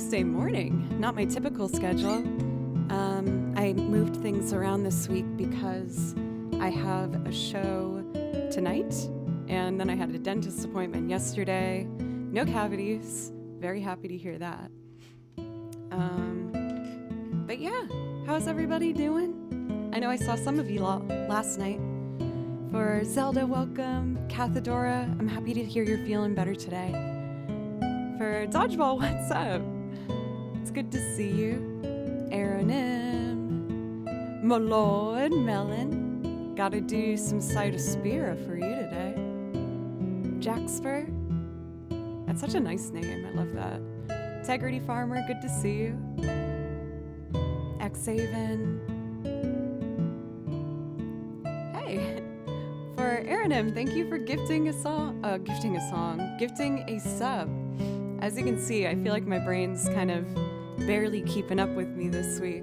Wednesday morning. Not my typical schedule. I moved things around this week because I have a show tonight, and then I had a dentist appointment yesterday. No cavities. Very happy to hear that. But yeah, how's everybody doing? I know I saw some of you last night. For Zelda, welcome. Cathedora, I'm happy to hear you're feeling better today. For Dodgeball, what's up? It's good to see you. Aaron M. My Lord, Melon. Gotta do some Cytospira for you today. Jaxper. That's such a nice name. I love that. Integrity Farmer, good to see you. Xaven. Hey. For Aaron M, thank you for gifting a sub. As you can see, I feel like my brain's kind of barely keeping up with me this week.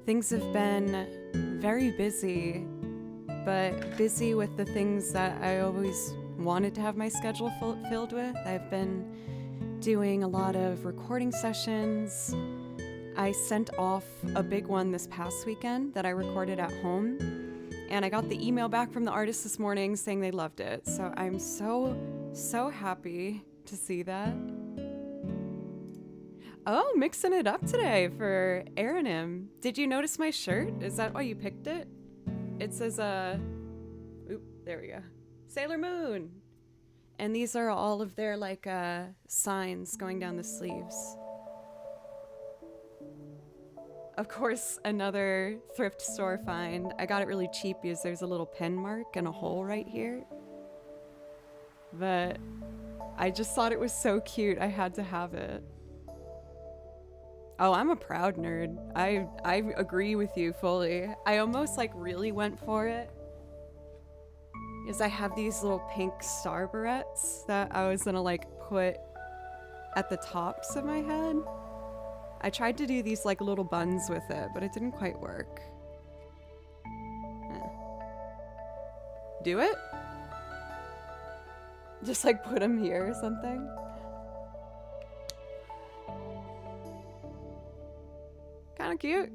Things have been very busy, but busy with the things that I always wanted to have my schedule filled with. I've been doing a lot of recording sessions. I sent off a big one this past weekend that I recorded at home, and I got the email back from the artist this morning saying they loved it. So I'm so happy to see that. Oh, mixing it up today for Aaron M. Did you notice my shirt? Is that why you picked it? It says, there we go. Sailor Moon. And these are all of their, signs going down the sleeves. Of course, another thrift store find. I got it really cheap because there's a little pen mark and a hole right here. But I just thought it was so cute. I had to have it. Oh, I'm a proud nerd. I agree with you fully. I almost really went for it. Is I have these little pink star barrettes that I was gonna put at the tops of my head. I tried to do these little buns with it, but it didn't quite work. Do it? Just put them here or something? Kind of cute.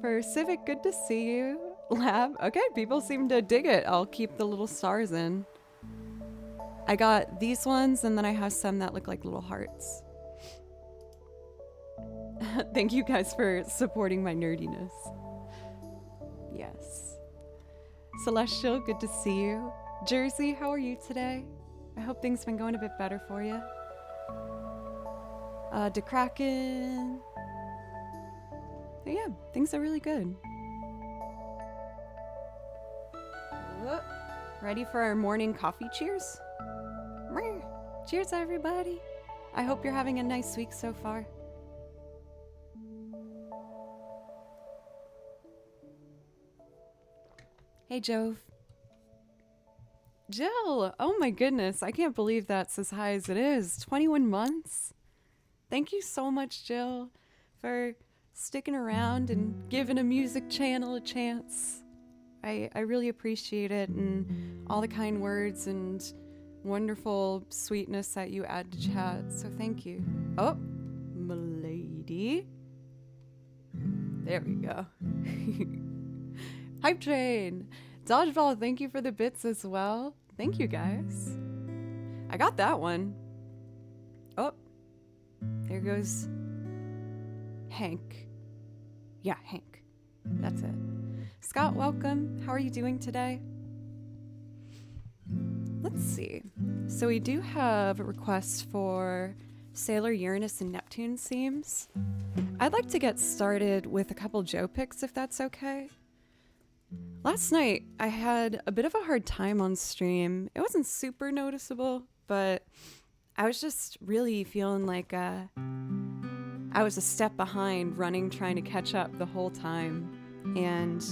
For Civic, good to see you. Lab, okay, people seem to dig it. I'll keep the little stars in. I got these ones, and then I have some that look like little hearts. Thank you guys for supporting my nerdiness. Yes. Celestial, good to see you. Jersey, how are you today? I hope things have been going a bit better for you. DeKraken. But yeah, things are really good. Ready for our morning coffee cheers? Cheers, everybody. I hope you're having a nice week so far. Hey, Jove. Jill, oh my goodness, I can't believe that's as high as it is. 21 months. Thank you so much, Jill, for sticking around and giving a music channel a chance. I really appreciate it, and all the kind words and wonderful sweetness that you add to chat, so thank you. Oh, m'lady. There we go. Hype train. Dodgeball, thank you for the bits as well. Thank you, guys. I got that one. Oh, there goes Hank. Yeah, Hank. That's it. Scott, welcome. How are you doing today? Let's see. So we do have a request for Sailor Uranus and Neptune themes. I'd like to get started with a couple Joe picks, if that's okay. Last night, I had a bit of a hard time on stream. It wasn't super noticeable, but I was just really feeling like I was a step behind, trying to catch up the whole time. And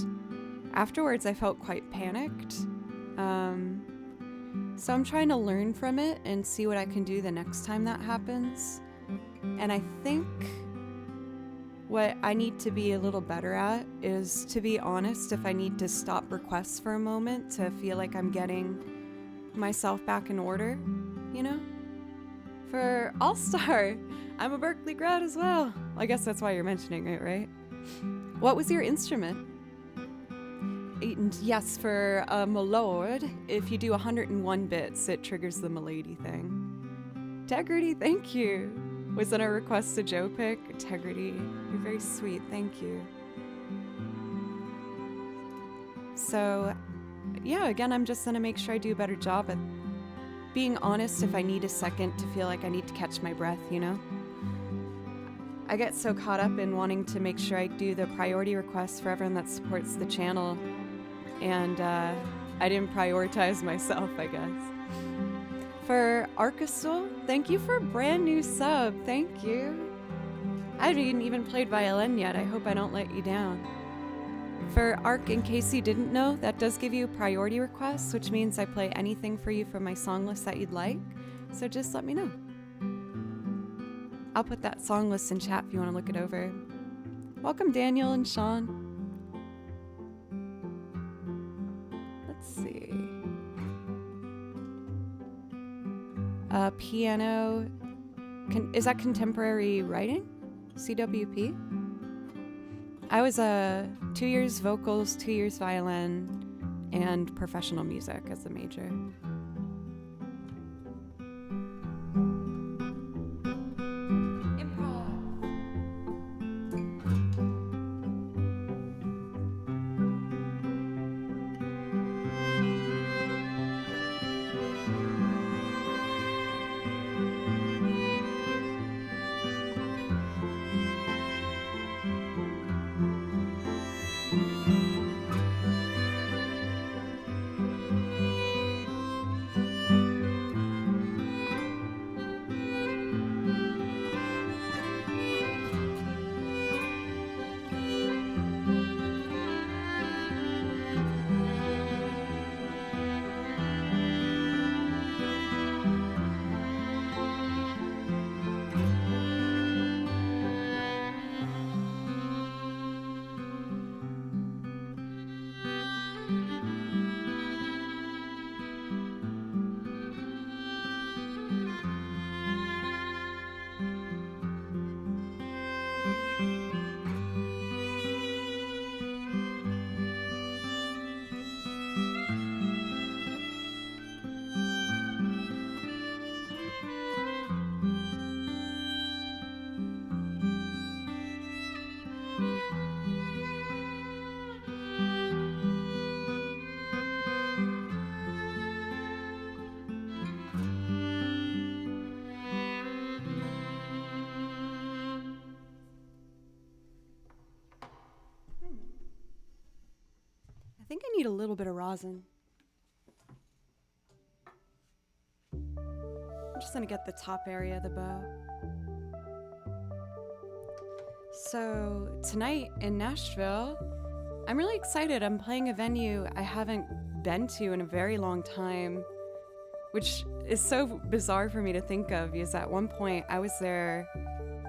afterwards, I felt quite panicked. So I'm trying to learn from it and see what I can do the next time that happens. And I think what I need to be a little better at is to be honest if I need to stop requests for a moment to feel like I'm getting myself back in order, you know? For All-Star, I'm a Berkeley grad as well. I guess that's why you're mentioning it, right? What was your instrument? And yes, for a Malord, if you do 101 bits, it triggers the Milady thing. Integrity, thank you. Was that a request to Joe pick? Integrity, you're very sweet, thank you. So, yeah, again, I'm just gonna make sure I do a better job at being honest if I need a second to feel like I need to catch my breath, you know? I get so caught up in wanting to make sure I do the priority requests for everyone that supports the channel, and I didn't prioritize myself, I guess. For Arcasol, thank you for a brand new sub, thank you. I haven't even played violin yet, I hope I don't let you down. For Arc, in case you didn't know, that does give you priority requests, which means I play anything for you from my song list that you'd like, so just let me know. I'll put that song list in chat if you want to look it over. Welcome, Daniel and Sean. Let's see. Piano. Is that contemporary writing? CWP? I was 2 years vocals, 2 years violin, and professional music as the major. I think I need a little bit of rosin. I'm just gonna get the top area of the bow. So tonight in Nashville, I'm really excited. I'm playing a venue I haven't been to in a very long time, which is so bizarre for me to think of, because at one point I was there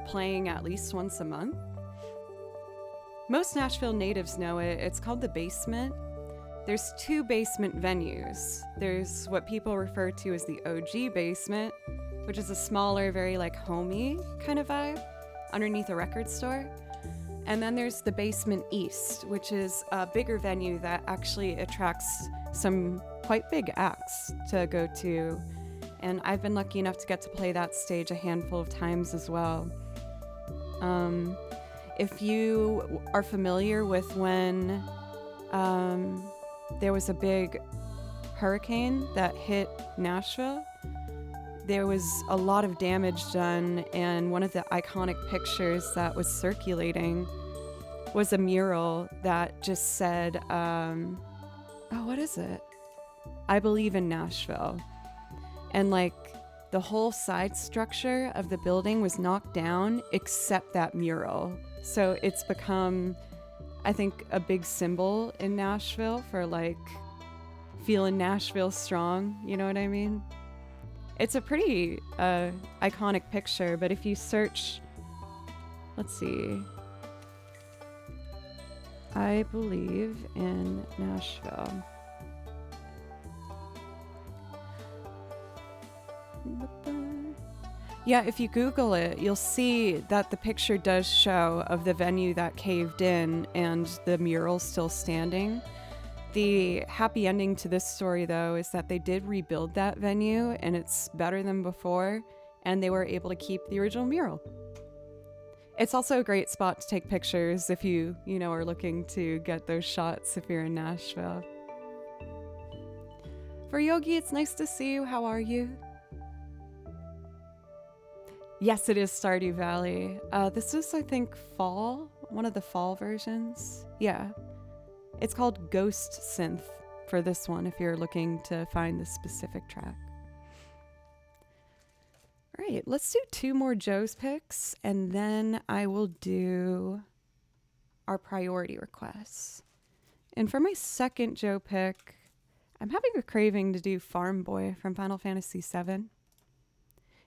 playing at least once a month. Most Nashville natives know it. It's called the Basement. There's 2 basement venues. There's what people refer to as the OG Basement, which is a smaller, very like homey kind of vibe underneath a record store. And then there's the Basement East, which is a bigger venue that actually attracts some quite big acts to go to. And I've been lucky enough to get to play that stage a handful of times as well. If you are familiar with when there was a big hurricane that hit Nashville, there was a lot of damage done, and one of the iconic pictures that was circulating was a mural that just said, what is it? I believe in Nashville. And like the whole side structure of the building was knocked down except that mural. So it's become, I think, a big symbol in Nashville for like feeling Nashville strong, you know what I mean? It's a pretty iconic picture, but if you search, let's see, I believe in Nashville. Yeah, if you Google it, you'll see that the picture does show of the venue that caved in and the mural still standing. The happy ending to this story, though, is that they did rebuild that venue and it's better than before, and they were able to keep the original mural. It's also a great spot to take pictures if you know, are looking to get those shots if you're in Nashville. For Yogi, it's nice to see you. How are you? Yes, it is Stardew Valley. This is, I think, fall, one of the fall versions. Yeah. It's called Ghost Synth for this one if you're looking to find the specific track. All right, let's do 2 more Joe's picks, and then I will do our priority requests. And for my second Joe pick, I'm having a craving to do Farm Boy from Final Fantasy VII.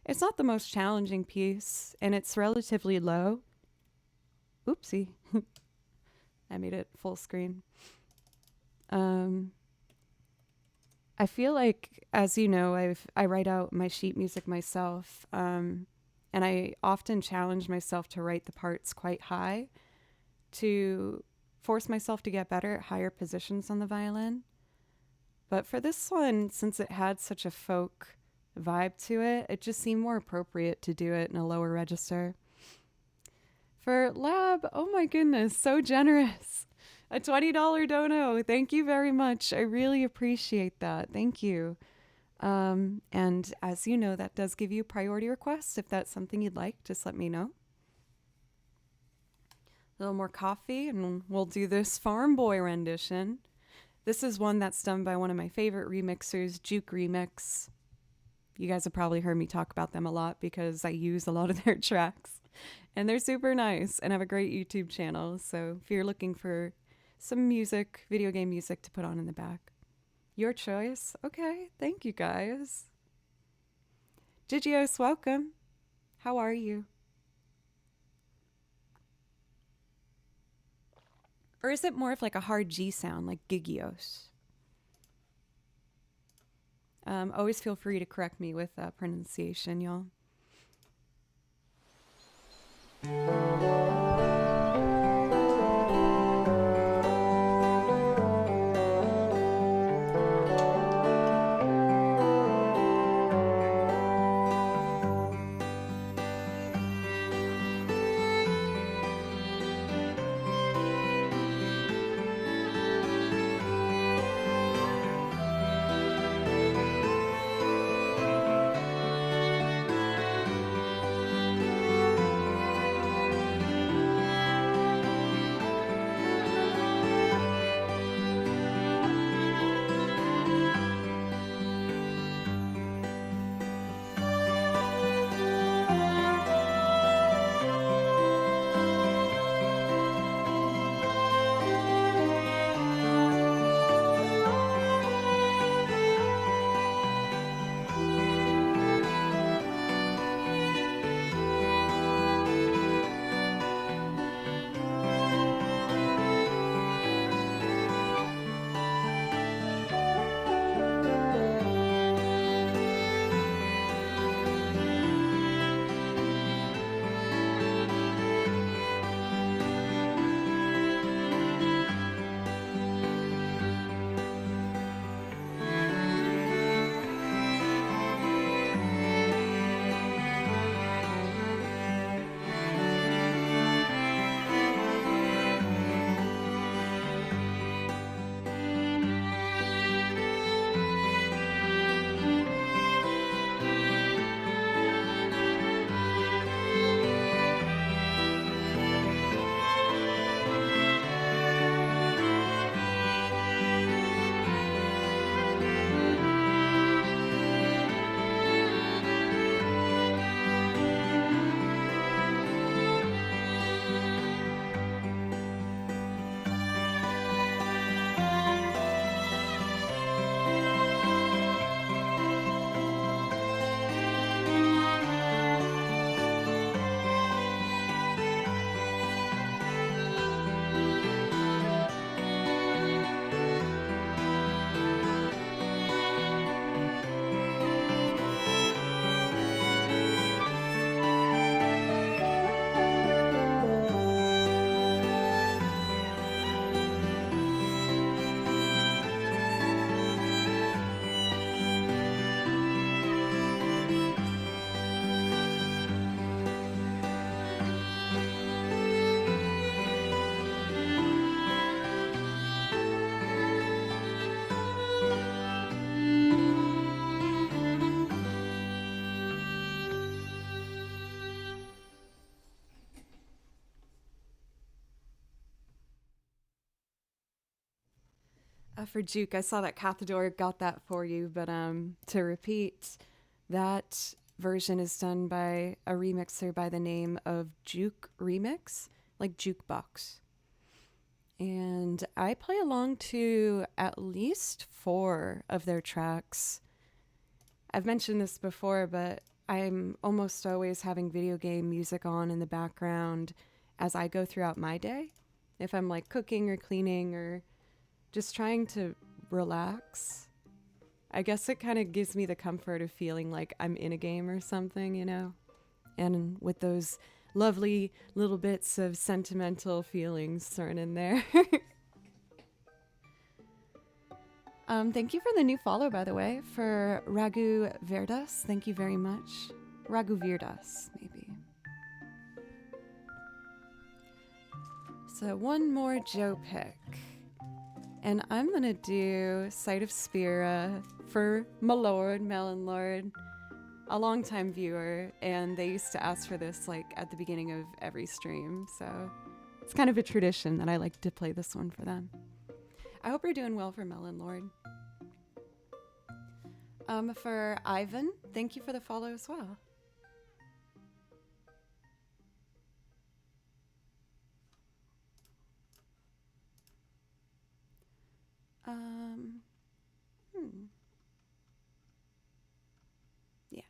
It's not the most challenging piece, and it's relatively low. Oopsie. I made it full screen. I feel like, as you know, I write out my sheet music myself, and I often challenge myself to write the parts quite high to force myself to get better at higher positions on the violin. But for this one, since it had such a folk vibe to it, it just seemed more appropriate to do it in a lower register. For Lab, oh my goodness, so generous. A $20 dono. Thank you very much. I really appreciate that. Thank you. And as you know, that does give you priority requests. If that's something you'd like, just let me know. A little more coffee and we'll do this Farm Boy rendition. This is one that's done by one of my favorite remixers, Juke Remix. You guys have probably heard me talk about them a lot because I use a lot of their tracks. And they're super nice and have a great YouTube channel. So if you're looking for some music, video game music to put on in the back, your choice. Okay, thank you guys. Gigios, welcome. How are you? Or is it more of like a hard G sound, like Gigios? Always feel free to correct me with pronunciation, y'all. For Juke, I saw that Cathador got that for you, but to repeat, that version is done by a remixer by the name of Juke Remix, like jukebox. And I play along to at least 4 of their tracks. I've mentioned this before, but I'm almost always having video game music on in the background as I go throughout my day. If I'm like cooking or cleaning or just trying to relax. I guess it kind of gives me the comfort of feeling like I'm in a game or something, you know? And with those lovely little bits of sentimental feelings thrown in there. Thank you for the new follow, by the way, for Ragu Verdas. Thank you very much. Ragu Virdas, maybe. So one more Joe pick. And I'm going to do Sight of Spira for my lord, Melon Lord, a longtime viewer. And they used to ask for this like at the beginning of every stream. So it's kind of a tradition that I like to play this one for them. I hope you're doing well for Melon Lord. For Ivan, thank you for the follow as well. Yeah.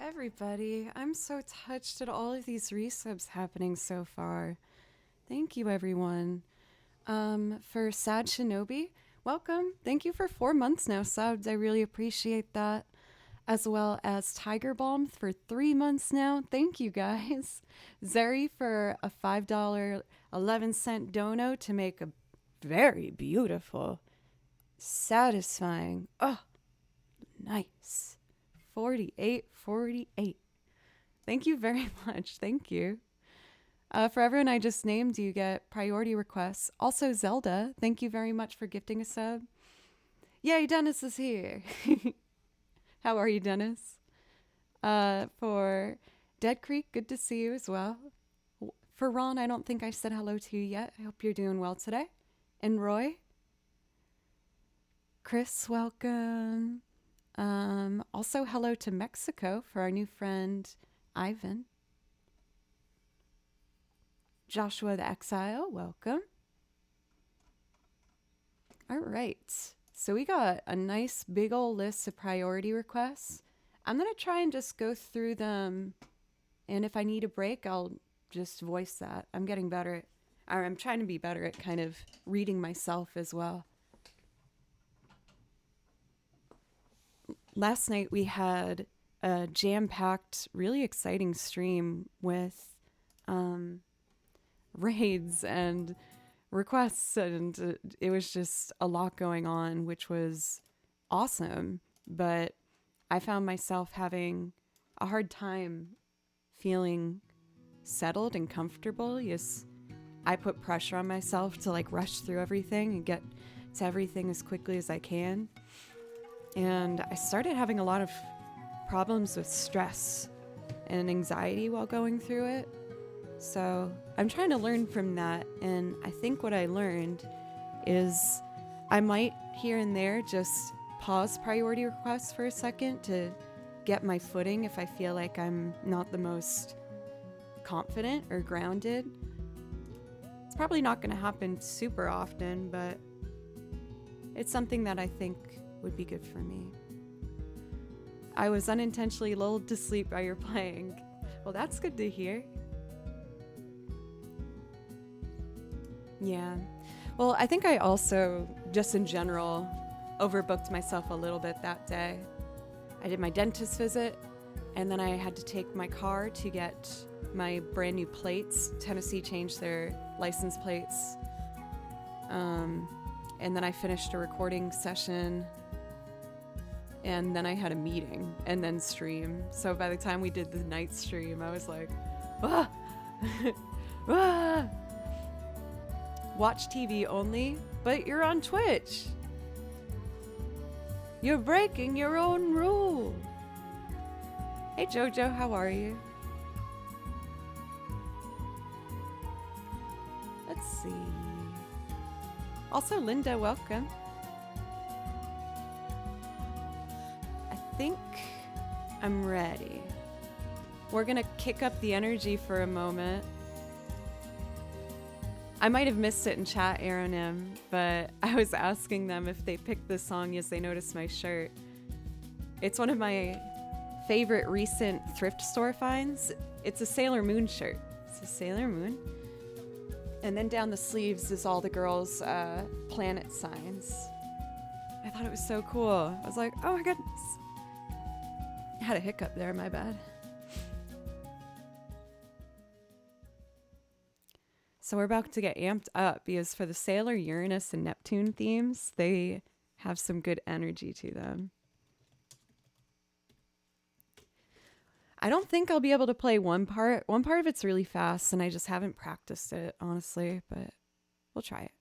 everybody. I'm so touched at all of these resubs happening so far. Thank you, everyone. For Sad Shinobi, welcome. Thank you for 4 months now subbed. I really appreciate that. As well as Tiger Balm for 3 months now. Thank you, guys. Zeri for a $5.11 dono to make a very beautiful, satisfying, nice 48. Thank you very much. Thank you. For everyone I just named, you get priority requests. Also, Zelda, thank you very much for gifting a sub. Yay, Dennis is here. How are you, Dennis? For Dead Creek, good to see you as well. For Ron, I don't think I said hello to you yet. I hope you're doing well today. And Roy? Chris, welcome. Also, hello to Mexico for our new friend, Ivan. Joshua the Exile, welcome. All right. So we got a nice big old list of priority requests. I'm going to try and just go through them. And if I need a break, I'll just voice that. I'm getting better at, or I'm trying to be better at kind of reading myself as well. Last night we had a jam-packed, really exciting stream with raids and requests, and it was just a lot going on, which was awesome. But I found myself having a hard time feeling settled and comfortable. Yes, I put pressure on myself to like rush through everything and get to everything as quickly as I can. And I started having a lot of problems with stress and anxiety while going through it. So I'm trying to learn from that. And I think what I learned is I might here and there just pause priority requests for a second to get my footing if I feel like I'm not the most confident or grounded. It's probably not going to happen super often, but it's something that I think would be good for me. I was unintentionally lulled to sleep while you're playing. Well, that's good to hear. Yeah. Well, I think I also, just in general, overbooked myself a little bit that day. I did my dentist visit, and then I had to take my car to get my brand new plates. Tennessee changed their license plates. And then I finished a recording session, and then I had a meeting, and then stream. So by the time we did the night stream, I was like, ah! Ah! Watch TV only, but you're on Twitch. You're breaking your own rule. Hey Jojo, how are you? Let's see. Also Linda, welcome. I think I'm ready. We're gonna kick up the energy for a moment. I might have missed it in chat, Aaron M, but I was asking them if they picked this song as they noticed my shirt. It's one of my favorite recent thrift store finds. It's a Sailor Moon shirt. It's a Sailor Moon. And then down the sleeves is all the girls' planet signs. I thought it was so cool. I was like, oh my goodness. I had a hiccup there, my bad. So we're about to get amped up because for the Sailor, Uranus, and Neptune themes, they have some good energy to them. I don't think I'll be able to play one part. One part of it's really fast, and I just haven't practiced it, honestly, but we'll try it.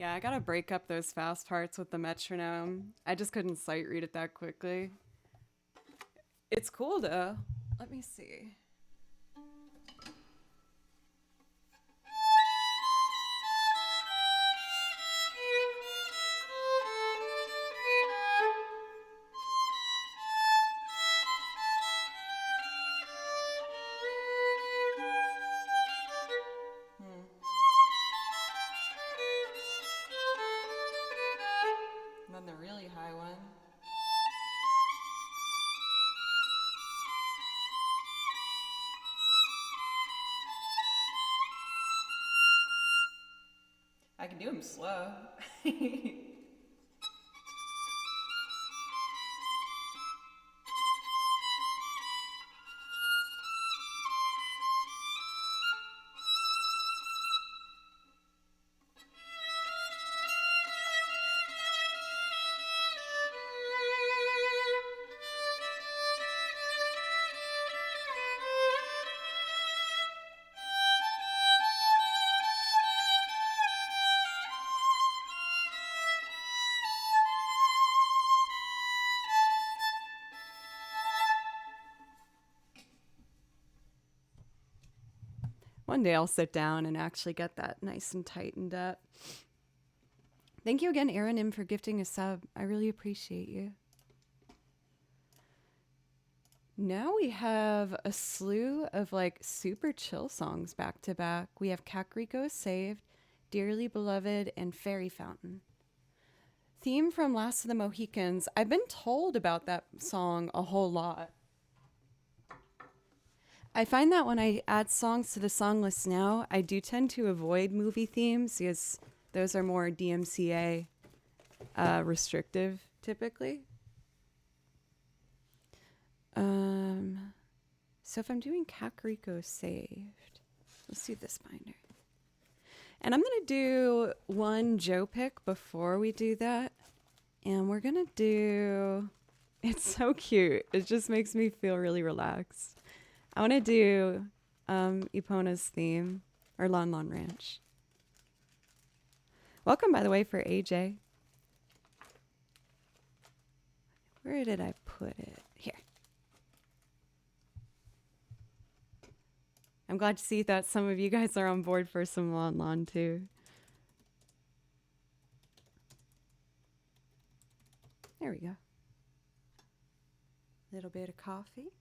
Yeah, I gotta break up those fast parts with the metronome. I just couldn't sight read it that quickly. It's cool though. Let me see. And then the really high one. I can do them slow. One day I'll sit down and actually get that nice and tightened up. Thank you again, Aaron M, for gifting a sub. I really appreciate you. Now we have a slew of like super chill songs back to back. We have Kakariko Saved, Dearly Beloved, and Fairy Fountain. Theme from Last of the Mohicans. I've been told about that song a whole lot. I find that when I add songs to the song list now, I do tend to avoid movie themes because those are more DMCA restrictive typically. So if I'm doing Kakariko Saved, let's do this binder. And I'm going to do one Joe pick before we do that. And we're going to do, it's so cute. It just makes me feel really relaxed. I want to do Epona's theme, or Lon Lon Ranch. Welcome, by the way, for AJ. Where did I put it? Here. I'm glad to see that some of you guys are on board for some Lon Lon too. There we go. Little bit of coffee.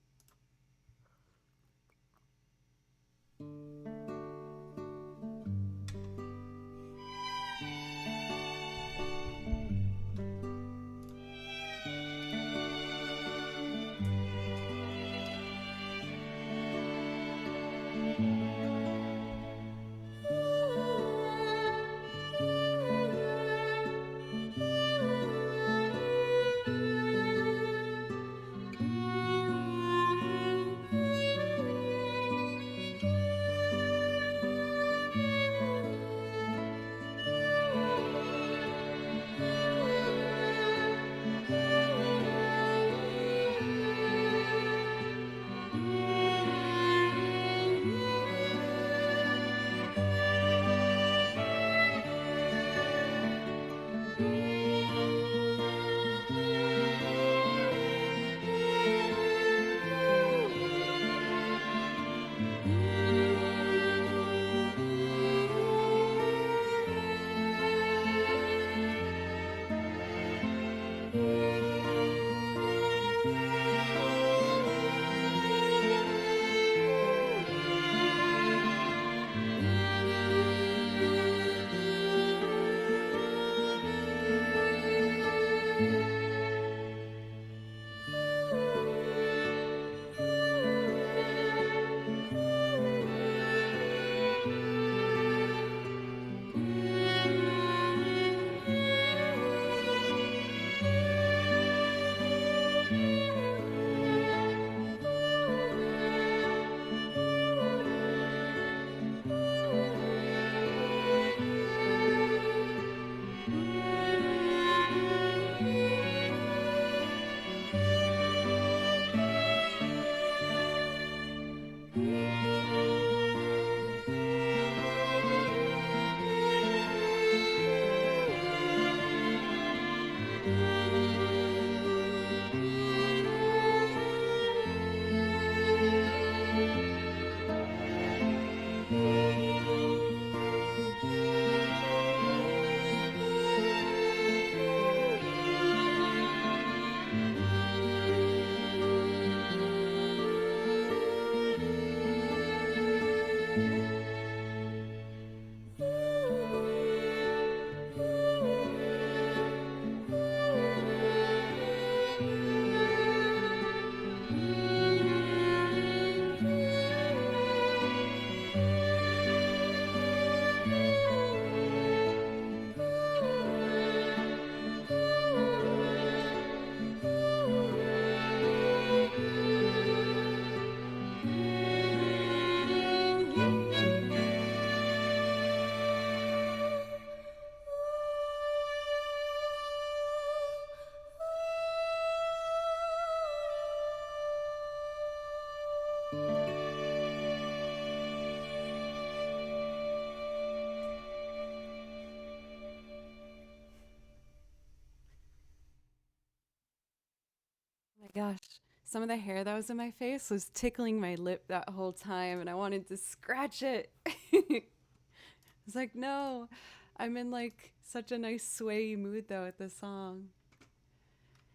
Gosh, some of the hair that was in my face was tickling my lip that whole time, and I wanted to scratch it. It's like, no, I'm in like such a nice sway mood though at the song.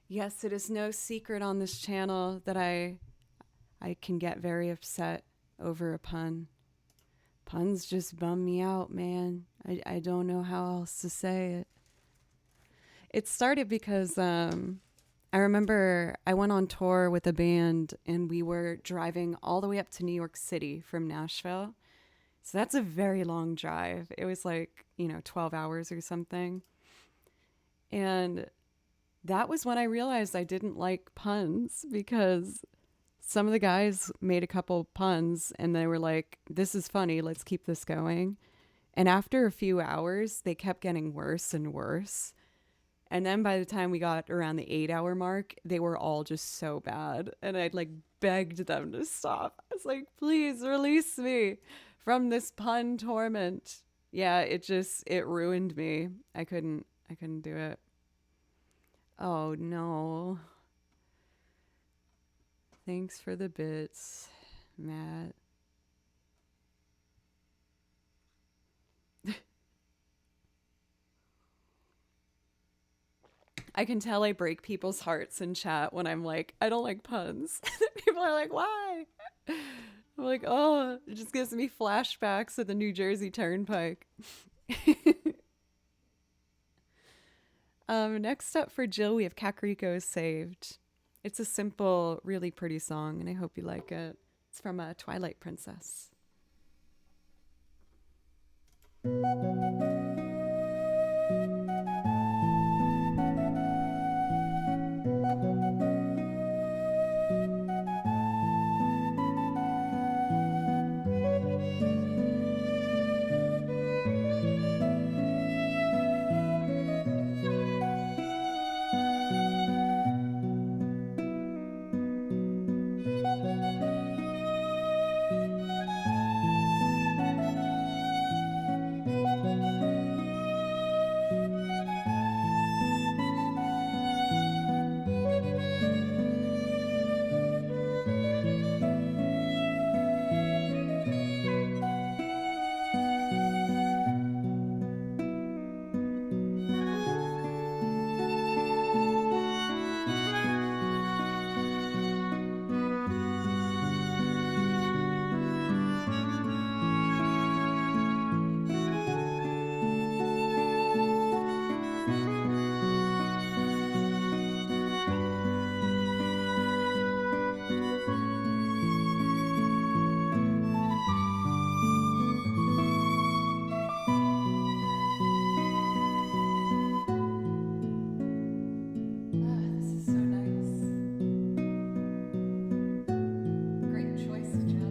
Yes, it is no secret on this channel that I can get very upset over a pun. Puns just bum me out, man. I don't know how else to say it. It started because I remember I went on tour with a band and we were driving all the way up to New York City from Nashville. So that's a very long drive. It was like, 12 hours or something. And that was when I realized I didn't like puns because some of the guys made a couple puns and they were like, this is funny, let's keep this going. And after a few hours, they kept getting worse and worse. And then by the time we got around the 8 hour mark, they were all just so bad. And I'd like begged them to stop. I was like, please release me from this pun torment. Yeah, it ruined me. I couldn't do it. Oh no. Thanks for the bits, Matt. I can tell I break people's hearts in chat when I'm like, I don't like puns. People are like, why? I'm like, oh, it just gives me flashbacks of the New Jersey Turnpike. Next up for Jill, we have Kakariko Saved. It's a simple, really pretty song, and I hope you like it. It's from Twilight Princess. This is so nice. Great choice, Jill.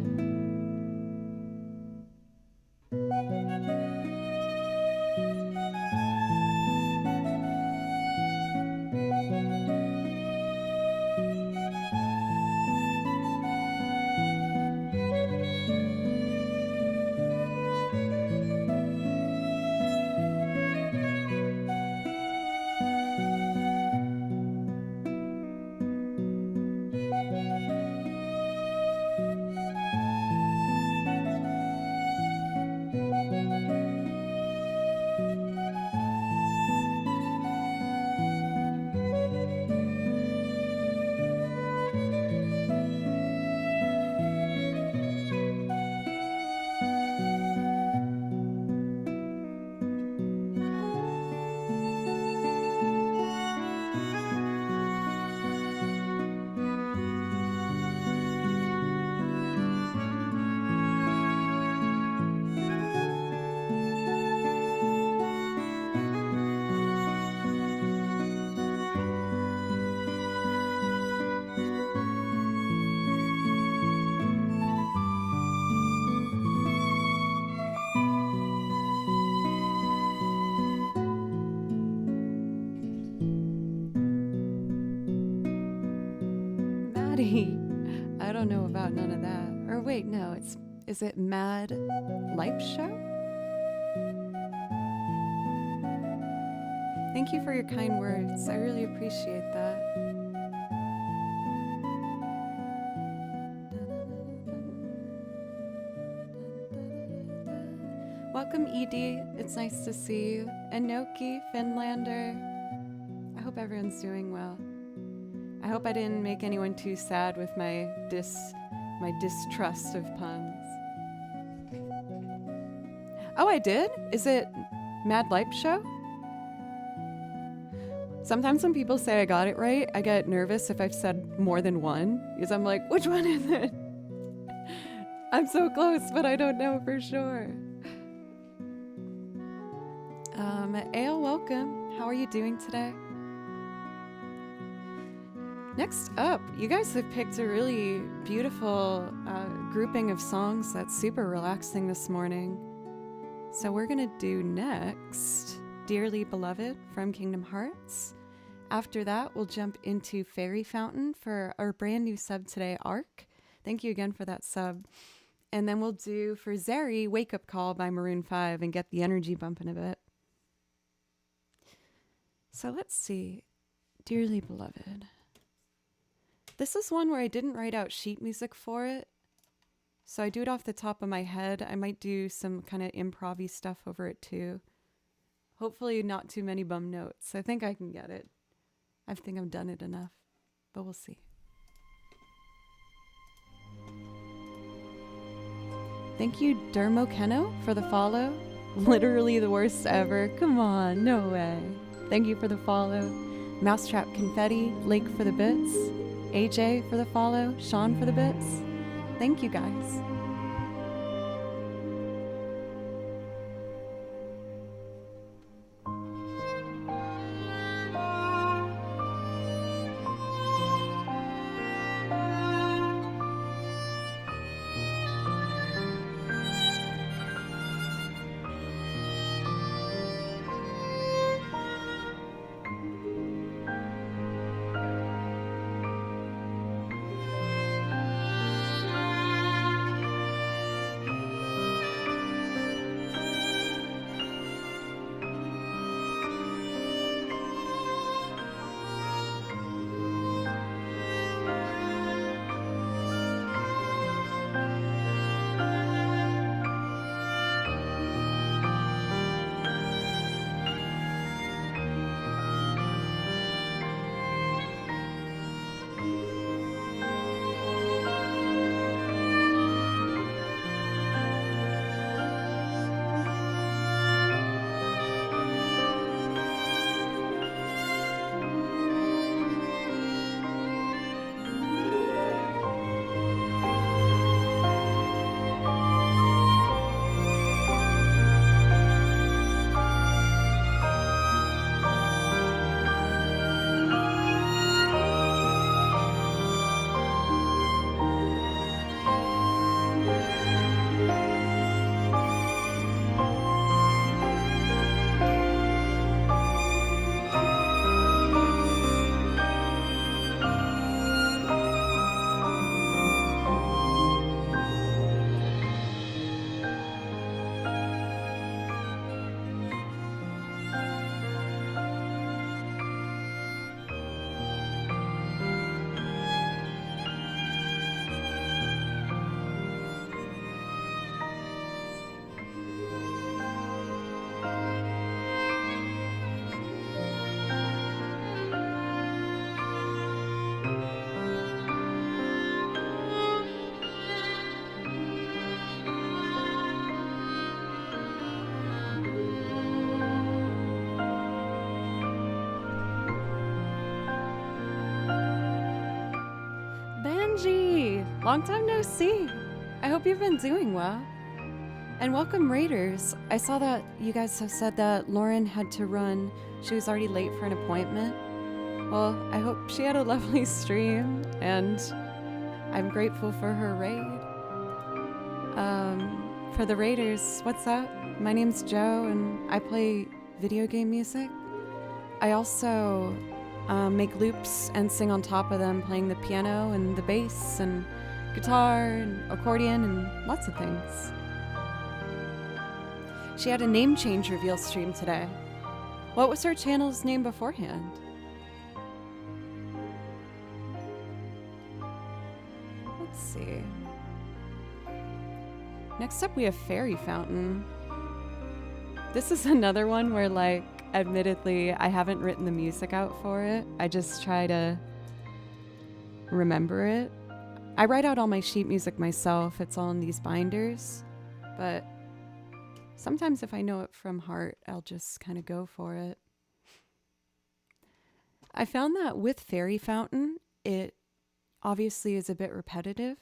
Maddie, I don't know about none of that. Or wait, no, is it Mad Life Show? Thank you for your kind words. I really appreciate that. Welcome, Edie. It's nice to see you. Enoki, Finlander. I hope everyone's doing well. I hope I didn't make anyone too sad with my distrust of puns. Oh, I did? Is it Mad Life Show? Sometimes when people say I got it right, I get nervous if I've said more than one, because I'm like, which one is it? I'm so close, but I don't know for sure. Ale, welcome. How are you doing today? Next up, you guys have picked a really beautiful grouping of songs that's super relaxing this morning. So we're gonna do next Dearly Beloved from Kingdom Hearts. After that, we'll jump into Fairy Fountain for our brand new sub today, Arc. Thank you again for that sub. And then we'll do for Zeri, Wake Up Call by Maroon 5 and get the energy bumping a bit. So let's see. Dearly Beloved. This is one where I didn't write out sheet music for it. So I do it off the top of my head. I might do some kind of improv-y stuff over it too. Hopefully not too many bum notes. I think I can get it. I think I've done it enough, but we'll see. Thank you, Dermo Keno, for the follow. Literally the worst ever. Come on, no way. Thank you for the follow. Mousetrap Confetti, Lake for the bits. AJ for the follow. Sean for the bits. Thank you, guys. Long time no see. I hope you've been doing well. And welcome, Raiders. I saw that you guys have said that Lauren had to run. She was already late for an appointment. Well, I hope she had a lovely stream, and I'm grateful for her raid. For the Raiders, what's up? My name's Joe, and I play video game music. I also make loops and sing on top of them, playing the piano and the bass and guitar and accordion and lots of things. She had a name change reveal stream today. What was her channel's name beforehand? Let's see. Next up we have Fairy Fountain. This is another one where, like, admittedly, I haven't written the music out for it. I just try to remember it. I write out all my sheet music myself. It's all in these binders. But sometimes if I know it from heart, I'll just kind of go for it. I found that with Fairy Fountain, it obviously is a bit repetitive.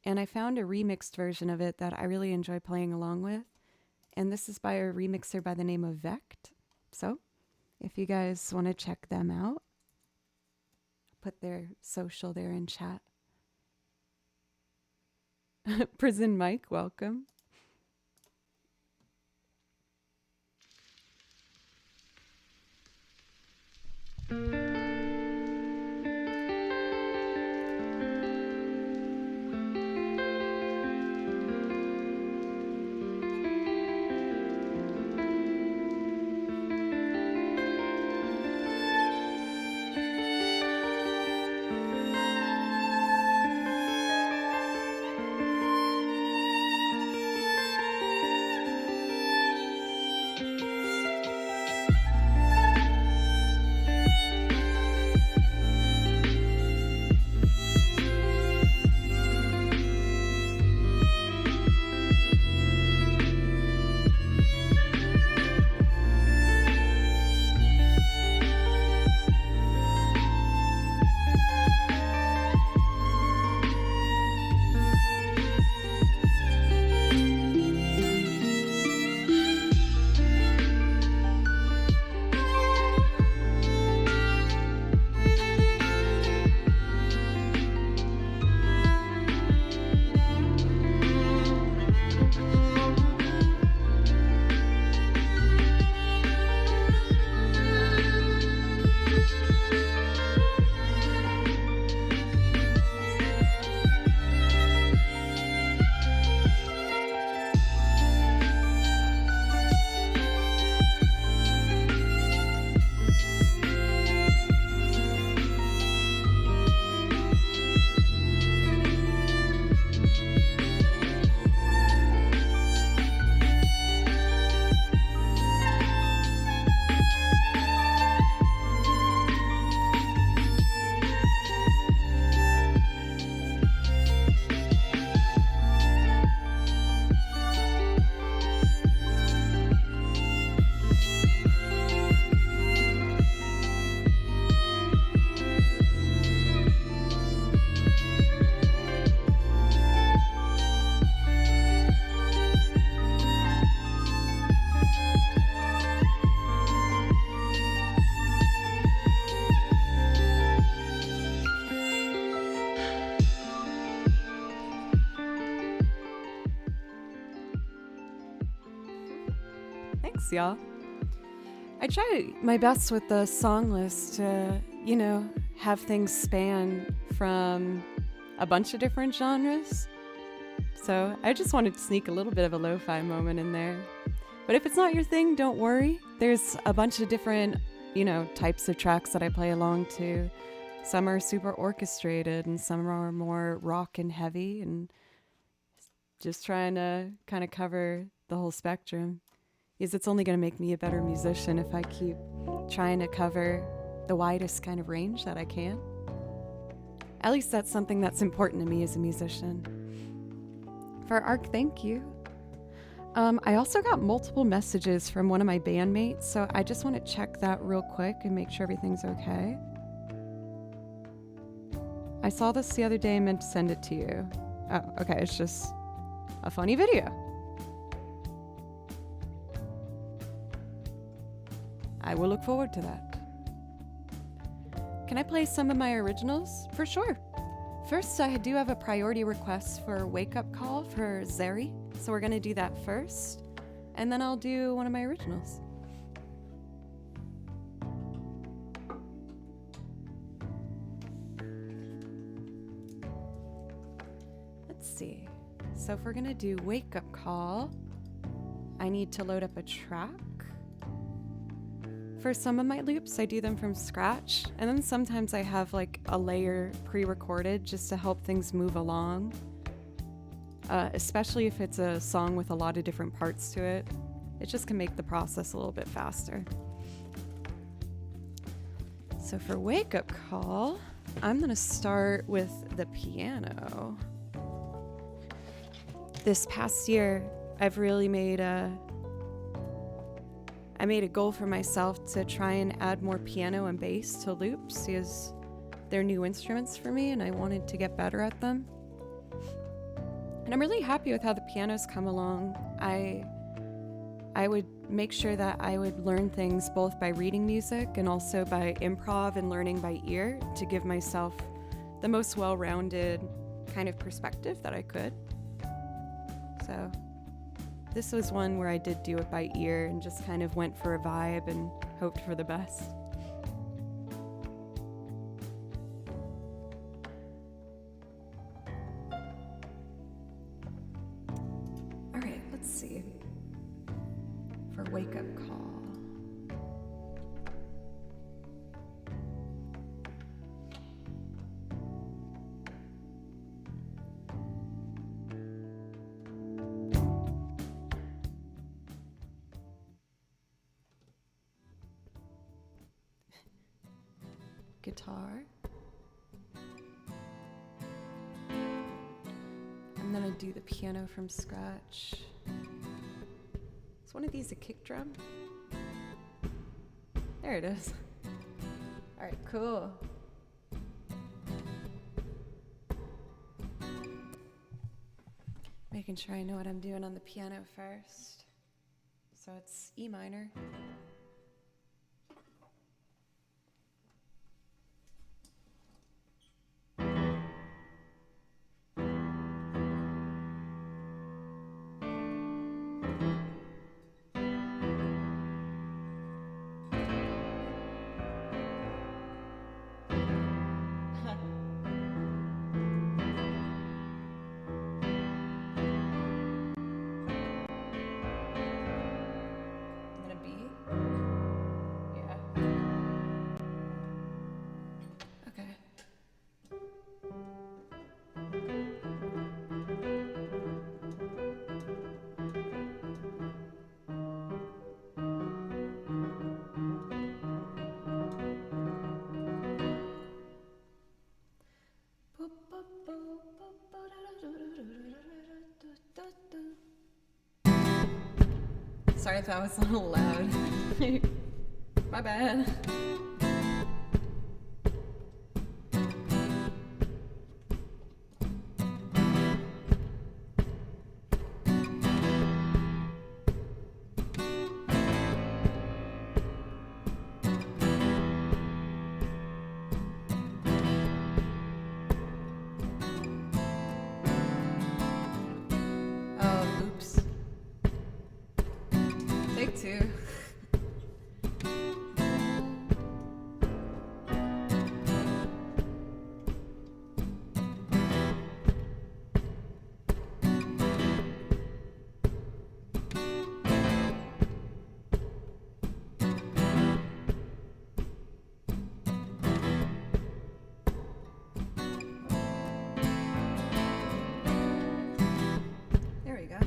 And I found a remixed version of it that I really enjoy playing along with. And this is by a remixer by the name of Vect. So if you guys want to check them out, put their social there in chat. Prison Mike, welcome. Thanks, y'all. I try my best with the song list to, have things span from a bunch of different genres. So I just wanted to sneak a little bit of a lo-fi moment in there. But if it's not your thing, don't worry. There's a bunch of different, types of tracks that I play along to. Some are super orchestrated and some are more rock and heavy, and just trying to kind of cover the whole spectrum. Because it's only going to make me a better musician if I keep trying to cover the widest kind of range that I can. At least that's something that's important to me as a musician. For Arc, thank you. I also got multiple messages from one of my bandmates, so I just want to check that real quick and make sure everything's okay. I saw this the other day and meant to send it to you. Oh, okay, it's just a funny video. I will look forward to that. Can I play some of my originals? For sure. First, I do have a priority request for Wake Up Call for Zeri, so we're gonna do that first, and then I'll do one of my originals. Let's see. So if we're gonna do Wake Up Call, I need to load up a track. For some of my loops, I do them from scratch, and then sometimes I have like a layer pre-recorded just to help things move along, especially if it's a song with a lot of different parts to it. it just can make the process a little bit faster. So for wake up call, I'm going to start with the piano. This past year, I've really made a goal for myself to try and add more piano and bass to loops, because they're new instruments for me and I wanted to get better at them. And I'm really happy with how the piano's come along. I would make sure that I would learn things both by reading music and also by improv and learning by ear to give myself the most well-rounded kind of perspective that I could. So this was one where I did do it by ear and just kind of went for a vibe and hoped for the best. All right, let's see. For wake up call. Guitar. I'm gonna do the piano from scratch. Is one of these a kick drum? There it is. All right, cool. Making sure I know what I'm doing on the piano first. So it's E minor. Sorry if that was a little loud. My bad. Oh, oops. Take two. There we go.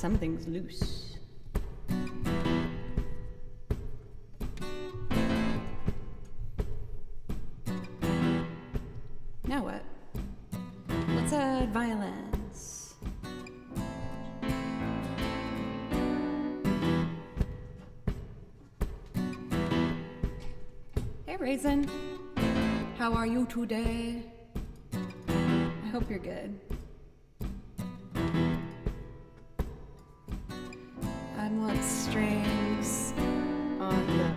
something's loose. Now what? Let's add violins. Hey, Raisin. How are you today? I hope you're good. I want strings on the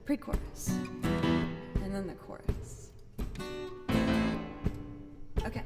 pre-chorus and then the chorus. Okay.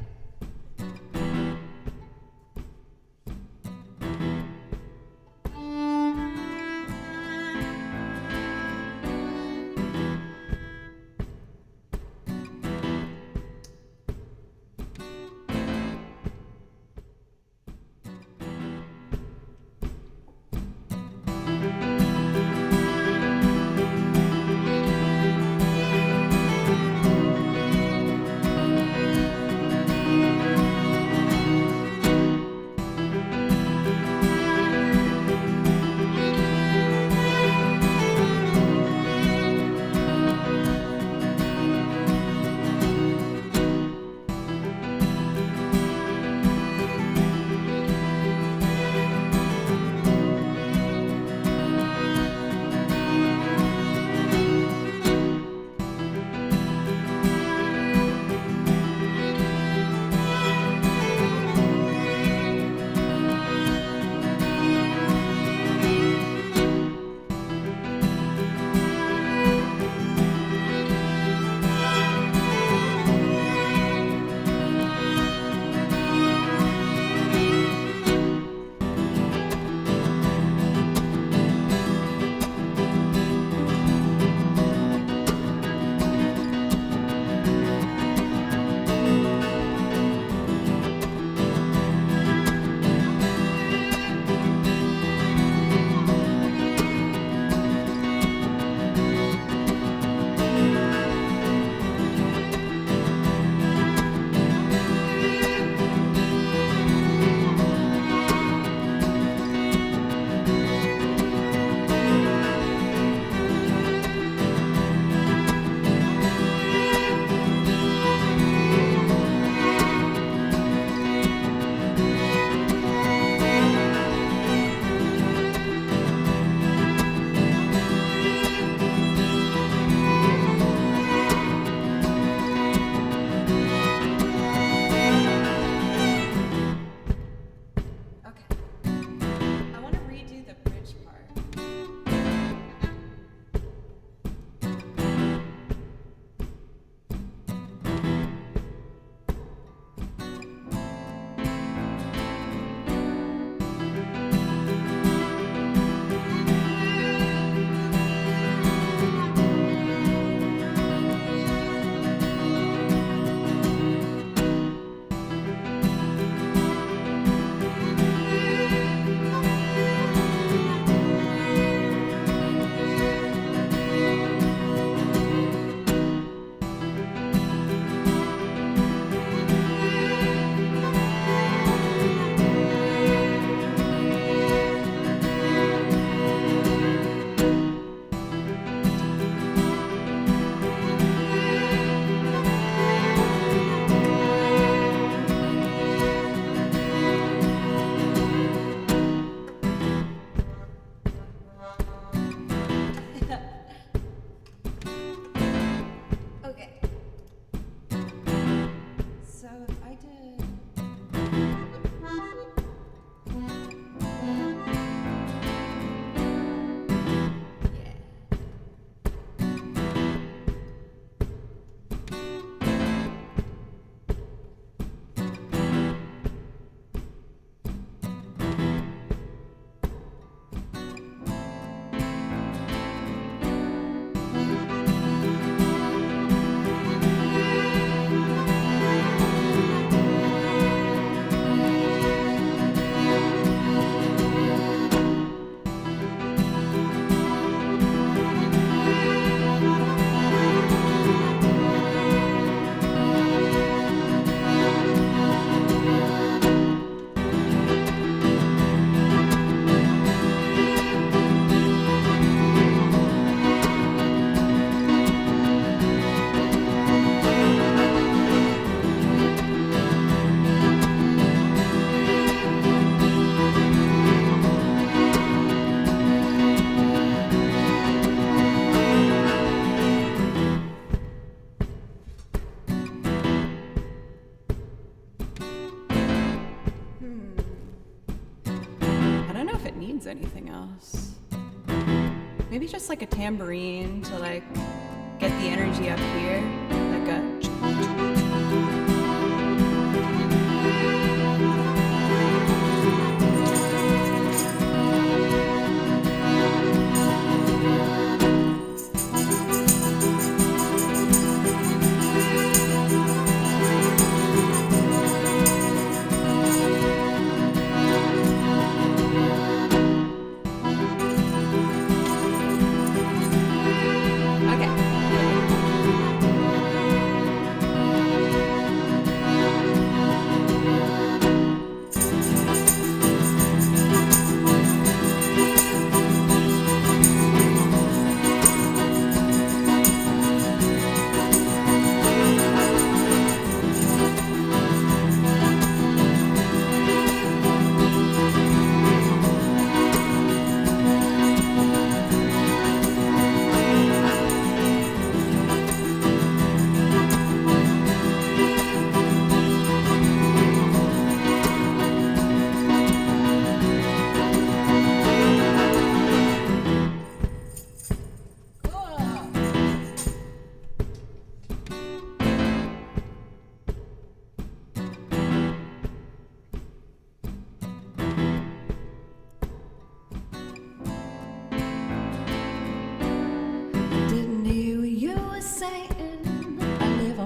I don't know if it needs anything else. Maybe just like a tambourine to like get the energy up here, like a.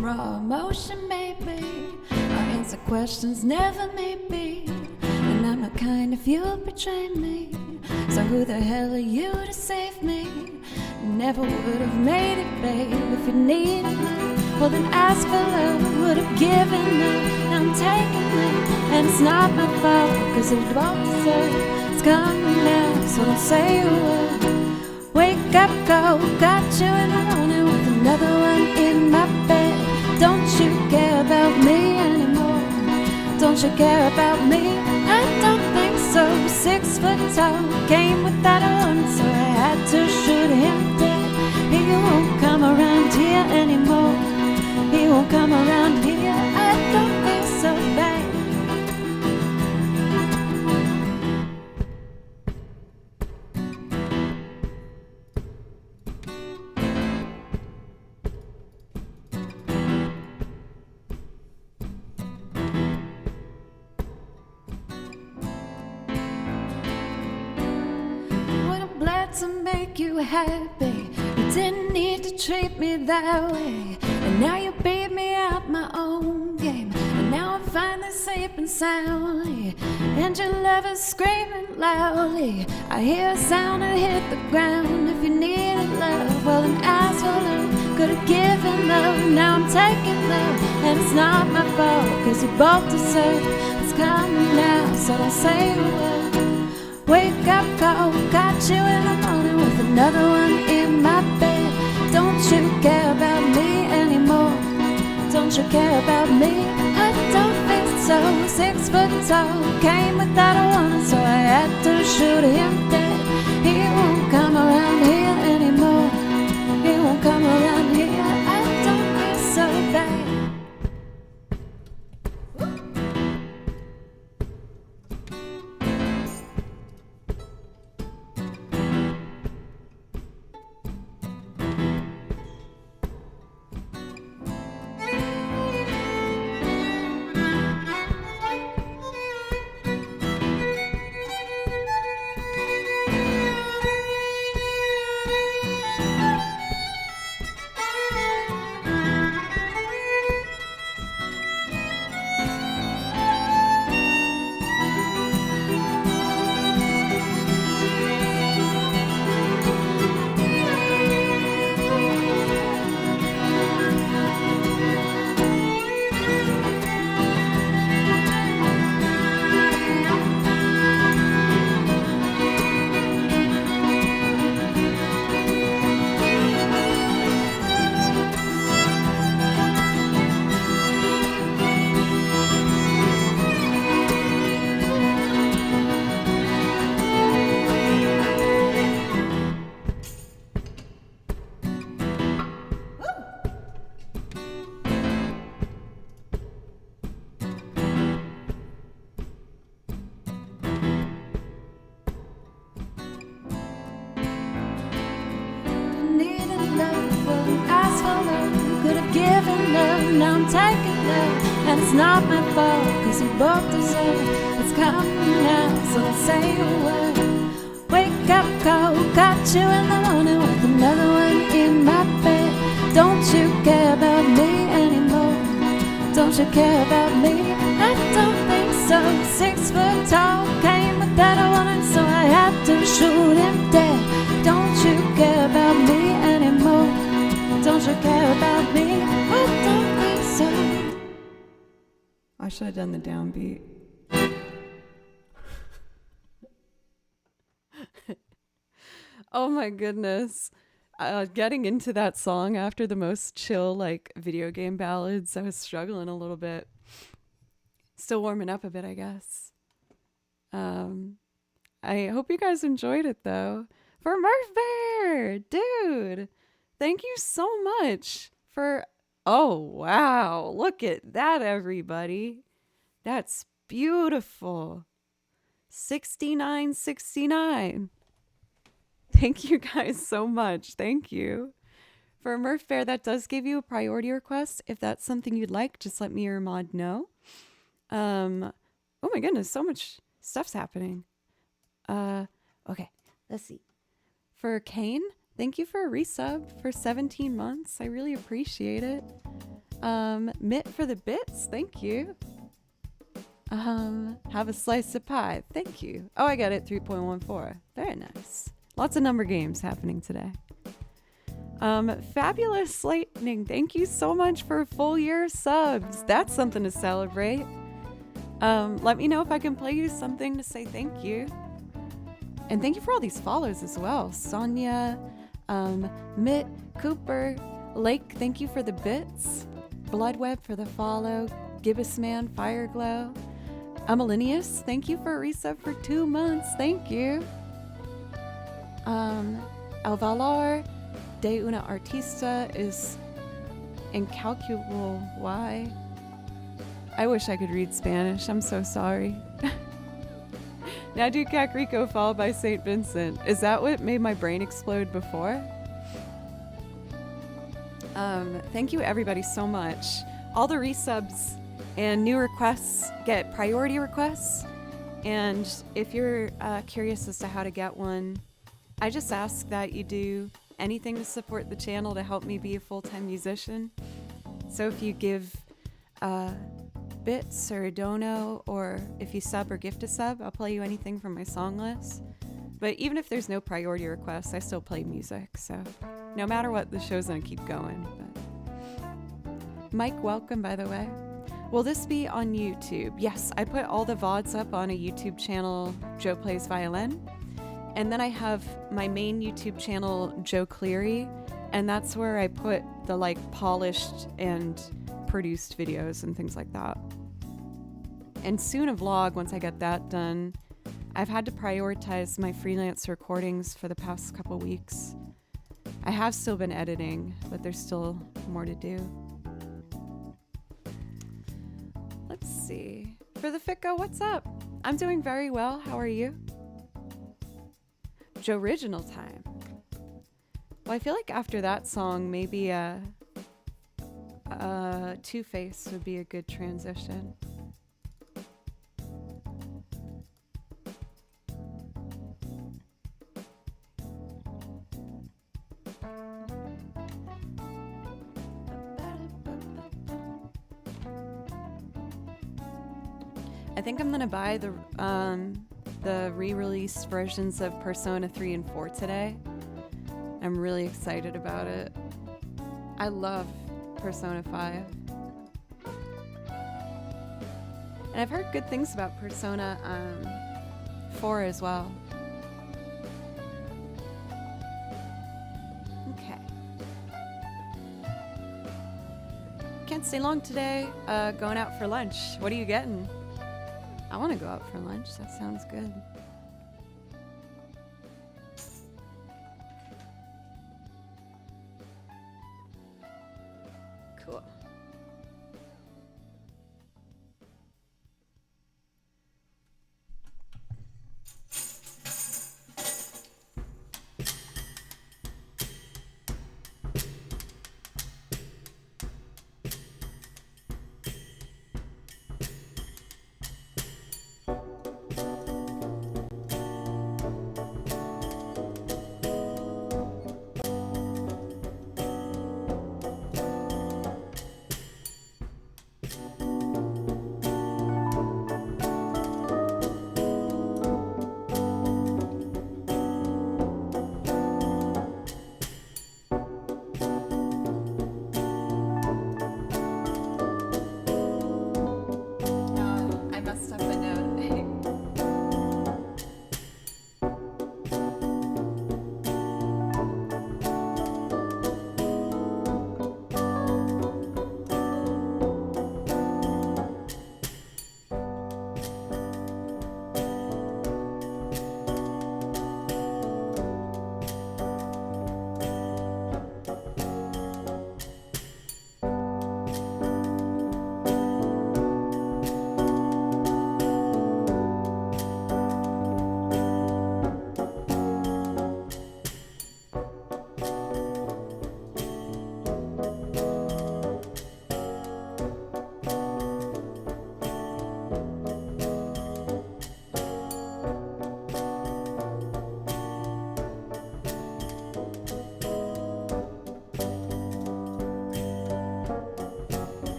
Raw emotion, maybe. I answer questions, never maybe. And I'm not kind if you betray me. So who the hell are you to save me? Never would have made it, babe, if you needed love. Well then ask for love, would have given love. Now I'm taking it, and it's not my fault, cause it won't deserve. It's coming now, so don't say a word. Wake up, go, got you in the morning with another one in my bed. Don't you care about me anymore? Don't you care about me? I don't think so. 6 foot tall, came with that on, so I had to shoot him dead. He won't come around here anymore. He won't come around here. I don't think so, babe. To make you happy, you didn't need to treat me that way. And now you beat me out my own game, and now I'm finally sleeping soundly, and your love is screaming loudly. I hear a sound that hit the ground. If you needed love, well then ask for love. Could've given love, now I'm taking love, and it's not my fault, cause you both deserve it's coming now, so don't say a word. Wake up, go, got you in the morning with another one in my bed. Don't you care about me anymore? Don't you care about me? I don't think so. 6 foot tall, came without a warning, so I had to shoot him dead. He won't come around here anymore. He won't come around here. I don't think so, babe. now I'm taking it. And it's not my fault, cause we both deserve it. It's coming now, so don't say a word. Wake up cold, got you in the morning with another one in my bed. Don't you care about me anymore? Don't you care about me? I don't think so. 6 foot tall, came with that I wanted, so I had to shoot him dead. Don't you care about me anymore? Don't you care about me? I don't think so. I should have done the downbeat. Oh my goodness. Getting into that song after the most chill, like, video game ballads, I was struggling a little bit. Still warming up a bit, I guess. I hope you guys enjoyed it, though. For Murph Bear! Dude! Thank you so much for... Oh, wow. Look at that, everybody. That's beautiful. 6969. Thank you guys so much. Thank you. For Murph Bear, that does give you a priority request. If that's something you'd like, just let me or Mod know. Oh my goodness, so much stuff's happening. Okay, let's see. For Kane, thank you for a resub for 17 months. I really appreciate it. Mitt for the bits, thank you. Have a slice of pie, thank you. Oh, I got it, 3.14. Very nice. Lots of number games happening today. Fabulous Lightning, thank you so much for a full year of subs. That's something to celebrate. Let me know if I can play you something to say thank you. And thank you for all these follows as well. Sonia, Mitt, Cooper, Lake, thank you for the bits. Bloodweb for the follow. Gibbusman, Fireglow. Amalinius, thank you for a resub for 2 months. Thank you. El Valor de una Artista is incalculable. Why? I wish I could read Spanish. I'm so sorry. Nadu Kakriko followed by St. Vincent. Is that what made my brain explode before? Thank you everybody so much. All the resubs and new requests get priority requests. And if you're curious as to how to get one, I just ask that you do anything to support the channel to help me be a full-time musician. So if you give bits or a dono, or if you sub or gift a sub, I'll play you anything from my song list. But even if there's no priority requests, I still play music. So no matter what, the show's gonna keep going. But Mike, welcome, by the way. Will this be on YouTube? Yes, I put all the VODs up on a YouTube channel, Joe Plays Violin. And then I have my main YouTube channel, Joe Cleary, and that's where I put the like polished and produced videos and things like that. And soon a vlog once I get that done. I've had to prioritize my freelance recordings for the past couple weeks. I have still been editing, but there's still more to do. Let's see. For the Fitco, what's up? I'm doing very well. How are you? Joe Original time. Well, I feel like after that song, maybe Two-Face would be a good transition. I think I'm gonna buy the re-released versions of Persona 3 and 4 today. I'm really excited about it. I love Persona 5. And I've heard good things about Persona 4 as well. Okay. Can't stay long today. Going out for lunch. What are you getting? I want to go out for lunch. That sounds good. Cool.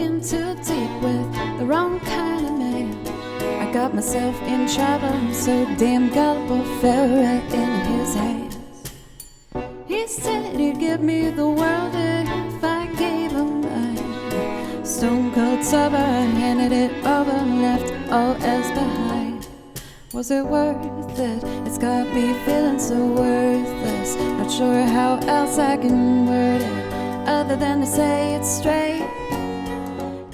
in too deep with the wrong kind of man. I got myself in trouble, so damn gullible, fell right in his hands. He said he'd give me the world if I gave him mine. Stone cold sober, I handed it over, left all else behind. Was it worth it? It's got me feeling so worthless. Not sure how else I can word it other than to say it straight.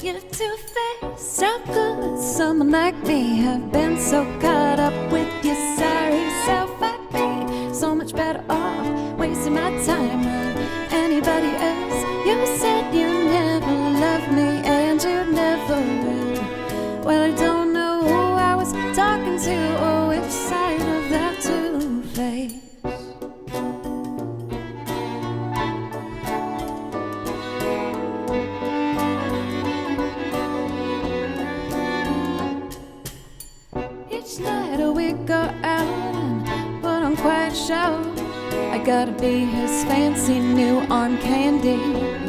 You're two-faced, how could someone like me have been so caught up with your sorry self? I'd be so much better off wasting my time on anybody else. You said you never loved me and you never will. Well, I don't know who I was talking to or which side of that two-face. Each night we go out and put on quite a show. I gotta be his fancy new arm candy.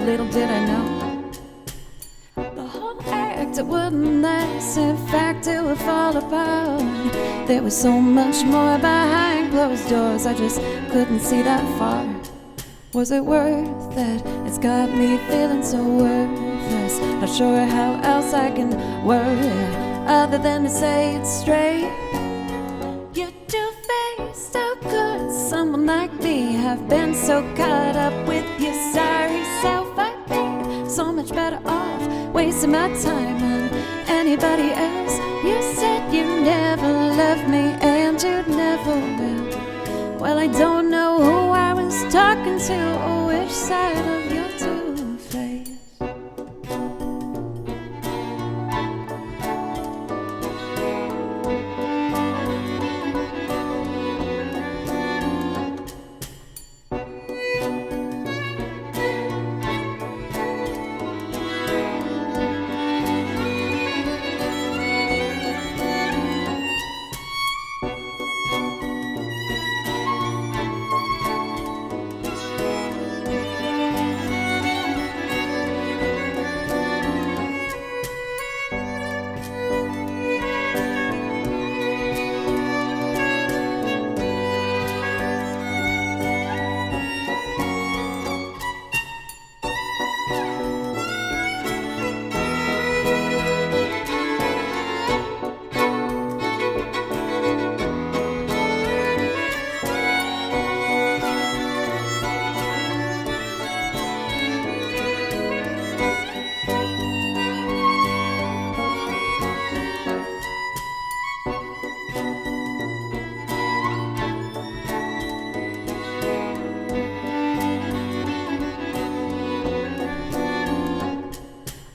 Little did I know the whole act, it wouldn't last. In fact, it would fall apart. There was so much more behind closed doors, I just couldn't see that far. Was it worth it? It's got me feeling so worthless. Not sure how else I can word it other than to say it straight. You're two-faced, how could someone like me have been so caught up with your sorry self? I'd be so much better off wasting my time on anybody else. You said you never loved me and you never will. Well, I don't know who I was talking to or which side of your two-face.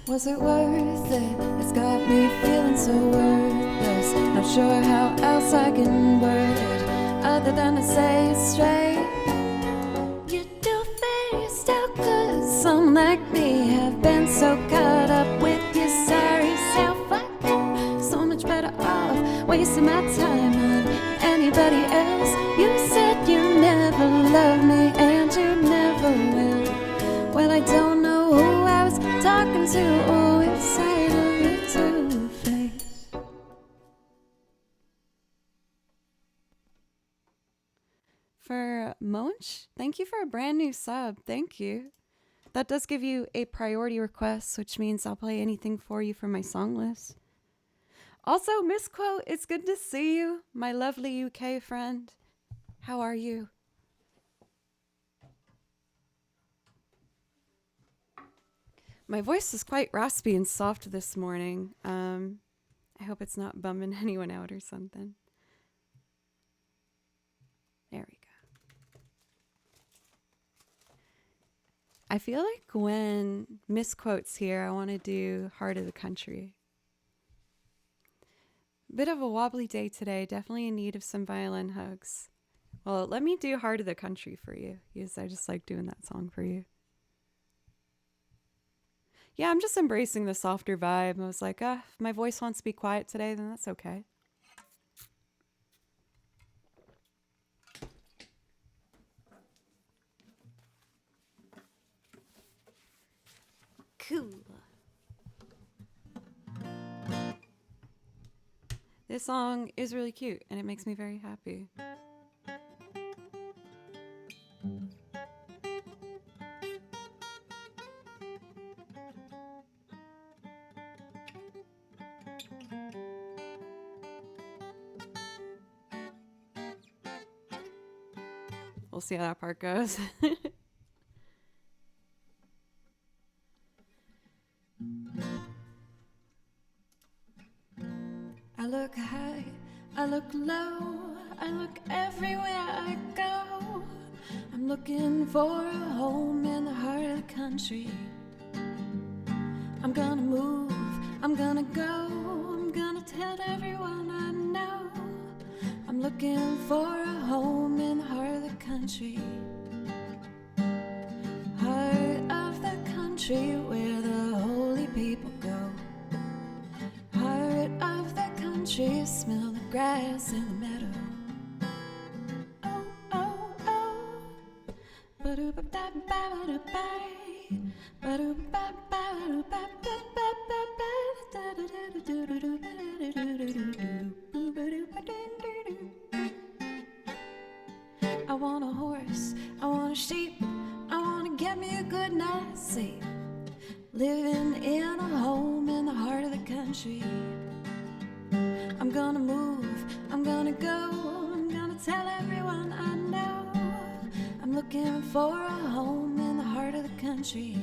Was it worth it? It's got me feeling so worthless. Not sure how else I can word it other than to say it straight. You're two-faced, how could someone like me have been so caught up with your sorry self? I'd be so much better off wasting my time on anybody else. You said you never loved me and you never will. Well, I don't know who I was talking to or which side of your two-face. For Monch, thank you for a brand new sub. Thank you. That does give you a priority request, which means I'll play anything for you from my song list. Also, Misquote, it's good to see you, my lovely UK friend. How are you? My voice is quite raspy and soft this morning. I hope it's not bumming anyone out or something. There we go. I feel like when Misquote's here, I want to do Heart of the Country. Bit of a wobbly day today, definitely in need of some violin hugs. Well, let me do Heart of the Country for you, because I just like doing that song for you. Yeah, I'm just embracing the softer vibe. I was like, if my voice wants to be quiet today, then that's okay. Cool. This song is really cute and it makes me very happy. We'll see how that part goes. I look high, I look low, I look everywhere I go. I'm looking for a home in the heart of the country. I'm gonna move, I'm gonna go, I'm gonna tell everyone I know. I'm looking for a home in the heart of the country. Heart of the country where the holy people go. Heart of the country, smell the grass in the meadow. Oh, oh, oh. Ba-do-ba-da-ba-ba-do-ba. I want a horse, I want a sheep, I want to get me a good night's sleep. Living in a home in the heart of the country. I'm gonna move, I'm gonna go, I'm gonna tell everyone I know. I'm looking for a home in the heart of the country.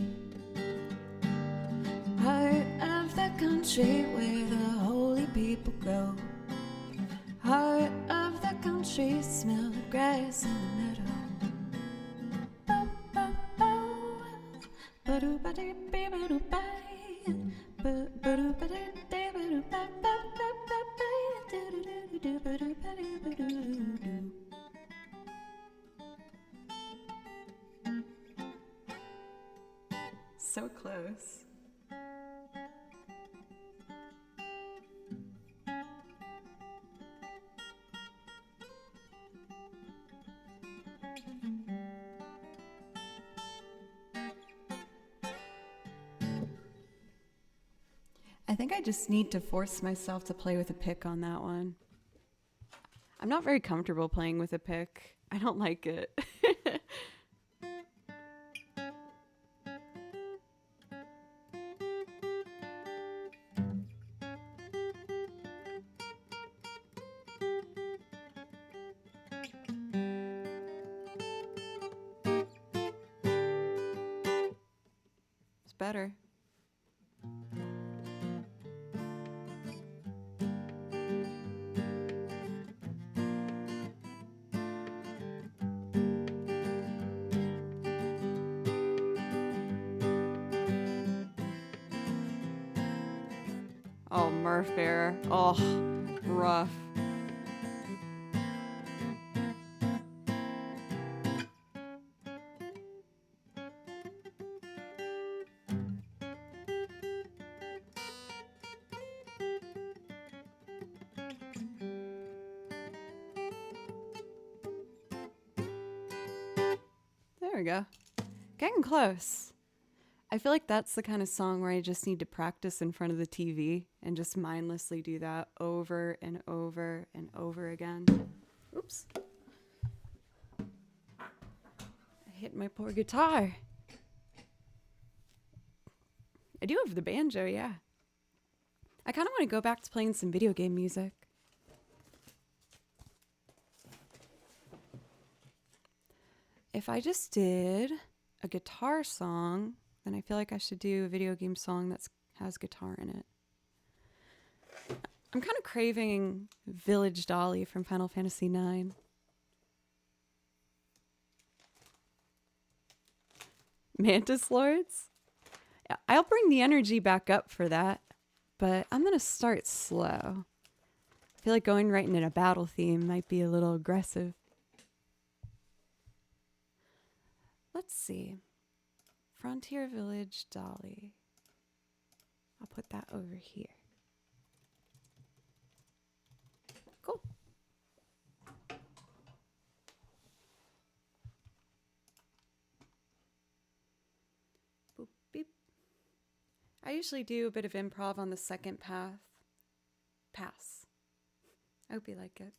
Heart of the country where the holy people go. Heart of the country, smell the grass in the meadow. Oh, oh, oh. Ba-do-ba-dee-bee-ba-do-ba. So close. I think I just need to force myself to play with a pick on that one. I'm not very comfortable playing with a pick. I don't like it. It's better. Oh, Murph Bear. Oh, rough. There we go. Getting close. I feel like that's the kind of song where I just need to practice in front of the TV and just mindlessly do that over and over and over again. Oops. I hit my poor guitar. I do have the banjo, yeah. I kind of want to go back to playing some video game music. If I just did a guitar song, then I feel like I should do a video game song that has guitar in it. I'm kind of craving Village Dolly from Final Fantasy IX. Mantis Lords? Yeah, I'll bring the energy back up for that, but I'm going to start slow. I feel like going right into a battle theme might be a little aggressive. Let's see. Frontier Village Dolly. I'll put that over here. Cool. Boop, beep. I usually do a bit of improv on the second pass. I hope you like it.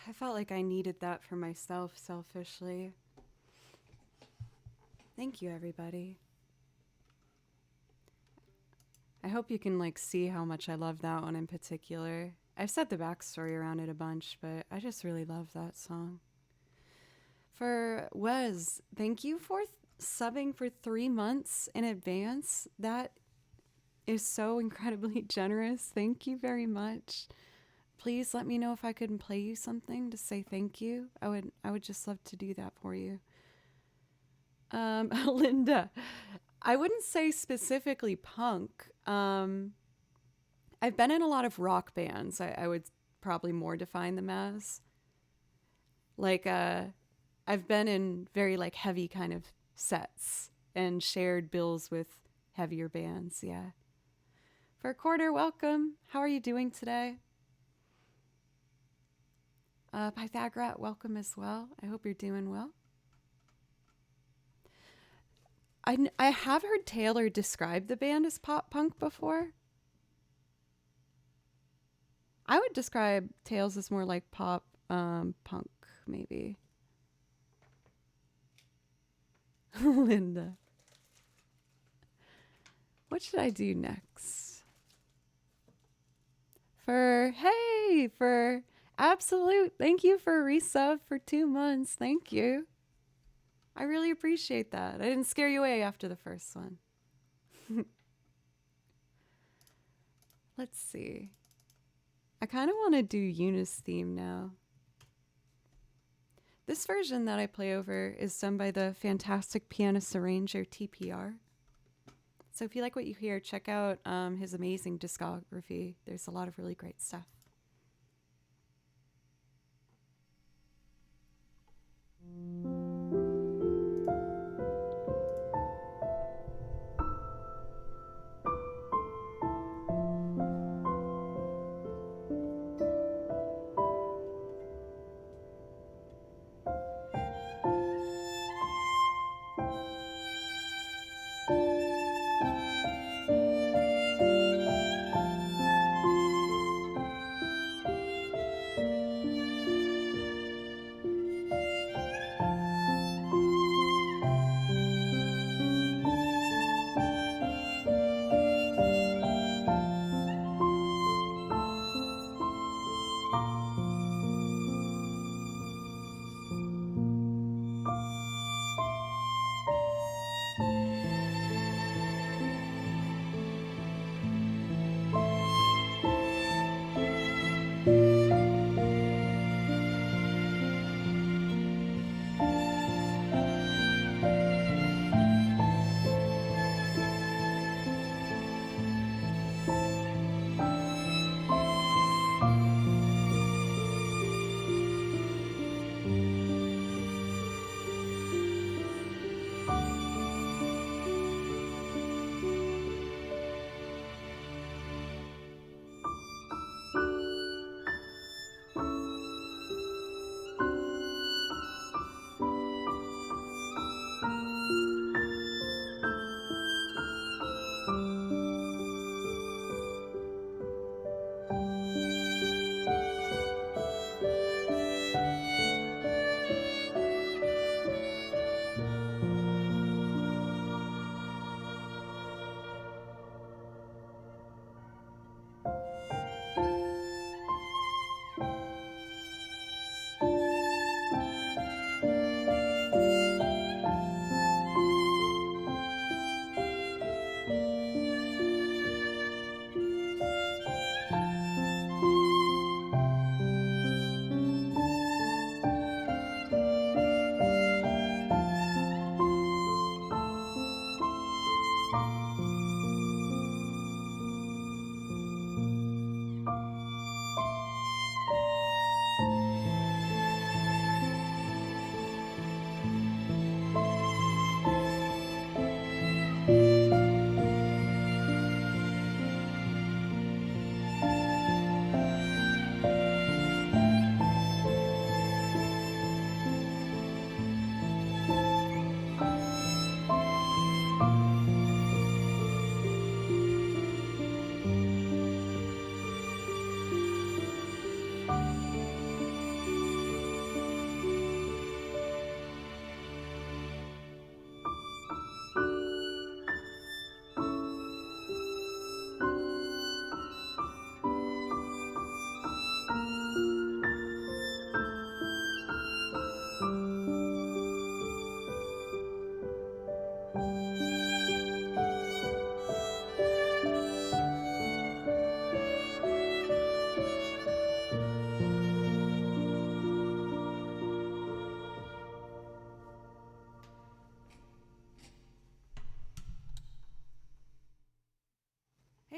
I felt like I needed that for myself selfishly. Thank you, everybody. I hope you can like see how much I love that one in particular. I've said the backstory around it a bunch, but I just really love that song. For Wes, thank you for subbing for 3 months in advance. That is so incredibly generous. Thank you very much. Please let me know if I could play you something to say thank you. I would just love to do that for you. Linda, I wouldn't say specifically punk. I've been in a lot of rock bands. I would probably more define them as. Like, I've been in very like heavy kind of sets and shared bills with heavier bands. Yeah. For a quarter, welcome. How are you doing today? Pythagoras, welcome as well. I hope you're doing well. I have heard Taylor describe the band as pop punk before. I would describe Tails as more like pop punk, maybe. Linda. What should I do next? For absolute. Thank you for resub for 2 months. Thank you. I really appreciate that. I didn't scare you away after the first one. Let's see. I kind of want to do Eunice theme now. This version that I play over is done by the fantastic pianist arranger TPR. So if you like what you hear, check out his amazing discography. There's a lot of really great stuff.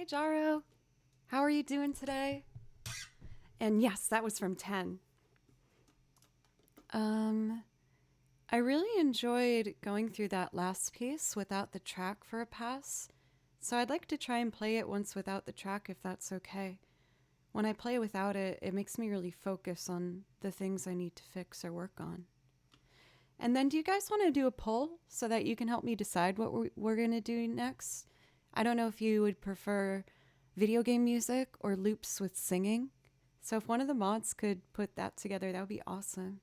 Hey, Jaro. How are you doing today? And yes, that was from 10. I really enjoyed going through that last piece without the track for a pass, so I'd like to try and play it once without the track if that's okay. When I play without it, it makes me really focus on the things I need to fix or work on. And then do you guys want to do a poll so that you can help me decide what we're going to do next? I don't know if you would prefer video game music or loops with singing. So if one of the mods could put that together, that would be awesome.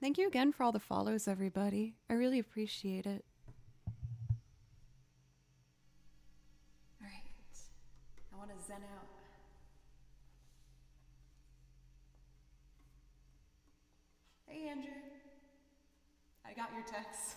Thank you again for all the follows, everybody. I really appreciate it. All right. I want to zen out. Hey, Andrew. I got your text.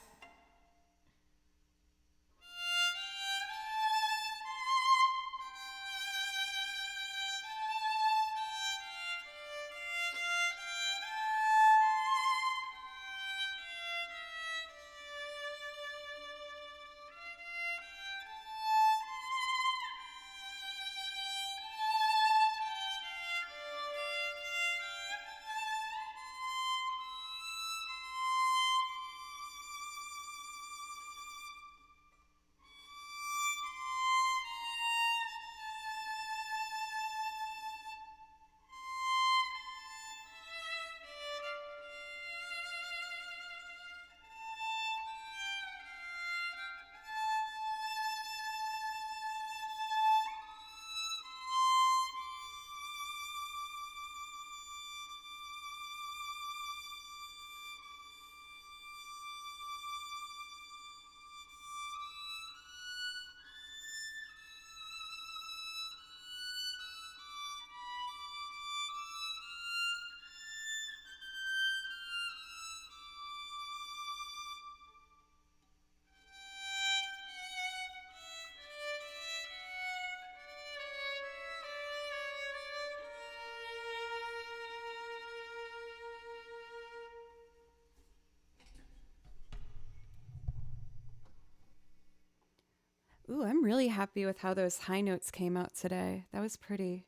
Ooh, I'm really happy with how those high notes came out today. That was pretty.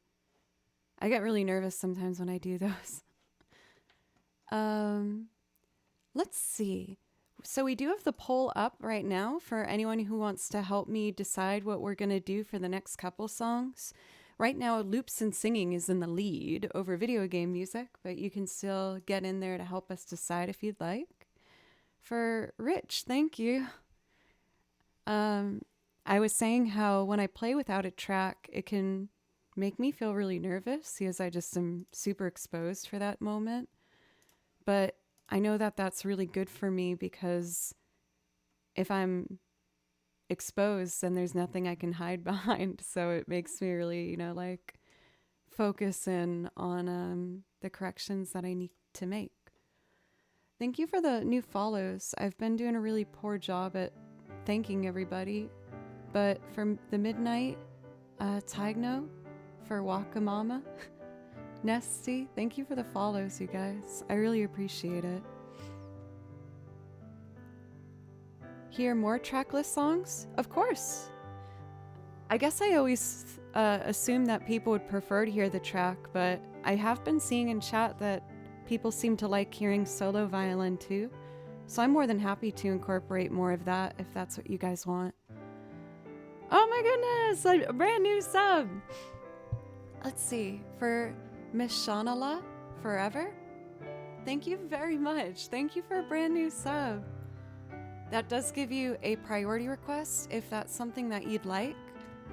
I get really nervous sometimes when I do those. Let's see. So we do have the poll up right now for anyone who wants to help me decide what we're going to do for the next couple songs. Right now, loops and singing is in the lead over video game music, but you can still get in there to help us decide if you'd like. For Rich, thank you. I was saying how when I play without a track, it can make me feel really nervous because I just am super exposed for that moment. But I know that that's really good for me because if I'm exposed, then there's nothing I can hide behind. So it makes me really, like focus in on the corrections that I need to make. Thank you for the new follows. I've been doing a really poor job at thanking everybody. But for the midnight, Tigno, for Wakamama, Nesty, thank you for the follows, you guys. I really appreciate it. Hear more tracklist songs? Of course. I guess I always assumed that people would prefer to hear the track, but I have been seeing in chat that people seem to like hearing solo violin too. So I'm more than happy to incorporate more of that if that's what you guys want. Oh my goodness, a brand new sub. Let's see, for Miss Shanala Forever, thank you very much. Thank you for a brand new sub. That does give you a priority request if that's something that you'd like.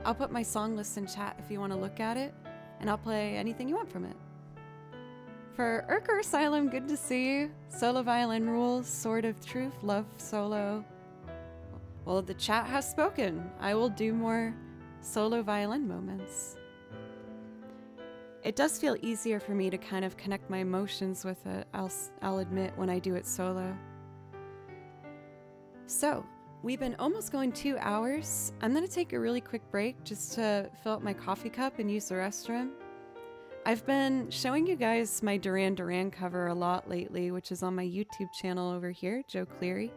I'll put my song list in chat if you want to look at it, and I'll play anything you want from it. For Urker Asylum, good to see you. Solo violin rules, Sword of Truth, love solo. Well, the chat has spoken. I will do more solo violin moments. It does feel easier for me to kind of connect my emotions with it, I'll admit, when I do it solo. So, we've been almost going 2 hours. I'm going to take a really quick break just to fill up my coffee cup and use the restroom. I've been showing you guys my Duran Duran cover a lot lately, which is on my YouTube channel over here, Joe Cleary.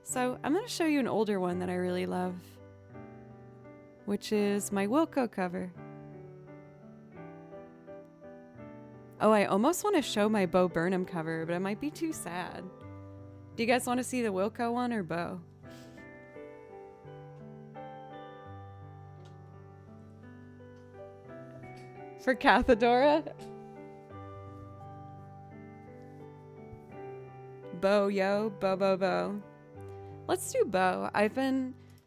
So I'm going to show you an older one that I really love, which is my Wilco cover. Oh, I almost want to show my Bo Burnham cover, but it might be too sad. Do you guys want to see the Wilco one or Bo? For Cathedora? Bo, yo, Bo, Bo, Bo. Let's do Bo.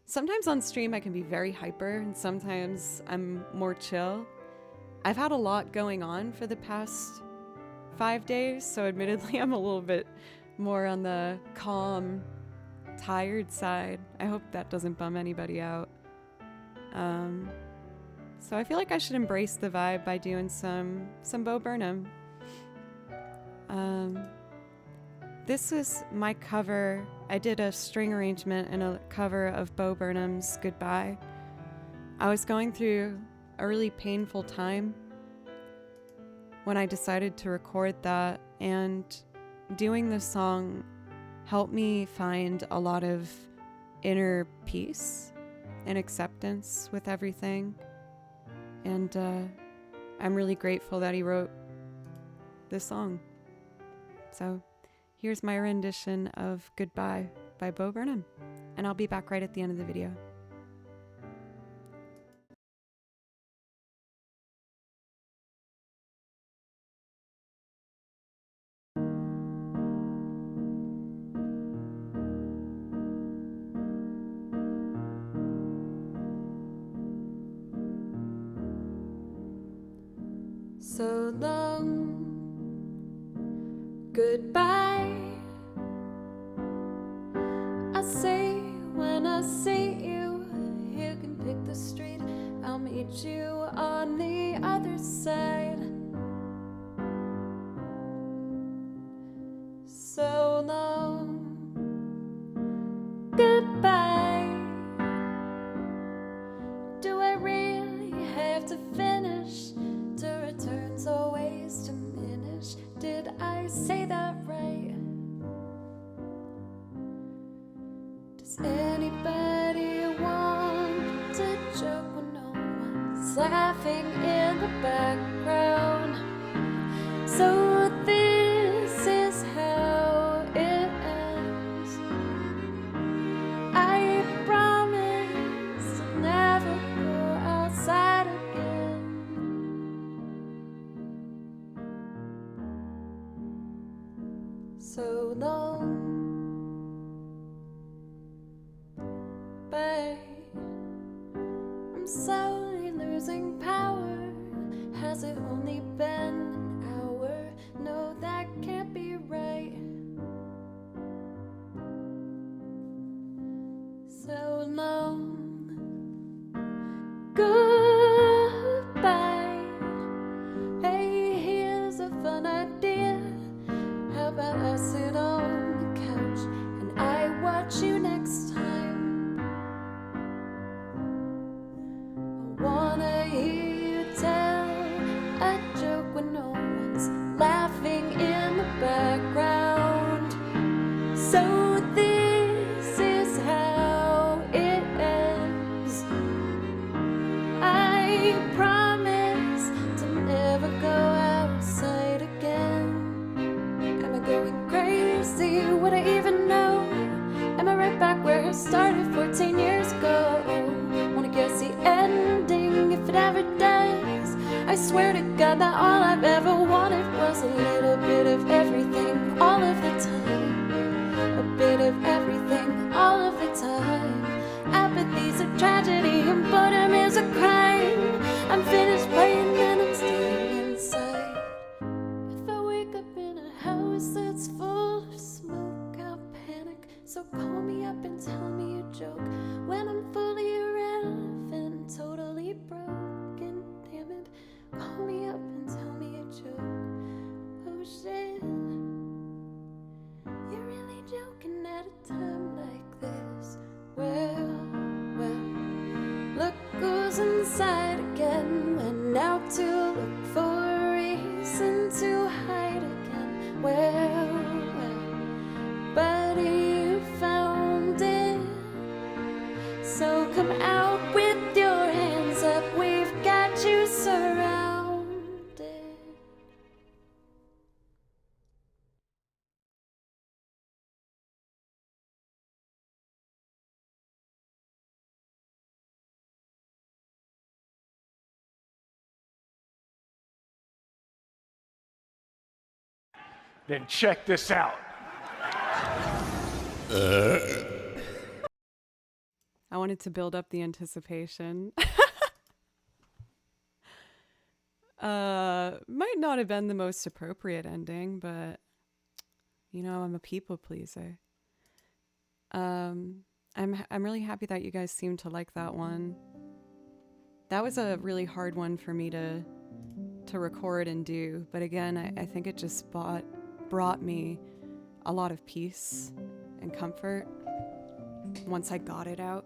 Sometimes on stream I can be very hyper and sometimes I'm more chill. I've had a lot going on for the past 5 days, so admittedly I'm a little bit more on the calm, tired side. I hope that doesn't bum anybody out. So I feel like I should embrace the vibe by doing some Bo Burnham. This is my cover. I did a string arrangement and a cover of Bo Burnham's Goodbye. I was going through a really painful time when I decided to record that, and doing this song helped me find a lot of inner peace and acceptance with everything. And I'm really grateful that he wrote this song. So here's my rendition of Goodbye by Bo Burnham. And I'll be back right at the end of the video. So long, goodbye. I say when I see you, you can pick the street. I'll meet you on the other side. So long, goodbye. Do I really have to finish? To return's always diminish. Did I say that right? Does anybody want to joke when no one's laughing in the background? So this is how it ends. I promise to never go outside again. So long, babe. I'm slowly losing power. Has it only been an hour? No, that can't be right. So long, goodbye. Hey, here's a fun idea. How about I sit on the couch and I watch you next time? I wanna hear you tell a joke when no one's laughing in the background. So this is how it ends. I promise to never go outside again. Am I going crazy? Would I even know? Am I right back where I started 14 years ago? Wanna guess the ending if it ever does. I swear to God that all I've ever wanted was a little bit of everything all of the time. A bit of everything all of the time. Apathy's a tragedy and boredom is a crime. I'm finished playing and I'm staying inside. If I wake up in a house that's full of smoke, I'll panic. So call me up and tell me a joke. When I'm fully irrelevant, totally broken, damn it. Call me up and tell me a joke. Oh shit, you're really joking at a time like this. Well, look who's inside again. Went out to look for Then check this out. I wanted to build up the anticipation. Might not have been the most appropriate ending, but you know, I'm a people pleaser. I'm really happy that you guys seem to like that one. That was a really hard one for me to record and do, but again, I think it just brought me a lot of peace and comfort once I got it out.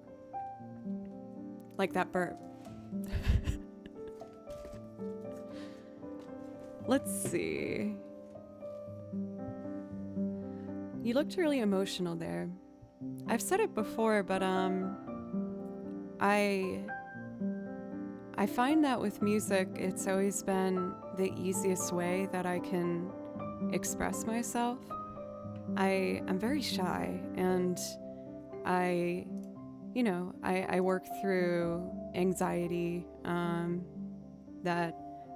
Like that burp. Let's see. You looked really emotional there. I've said it before, but I find that with music, it's always been the easiest way that I can express myself. I'm very shy, and I work through anxiety that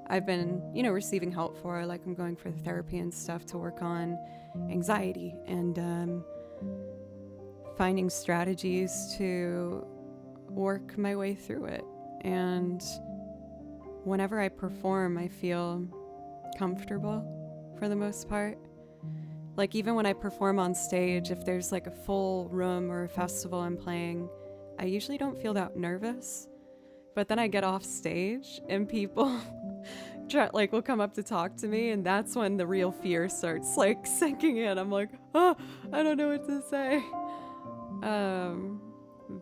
I've been, receiving help for. Like, I'm going for therapy and stuff to work on anxiety and finding strategies to work my way through it. And whenever I perform, I feel comfortable for the most part. Like, even when I perform on stage, if there's like a full room or a festival I'm playing, I usually don't feel that nervous. But then I get off stage and people will come up to talk to me, and that's when the real fear starts like sinking in. I'm like, oh, I don't know what to say.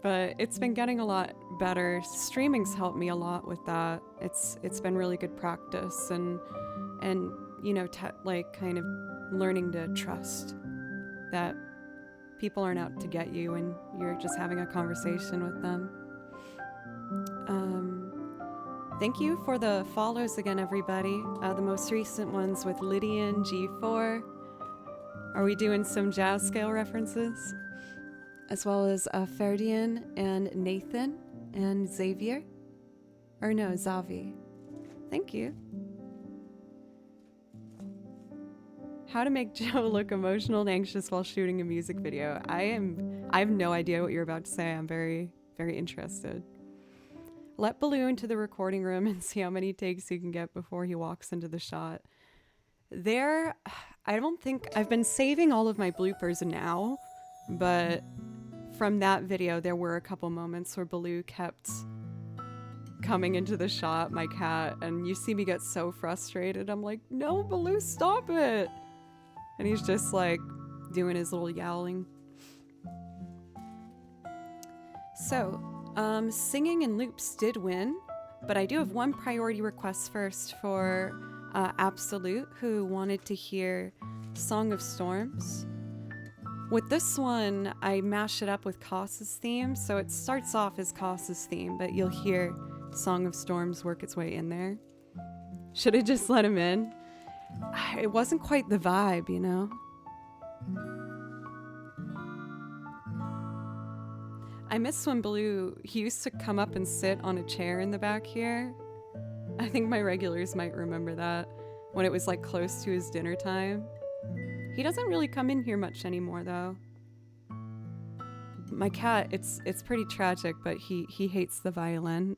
But it's been getting a lot better. Streaming's helped me a lot with that. It's been really good practice and kind of learning to trust that people aren't out to get you and you're just having a conversation with them. Thank you for the follows again, everybody. The most recent ones with Lydian G4. Are we doing some jazz scale references? As well as Ferdian and Nathan and Xavier. Or no, Zavi. Thank you. How to make Joe look emotional and anxious while shooting a music video. I have no idea what you're about to say. I'm very, very interested. Let Baloo into the recording room and see how many takes you can get before he walks into the shot. I don't think I've been saving all of my bloopers now, but from that video, there were a couple moments where Baloo kept coming into the shot, my cat, and you see me get so frustrated. I'm like, no, Baloo, stop it. And he's just like doing his little yowling. So, singing in loops did win, but I do have one priority request first for Absolute, who wanted to hear Song of Storms. With this one, I mash it up with Koss's theme, so it starts off as Koss's theme, but you'll hear Song of Storms work its way in there. Should have just let him in. It wasn't quite the vibe, you know? I miss when Baloo, he used to come up and sit on a chair in the back here. I think my regulars might remember that, when it was like close to his dinner time. He doesn't really come in here much anymore, though. My cat, it's pretty tragic, but he hates the violin.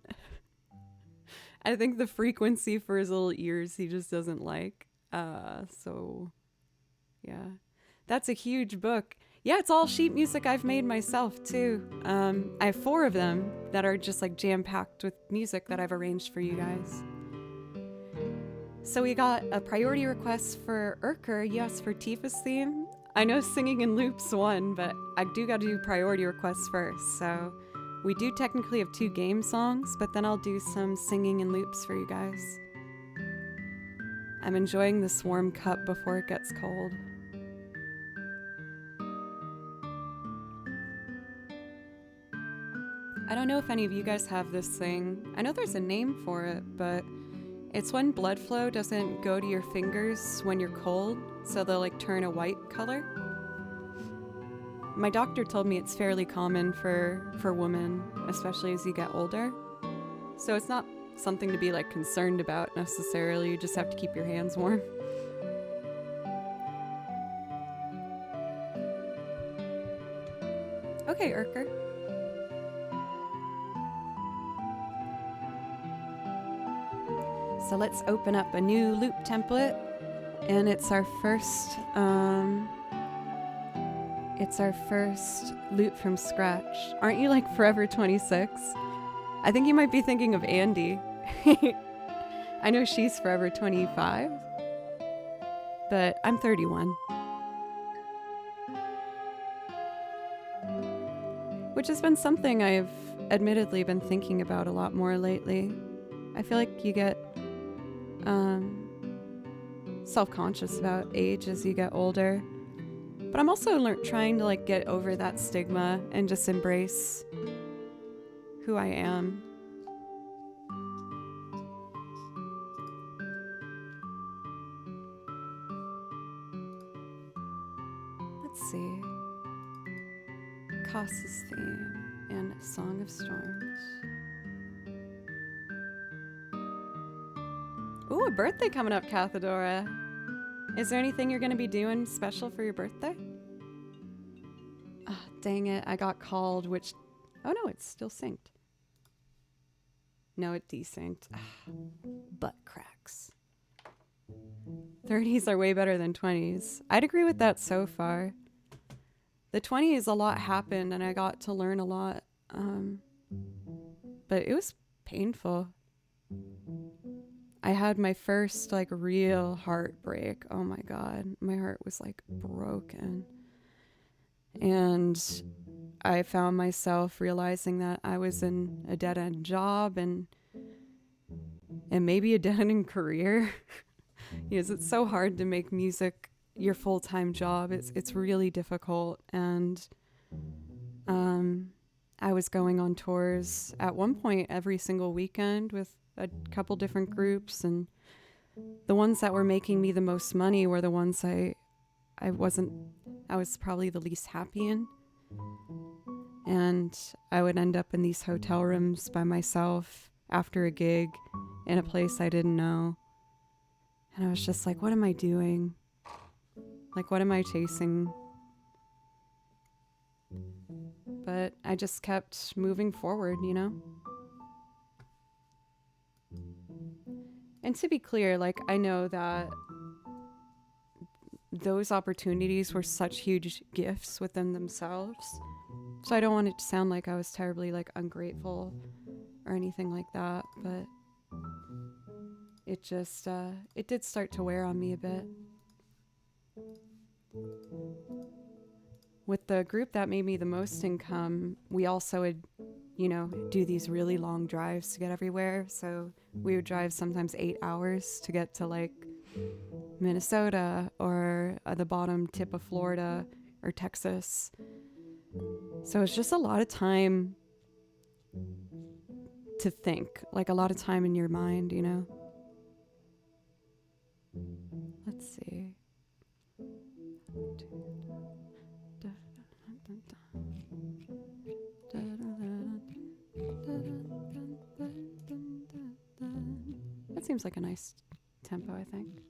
I think the frequency for his little ears he just doesn't like. So, yeah. That's a huge book. Yeah, it's all sheet music I've made myself, too. I have 4 of them that are just like jam-packed with music that I've arranged for you guys. So we got a priority request for Urker, yes, for Tifa's theme. I know singing in loops won, but I do gotta do priority requests first, so we do technically have 2 game songs, but then I'll do some singing in loops for you guys. I'm enjoying this warm cup before it gets cold. I don't know if any of you guys have this thing. I know there's a name for it, but it's when blood flow doesn't go to your fingers when you're cold, so they'll like turn a white color. My doctor told me it's fairly common for women, especially as you get older. So it's not something to be like concerned about necessarily, you just have to keep your hands warm. Okay, Urker. So let's open up a new loop template, and it's our first loop from scratch. Aren't you like forever 26? I think you might be thinking of Andy. I know she's forever 25, but I'm 31. Which has been something I've admittedly been thinking about a lot more lately. I feel like you get self-conscious about age as you get older. But I'm also trying to like get over that stigma and just embrace who I am. Let's see. Cass's theme and Song of Storms. Ooh, a birthday coming up, Cathedora. Is there anything you're going to be doing special for your birthday? Ah, dang it. I got called, which... Oh, no, it's still synced. No, it desynced. Butt cracks. 30s are way better than 20s. I'd agree with that so far. The 20s, a lot happened, and I got to learn a lot. But it was painful. I had my first like real heartbreak. Oh my God. My heart was like broken. And I found myself realizing that I was in a dead-end job and maybe a dead-end career. Because it's so hard to make music your full-time job. It's really difficult. And I was going on tours at one point every single weekend with a couple different groups, and the ones that were making me the most money were the ones I was probably the least happy in. And I would end up in these hotel rooms by myself after a gig in a place I didn't know. And I was just like, what am I doing? Like, what am I chasing? But I just kept moving forward, you know? And to be clear, like, I know that those opportunities were such huge gifts within themselves. So I don't want it to sound like I was terribly, like, ungrateful or anything like that. But it just, it did start to wear on me a bit. With the group that made me the most income, we also would, you know, do these really long drives to get everywhere. So we would drive sometimes 8 hours to get to like Minnesota or the bottom tip of Florida or Texas. So it's just a lot of time to think, like a lot of time in your mind, you know? Let's see. That seems like a nice tempo, I think.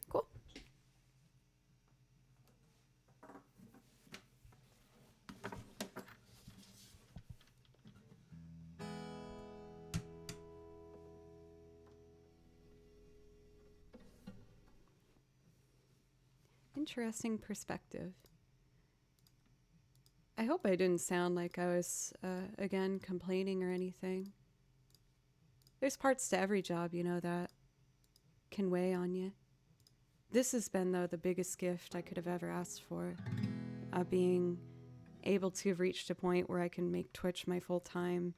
Cool. Interesting perspective. I hope I didn't sound like I was, again, complaining or anything. There's parts to every job, you know, that can weigh on you. This has been, though, the biggest gift I could have ever asked for. Being able to have reached a point where I can make Twitch my full time.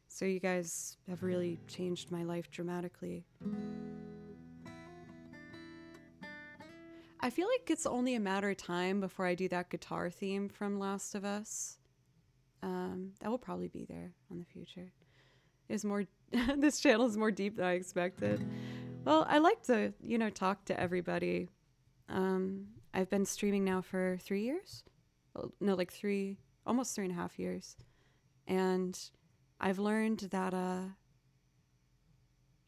So you guys have really changed my life dramatically. I feel like it's only a matter of time before I do that guitar theme from Last of Us. That will probably be there in the future. It's more, this channel is more deep than I expected. Well, I like to, you know, talk to everybody. I've been streaming now for 3 years. Well, no, like almost 3.5 years. And I've learned that,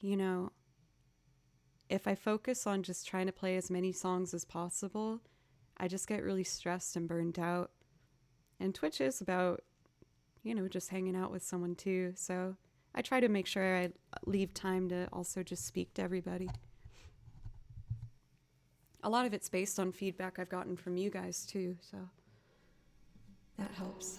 you know, if I focus on just trying to play as many songs as possible, I just get really stressed and burned out. And Twitch is about, just hanging out with someone too. So I try to make sure I leave time to also just speak to everybody. A lot of it's based on feedback I've gotten from you guys too, so that helps.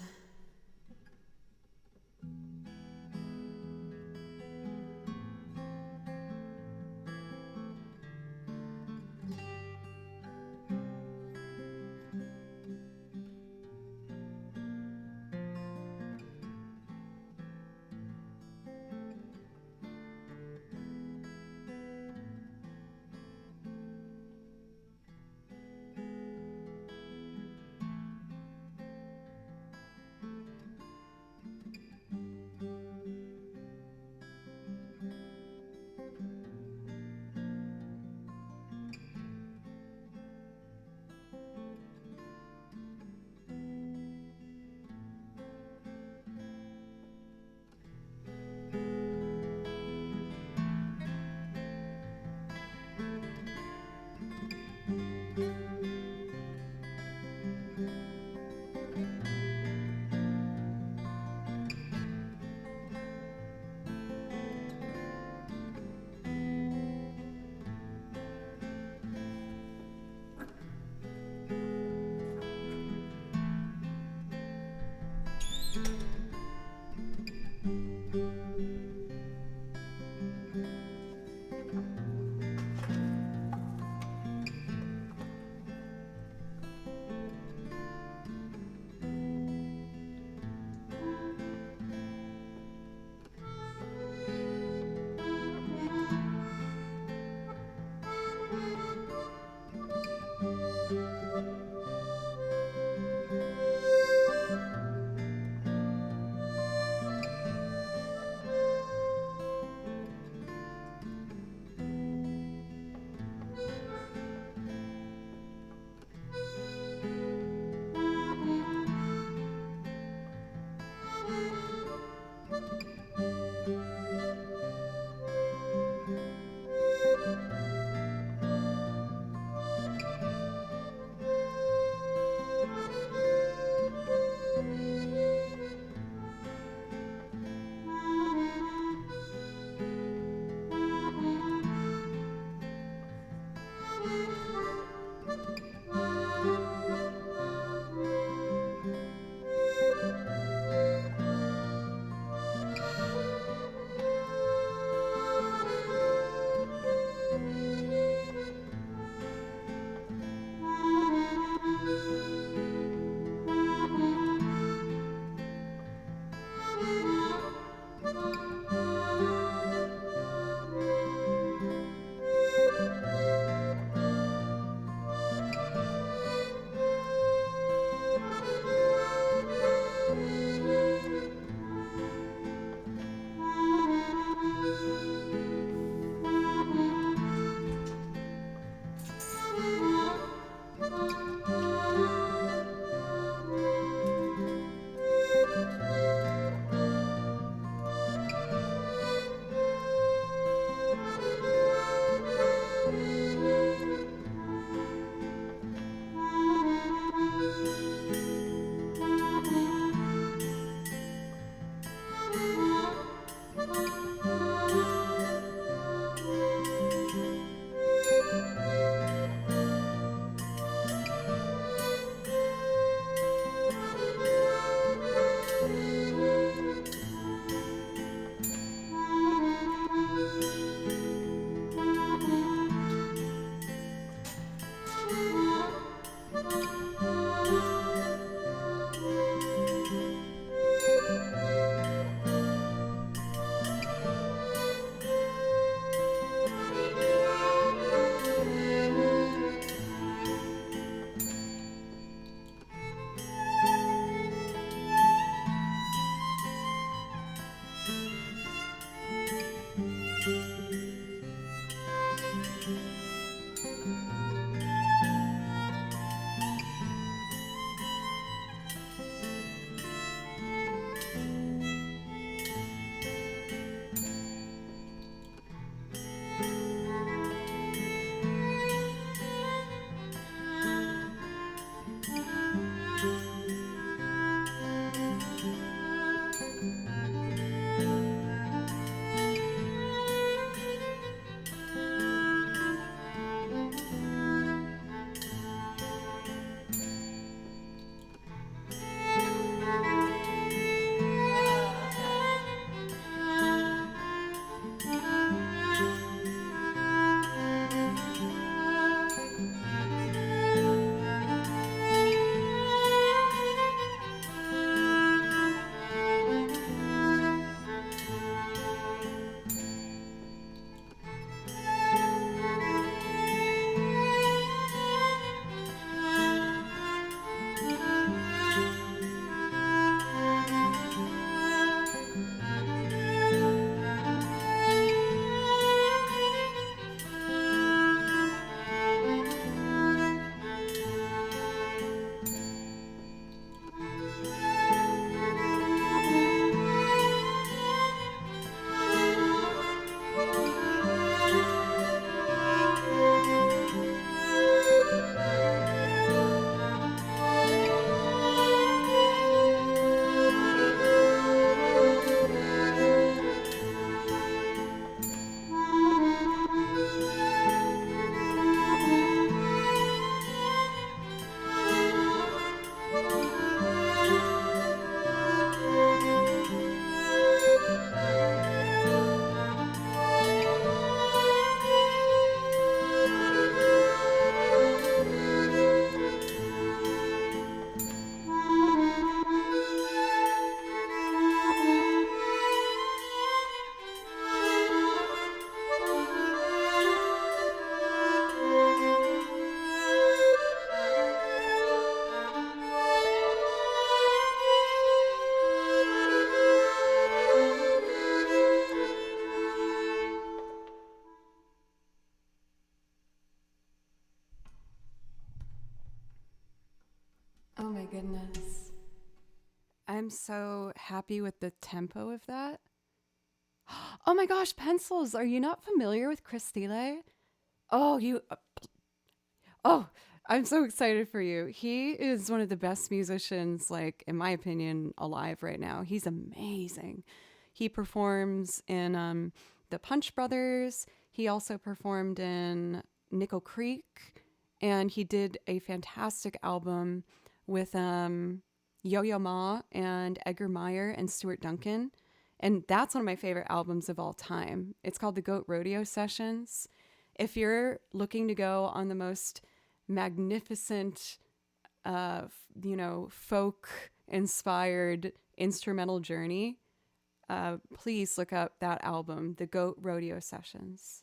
I'm so happy with the tempo of that. Oh my gosh, pencils. Are you not familiar with Chris Thiele? Oh, oh, I'm so excited for you. He is one of the best musicians, like, in my opinion, alive right now. He's amazing. He performs in the Punch Brothers. He also performed in Nickel Creek, and he did a fantastic album with Yo-Yo Ma and Edgar Meyer and Stuart Duncan. And that's one of my favorite albums of all time. It's called The Goat Rodeo Sessions. If you're looking to go on the most magnificent, folk inspired instrumental journey, please look up that album, The Goat Rodeo Sessions.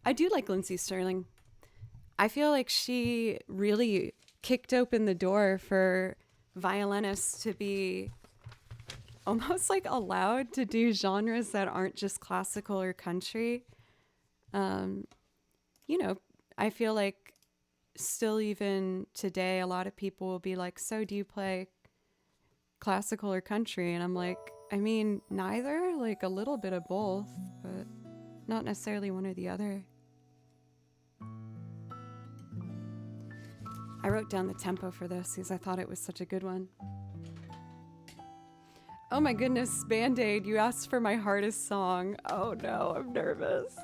I do like Lindsey Sterling. I feel like she really kicked open the door for violinists to be almost like allowed to do genres that aren't just classical or country. I feel like still even today, a lot of people will be like, so do you play classical or country? And I'm like, I mean, neither, like a little bit of both, but not necessarily one or the other. I wrote down the tempo for this because I thought it was such a good one. Oh my goodness, Band-Aid, you asked for my hardest song. Oh no, I'm nervous.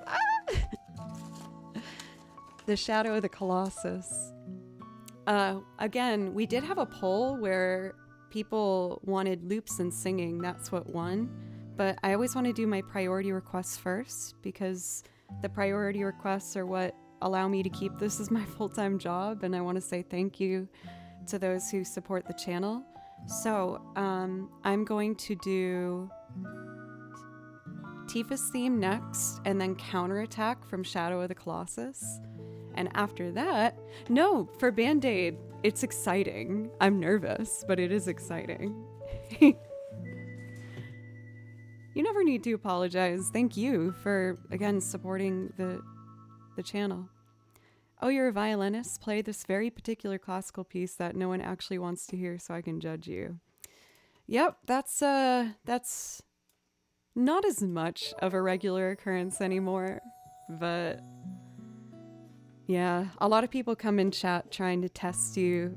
The Shadow of the Colossus. Again, we did have a poll where people wanted loops and singing. That's what won. But I always want to do my priority requests first because the priority requests are what allow me to keep this as my full-time job. And I want to say thank you to those who support the channel. So I'm going to do Tifa's theme next and then Counterattack from Shadow of the Colossus. And after that, no, for Band-Aid, it's exciting. I'm nervous, but it is exciting. You never need to apologize. Thank you for, again, supporting the channel. Oh, you're a violinist? Play this very particular classical piece that no one actually wants to hear so I can judge you. Yep, that's not as much of a regular occurrence anymore, but yeah, a lot of people come in chat trying to test you.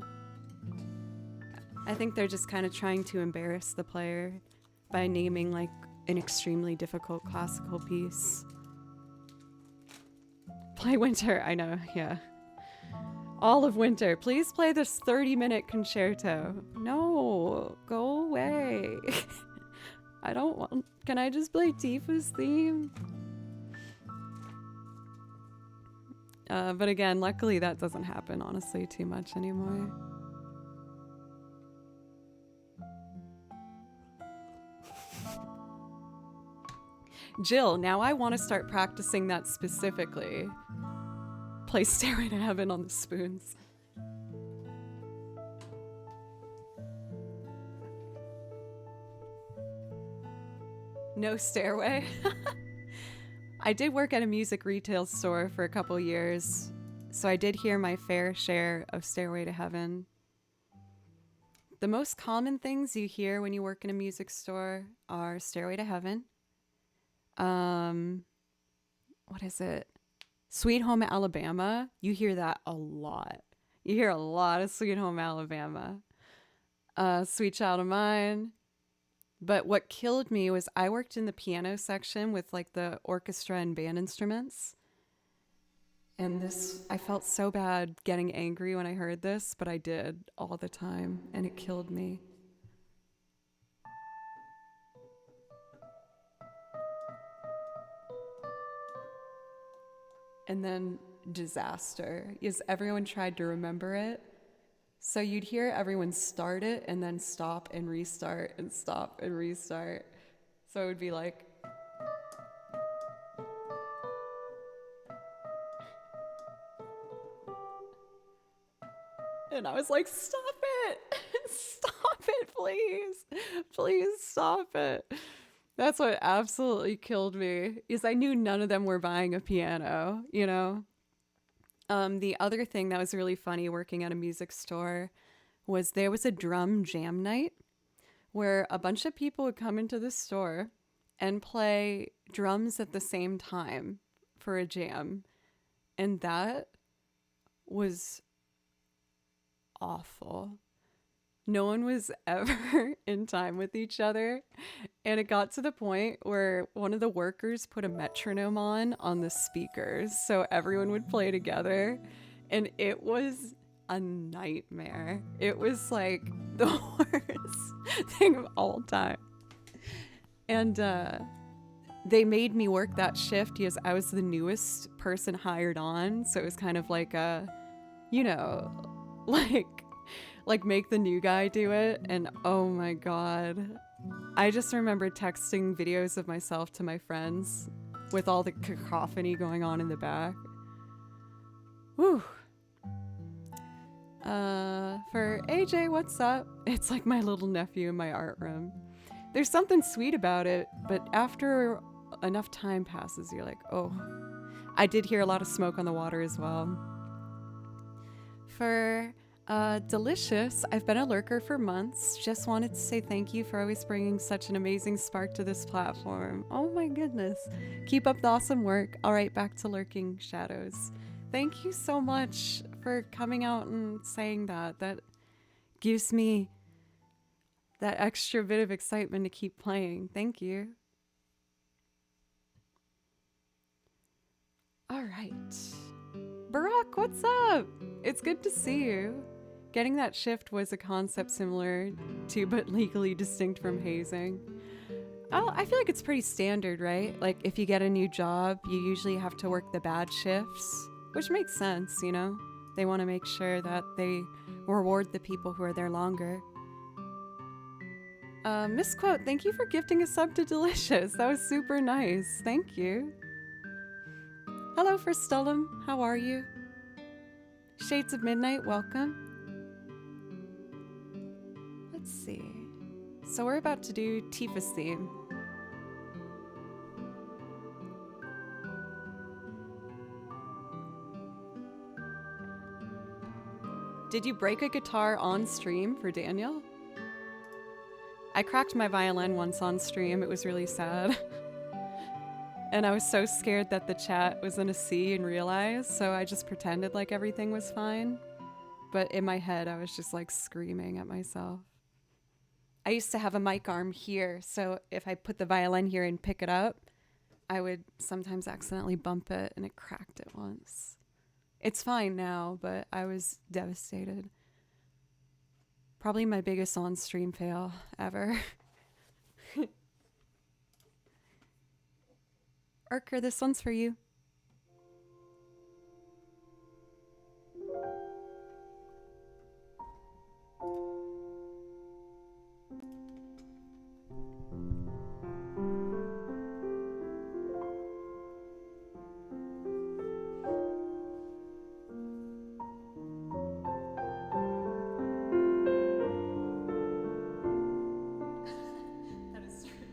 I think they're just kind of trying to embarrass the player by naming like an extremely difficult classical piece. Play Winter, I know, yeah. All of Winter, please play this 30-minute concerto. No, go away. I don't want, can I just play Tifa's theme? But again, luckily that doesn't happen, honestly, too much anymore. Jill, now I want to start practicing that specifically. Play Stairway to Heaven on the spoons. No Stairway? I did work at a music retail store for a couple years, so I did hear my fair share of Stairway to Heaven. The most common things you hear when you work in a music store are Stairway to Heaven. What is it? Sweet Home Alabama. You hear that a lot. You hear a lot of Sweet Home Alabama. Sweet Child of Mine. But what killed me was I worked in the piano section with like the orchestra and band instruments. And I felt so bad getting angry when I heard this, but I did all the time, and it killed me. And then Disaster, is everyone tried to remember it. So you'd hear everyone start it and then stop and restart and stop and restart. So it would be like, and I was like, stop it, stop it, please, please stop it. That's what absolutely killed me, is I knew none of them were buying a piano, The other thing that was really funny working at a music store was there was a drum jam night where a bunch of people would come into the store and play drums at the same time for a jam. And that was awful. No one was ever in time with each other. And it got to the point where one of the workers put a metronome on the speakers so everyone would play together. And it was a nightmare. It was like the worst thing of all time. And they made me work that shift because I was the newest person hired on. So it was kind of like a, you know, like make the new guy do it. And oh my God, I just remember texting videos of myself to my friends with all the cacophony going on in the back. Whew. For AJ, what's up? It's like my little nephew in my art room. There's something sweet about it, but after enough time passes, you're like, oh. I did hear a lot of smoke on the water as well. For Delicious, I've been a lurker for months. Just wanted to say thank you for always bringing such an amazing spark to this platform. Oh my goodness. Keep up the awesome work. All right, back to lurking shadows. Thank you so much for coming out and saying that. That gives me that extra bit of excitement to keep playing. Thank you. All right. Barack, what's up? It's good to see you. Getting that shift was a concept similar to but legally distinct from hazing. Oh, I feel like it's pretty standard, right? Like if you get a new job, you usually have to work the bad shifts, which makes sense, you know? They want to make sure that they reward the people who are there longer. Misquote, thank you for gifting a sub to Delicious. That was super nice. Thank you. Hello, Firstellum. How are you? Shades of Midnight, welcome. Let's see. So we're about to do Tifa's theme. Did you break a guitar on stream for Daniel? I cracked my violin once on stream. It was really sad. And I was so scared that the chat was gonna see and realize, so I just pretended like everything was fine. But in my head, I was just like screaming at myself. I used to have a mic arm here, so if I put the violin here and pick it up, I would sometimes accidentally bump it, and it cracked it once. It's fine now, but I was devastated. Probably my biggest on-stream fail ever. Urker, this one's for you. That is true.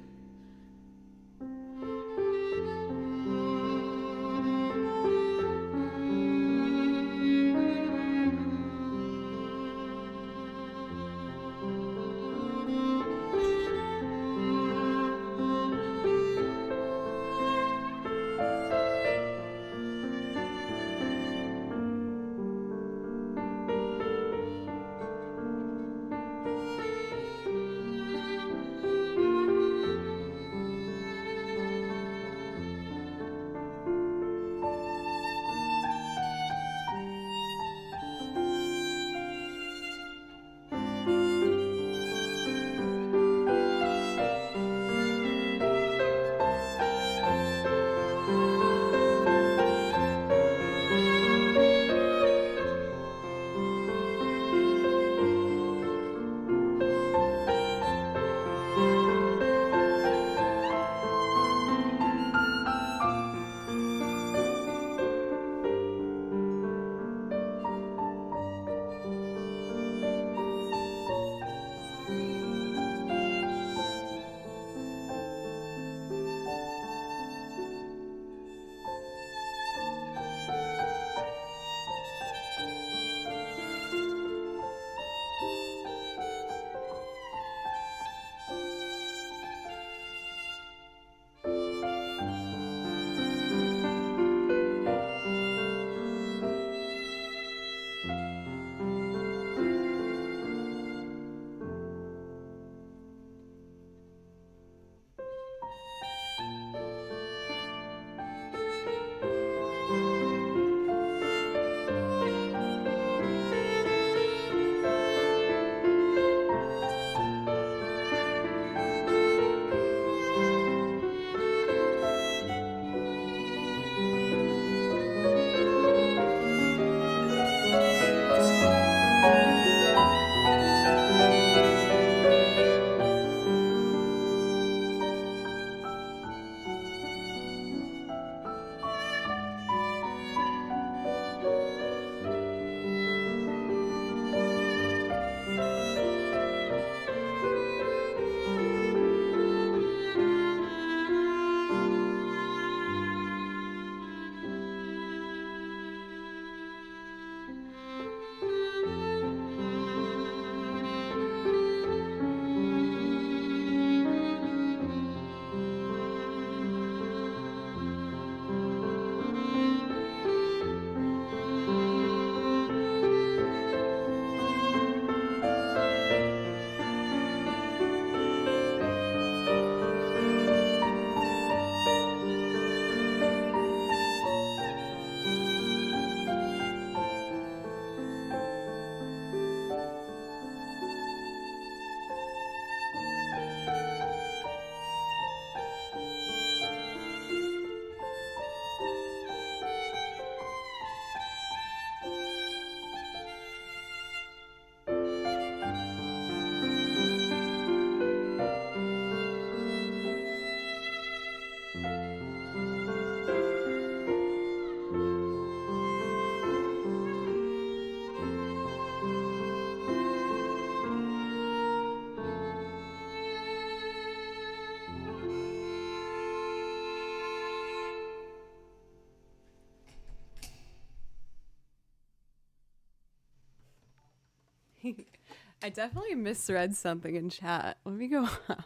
I definitely misread something in chat. Let me go up.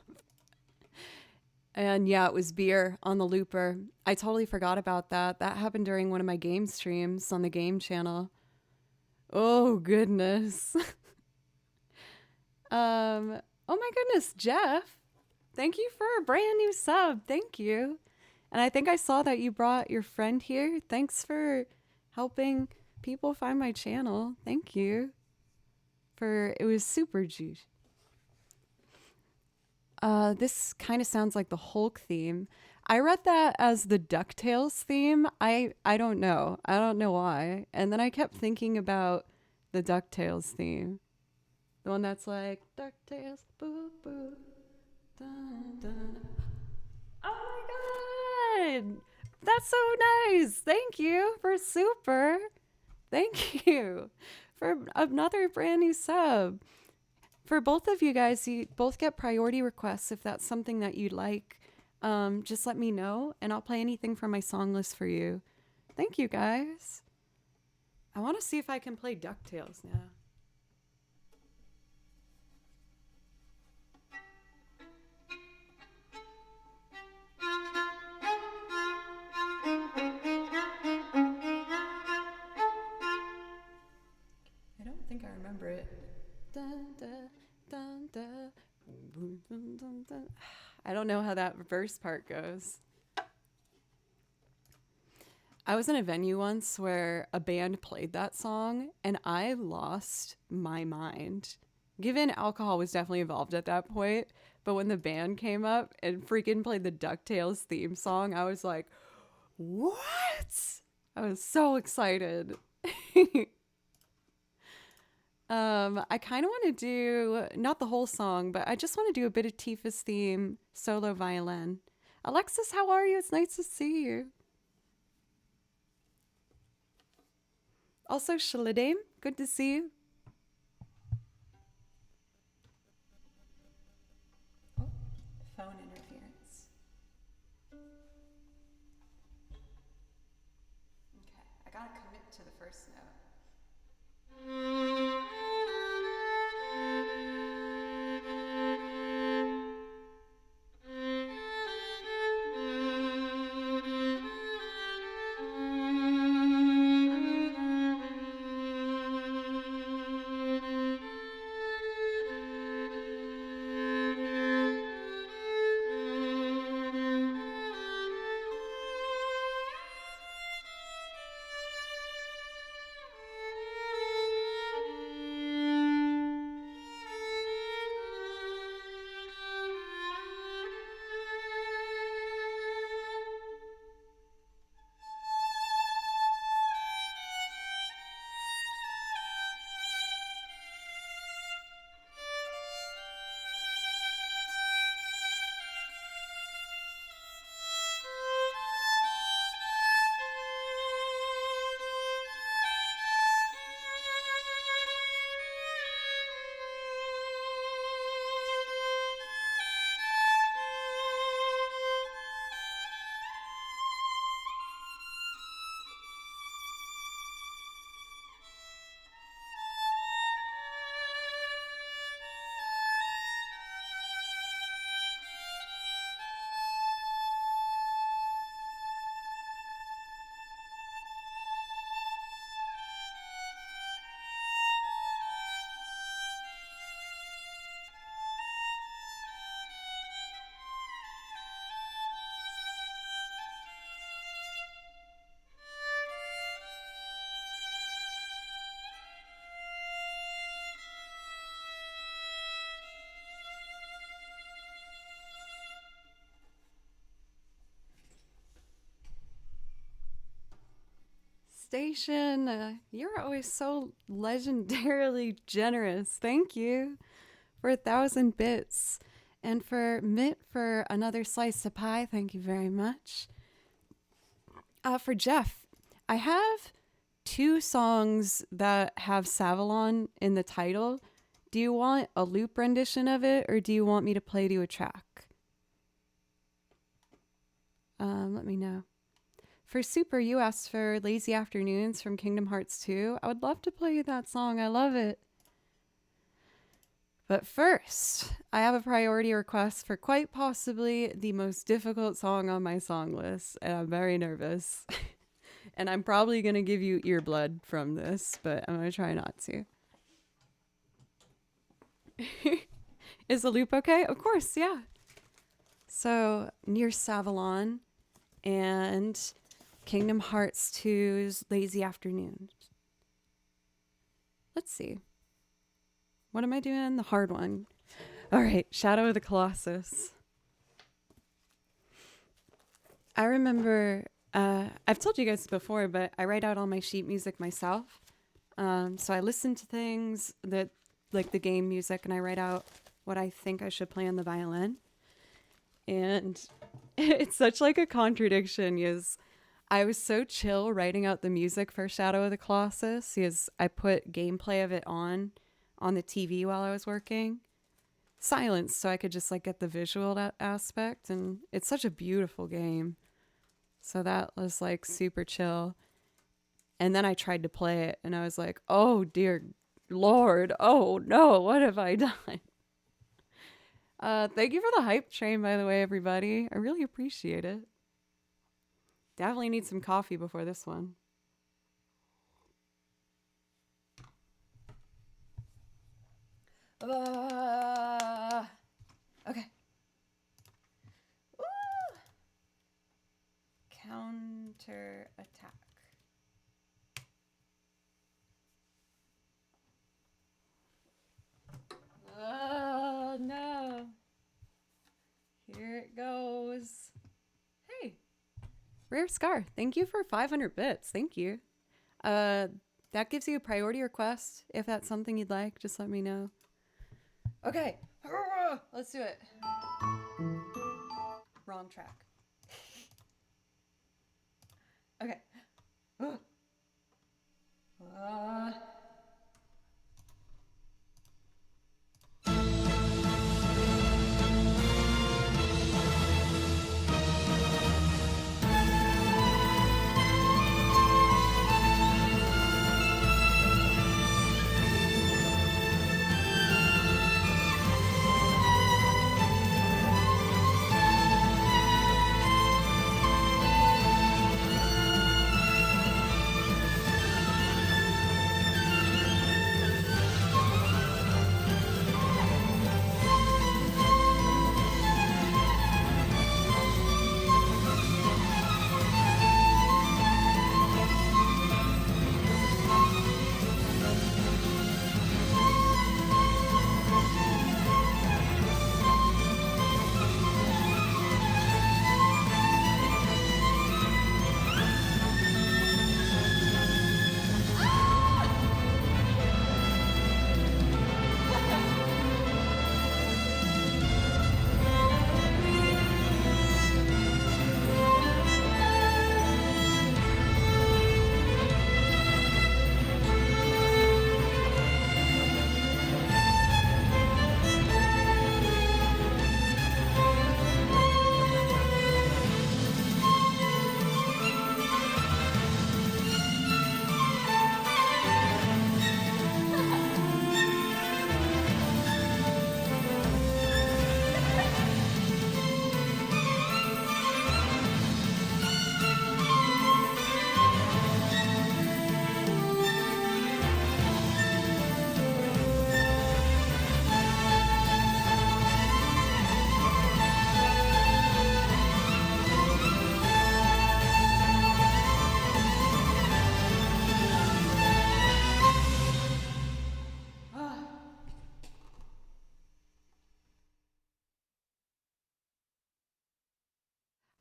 And yeah, it was beer on the looper. I totally forgot about that. That happened during one of my game streams on the game channel. Oh goodness. Oh my goodness, Jeff. Thank you for a brand new sub. Thank you. And I think I saw that you brought your friend here. Thanks for helping people find my channel. Thank you. It was super juicy. This kind of sounds like the Hulk theme. I read that as the DuckTales theme. I don't know. I don't know why. And then I kept thinking about the DuckTales theme. The one that's like DuckTales, boo boo, dun dun. Oh my god! That's so nice. Thank you for super. Thank you for another brand new sub. For both of you guys, you both get priority requests if that's something that you'd like. Just let me know and I'll play anything from my song list for you. Thank you guys. I want to see if I can play DuckTales now. I don't think I remember it. Dun, dun, dun, dun. Dun, dun, dun, dun. I don't know how that verse part goes. I was in a venue once where a band played that song and I lost my mind. Given alcohol was definitely involved at that point, but when the band came up and freaking played the DuckTales theme song, I was like, what? I was so excited. I kind of want to do, not the whole song, but I just want to do a bit of Tifa's theme, solo violin. Alexis, how are you? It's nice to see you. Also, Shalidim, good to see you. Oh, phone interference. Okay, I gotta commit to the first note. Station, you're always so legendarily generous. Thank you for 1,000 bits. And for Mitt for another slice of pie, thank you very much. For Jeff, I have 2 songs that have Savalon in the title. Do you want a loop rendition of it or do you want me to play to a track? Let me know. For Super, you asked for Lazy Afternoons from Kingdom Hearts 2. I would love to play you that song. I love it. But first, I have a priority request for quite possibly the most difficult song on my song list, and I'm very nervous. And I'm probably going to give you earblood from this, but I'm going to try not to. Is the loop okay? Of course, yeah. So, Near Savalon and Kingdom Hearts 2's Lazy Afternoon. Let's see. What am I doing? The hard one. All right, Shadow of the Colossus. I remember, I've told you guys before, but I write out all my sheet music myself. So I listen to things that, like the game music, and I write out what I think I should play on the violin. And it's such like a contradiction because I was so chill writing out the music for Shadow of the Colossus because I put gameplay of it on the TV while I was working. Silence, so I could just like get the visual aspect, and it's such a beautiful game. So that was like super chill. And then I tried to play it and I was like, oh dear Lord, oh no, what have I done? Thank you for the hype train, by the way, everybody. I really appreciate it. Definitely need some coffee before this one. Okay. Woo! Counter attack. Oh no. Here it goes. Hey. Rare Scar, thank you for 500 bits. Thank you. That gives you a priority request. If that's something you'd like, just let me know. Okay. Let's do it. Wrong track. Okay.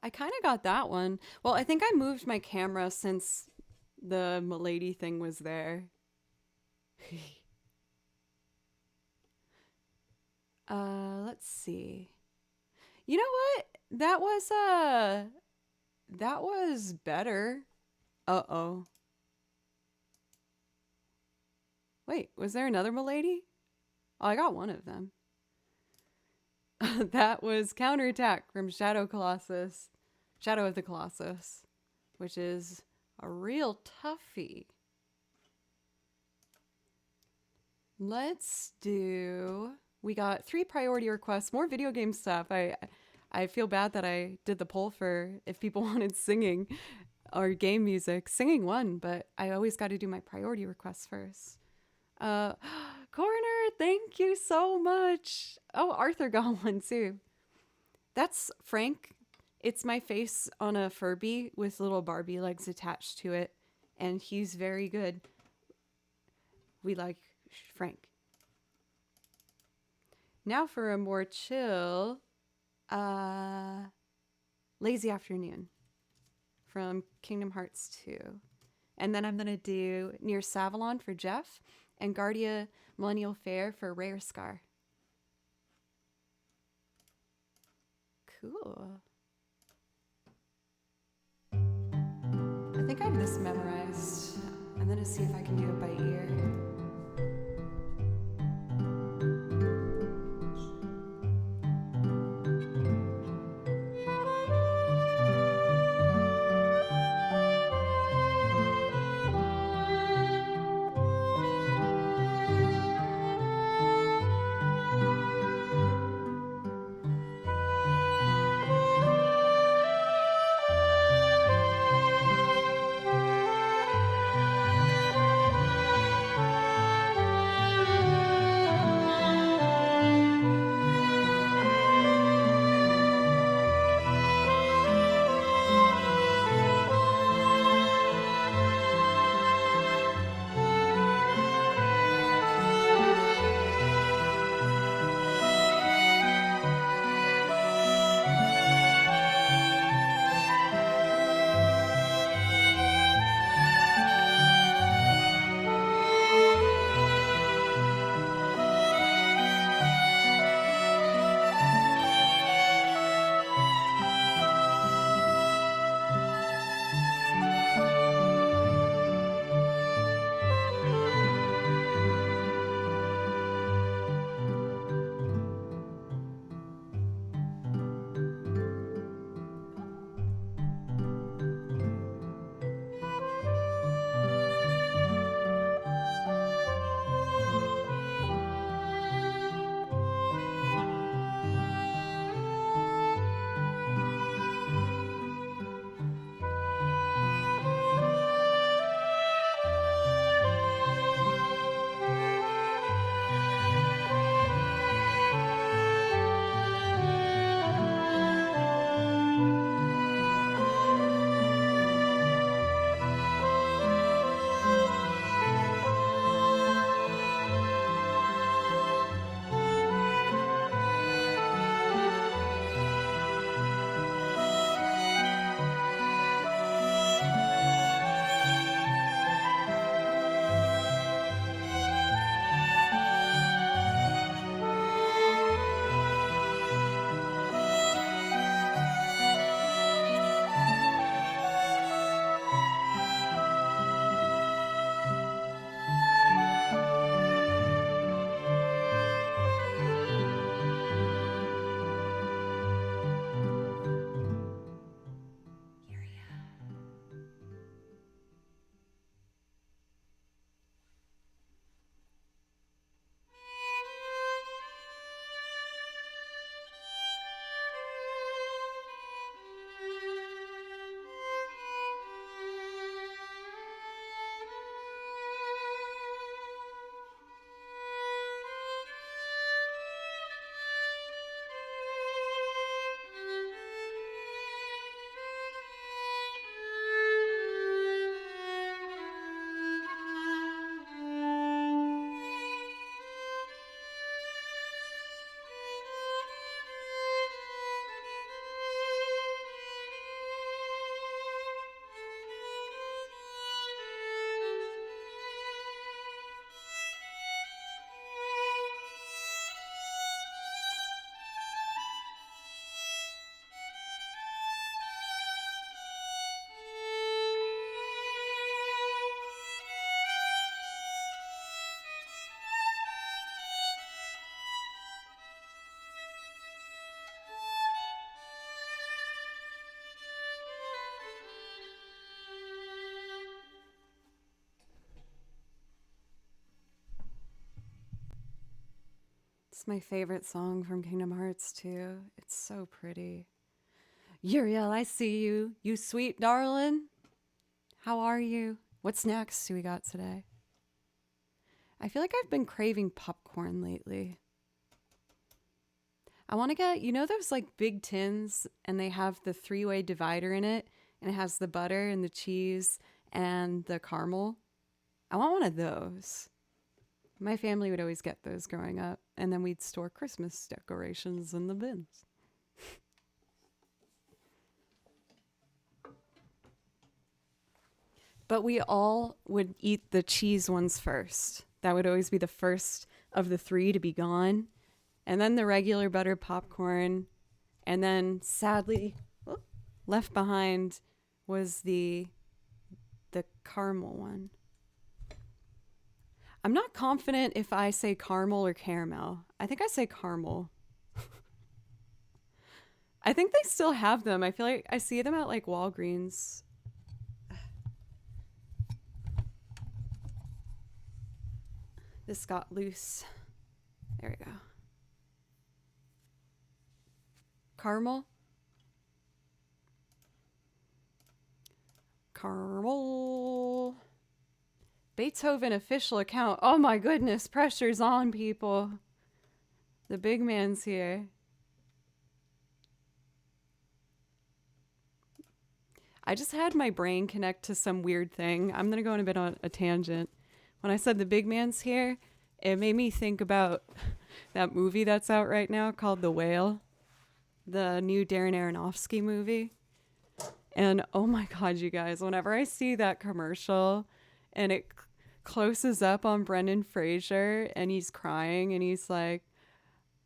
I kind of got that one. Well, I think I moved my camera since the Milady thing was there. Let's see. You know what? That was better. Uh-oh. Wait, was there another Milady? Oh, I got one of them. That was Counterattack from Shadow of the Colossus, which is a real toughie. Let's do We got 3 priority requests, more video game stuff. I feel bad that I did the poll for if people wanted singing or game music. Singing won, but I always got to do my priority requests first. Corner, thank you so much. Oh, Arthur got one too. That's Frank. It's my face on a Furby with little Barbie legs attached to it, and he's very good. We like Frank. Now for a more chill, Lazy Afternoon from Kingdom Hearts 2. And then I'm going to do Near Savalon for Jeff and Guardia Millennial Fair for Rare Scar. Cool. I think I have this memorized. I'm going to see if I can do it by ear. It's my favorite song from Kingdom Hearts 2. It's so pretty. Uriel, I see you. You sweet darling. How are you? What snacks do we got today? I feel like I've been craving popcorn lately. I want to get, you know, those like big tins and they have the 3-way divider in it and it has the butter and the cheese and the caramel. I want one of those. My family would always get those growing up, and then we'd store Christmas decorations in the bins. But we all would eat the cheese ones first. That would always be the first of the 3 to be gone. And then the regular butter popcorn. And then sadly, left behind was the caramel one. I'm not confident if I say caramel or caramel. I think I say caramel. I think they still have them. I feel like I see them at like Walgreens. This got loose. There we go. Caramel. Caramel. Beethoven official account. Oh my goodness, pressure's on, people. The big man's here. I just had my brain connect to some weird thing. I'm going to go on a bit on a tangent. When I said the big man's here, it made me think about that movie that's out right now called The Whale, the new Darren Aronofsky movie. And oh my God, you guys, whenever I see that commercial and it closes up on Brendan Fraser and he's crying and he's like,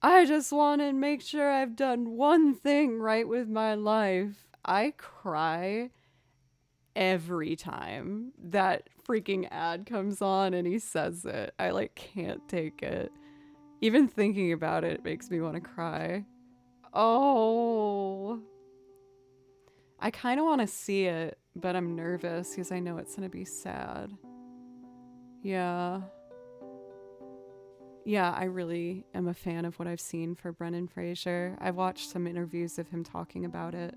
I just want to make sure I've done one thing right with my life. I cry every time that freaking ad comes on and he says it. I like can't take it. Even thinking about it makes me want to cry. Oh, I kind of want to see it, but I'm nervous because I know it's going to be sad. Yeah. Yeah, I really am a fan of what I've seen for Brendan Fraser. I've watched some interviews of him talking about it.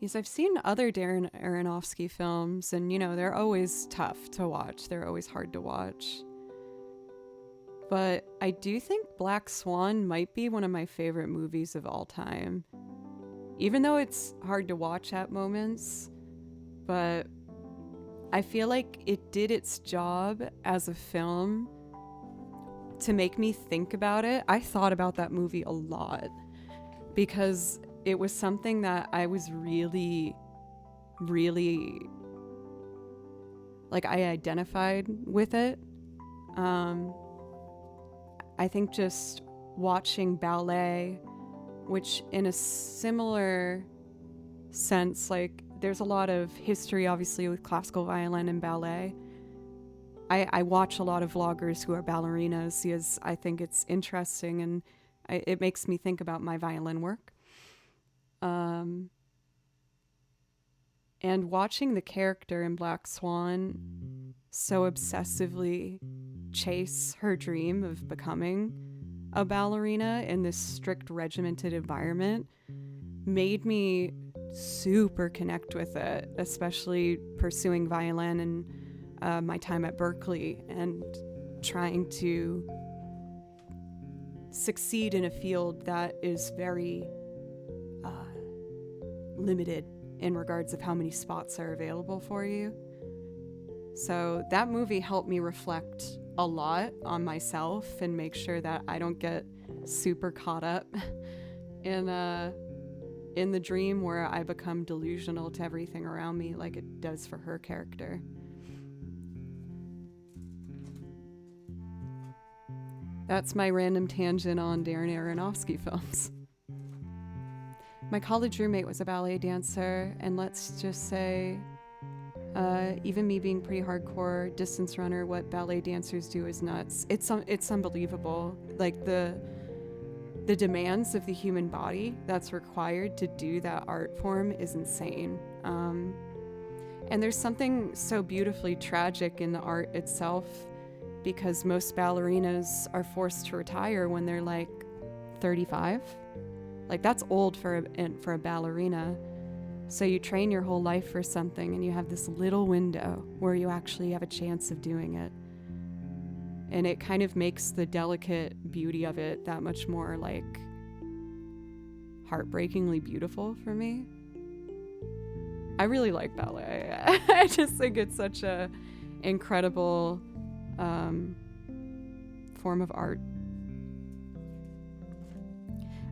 Yes, I've seen other Darren Aronofsky films, and, you know, they're always tough to watch. They're always hard to watch. But I do think Black Swan might be one of my favorite movies of all time. Even though it's hard to watch at moments, but I feel like it did its job as a film to make me think about it. I thought about that movie a lot because it was something that I was really, really, like, I identified with it. I think just watching ballet, which in a similar sense, like, there's a lot of history, obviously, with classical violin and ballet. I watch a lot of vloggers who are ballerinas because I think it's interesting and it makes me think about my violin work. And watching the character in Black Swan so obsessively chase her dream of becoming a ballerina in this strict regimented environment made me super connect with it, especially pursuing violin and my time at Berkeley and trying to succeed in a field that is very limited in regards of how many spots are available for you. So that movie helped me reflect a lot on myself and make sure that I don't get super caught up in the dream where I become delusional to everything around me like it does for her character. That's my random tangent on Darren Aronofsky films. My college roommate was a ballet dancer, and let's just say, even me being pretty hardcore distance runner, what ballet dancers do is nuts. It's unbelievable. Like the demands of the human body that's required to do that art form is insane. And there's something so beautifully tragic in the art itself because most ballerinas are forced to retire when they're like 35. Like that's old for a ballerina. So you train your whole life for something and you have this little window where you actually have a chance of doing it. And it kind of makes the delicate beauty of it that much more like heartbreakingly beautiful for me. I really like ballet. I just think it's such a incredible form of art.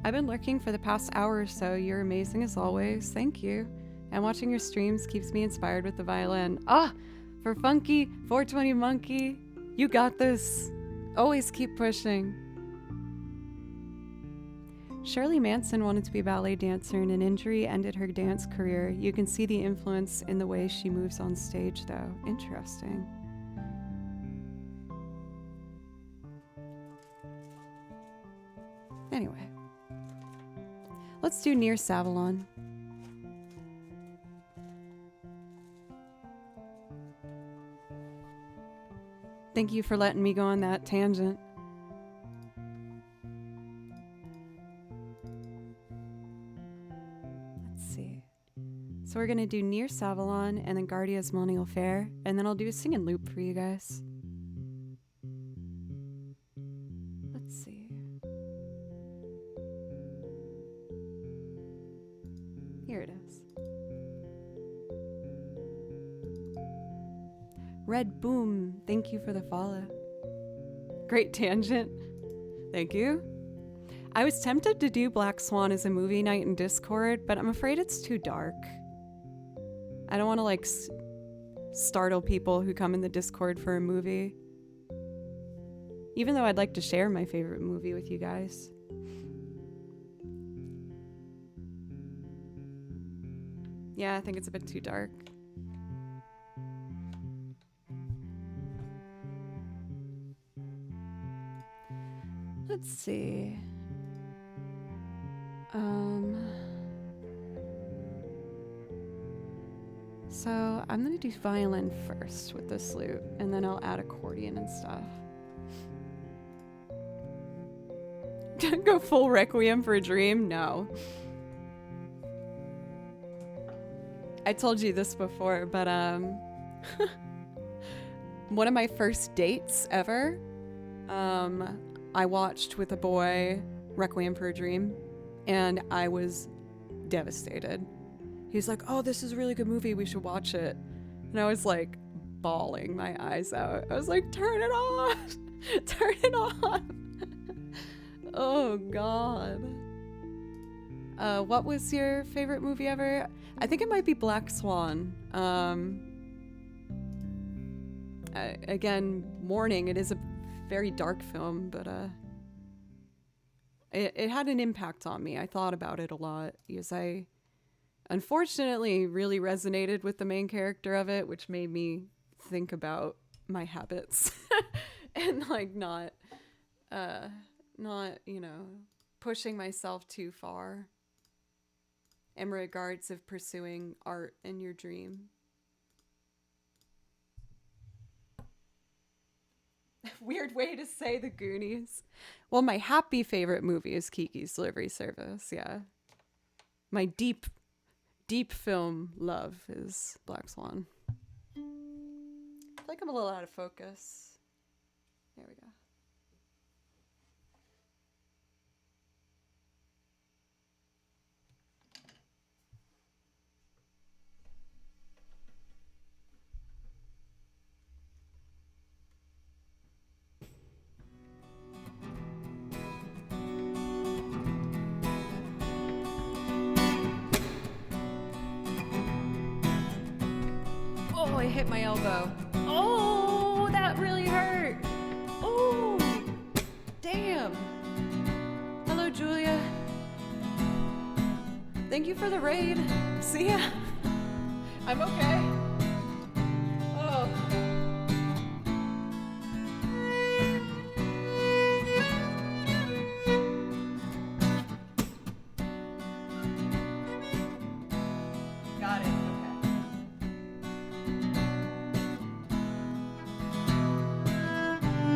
I've been lurking for the past hour or so. You're amazing as always. Thank you. And watching your streams keeps me inspired with the violin. For Funky 420 Monkey, you got this. Always keep pushing. Shirley Manson wanted to be a ballet dancer and an injury ended her dance career. You can see the influence in the way she moves on stage though. Interesting. Anyway. Let's do Near Savalon. Thank you for letting me go on that tangent. Let's see. So we're going to do Near Savalon and then Guardia's Millennial Fair, and then I'll do a singing loop for you guys. Let's see. Here it is. Red Boom, thank you for the follow. Great tangent. Thank you. I was tempted to do Black Swan as a movie night in Discord, but I'm afraid it's too dark. I don't want to like startle people who come in the Discord for a movie. Even though I'd like to share my favorite movie with you guys. Yeah, I think it's a bit too dark. Let's see. So I'm gonna do violin first with this lute, and then I'll add accordion and stuff. Go full Requiem for a Dream? No. I told you this before, but one of my first dates ever, I watched with a boy Requiem for a Dream, and I was devastated. He was like, "Oh, this is a really good movie. We should watch it." And I was like bawling my eyes out. I was like, "Turn it off! Turn it off!" Oh God. What was your favorite movie ever? I think it might be Black Swan. Again, warning, it is a very dark film, but it had an impact on me. I thought about it a lot because I unfortunately really resonated with the main character of it, which made me think about my habits and like not, you know, pushing myself too far in regards of pursuing art in your dream. Weird way to say the Goonies. Well, my happy favorite movie is Kiki's Delivery Service. Yeah. My deep film love is Black Swan. I feel like I'm a little out of focus. There we go. Oh, I hit my elbow. Oh, that really hurt. Oh, damn. Hello, Julia. Thank you for the raid. See ya. I'm okay. Oh. Got it. Okay.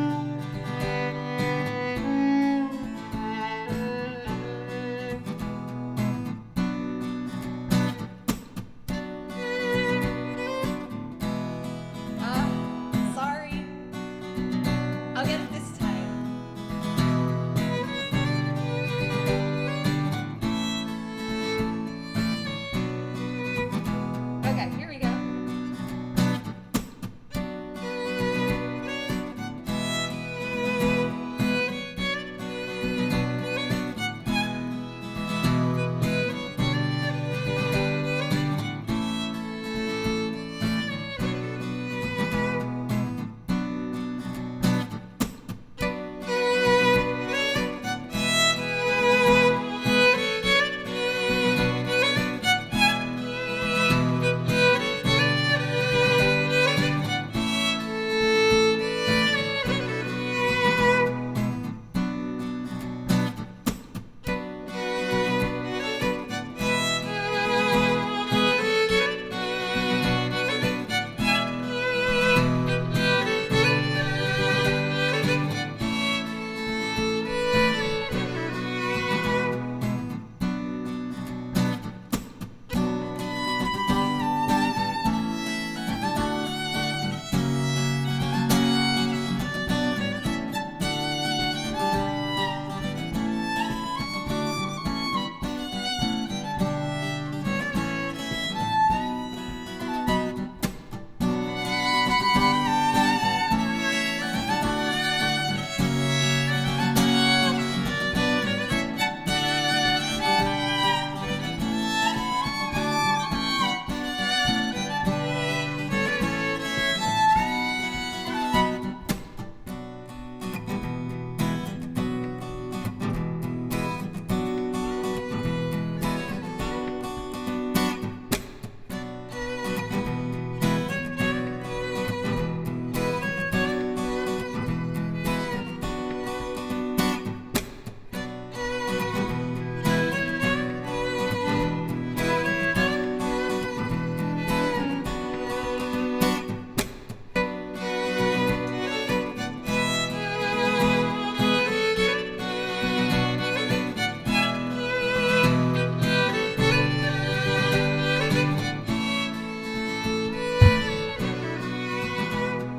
get it this time. Okay, here we go.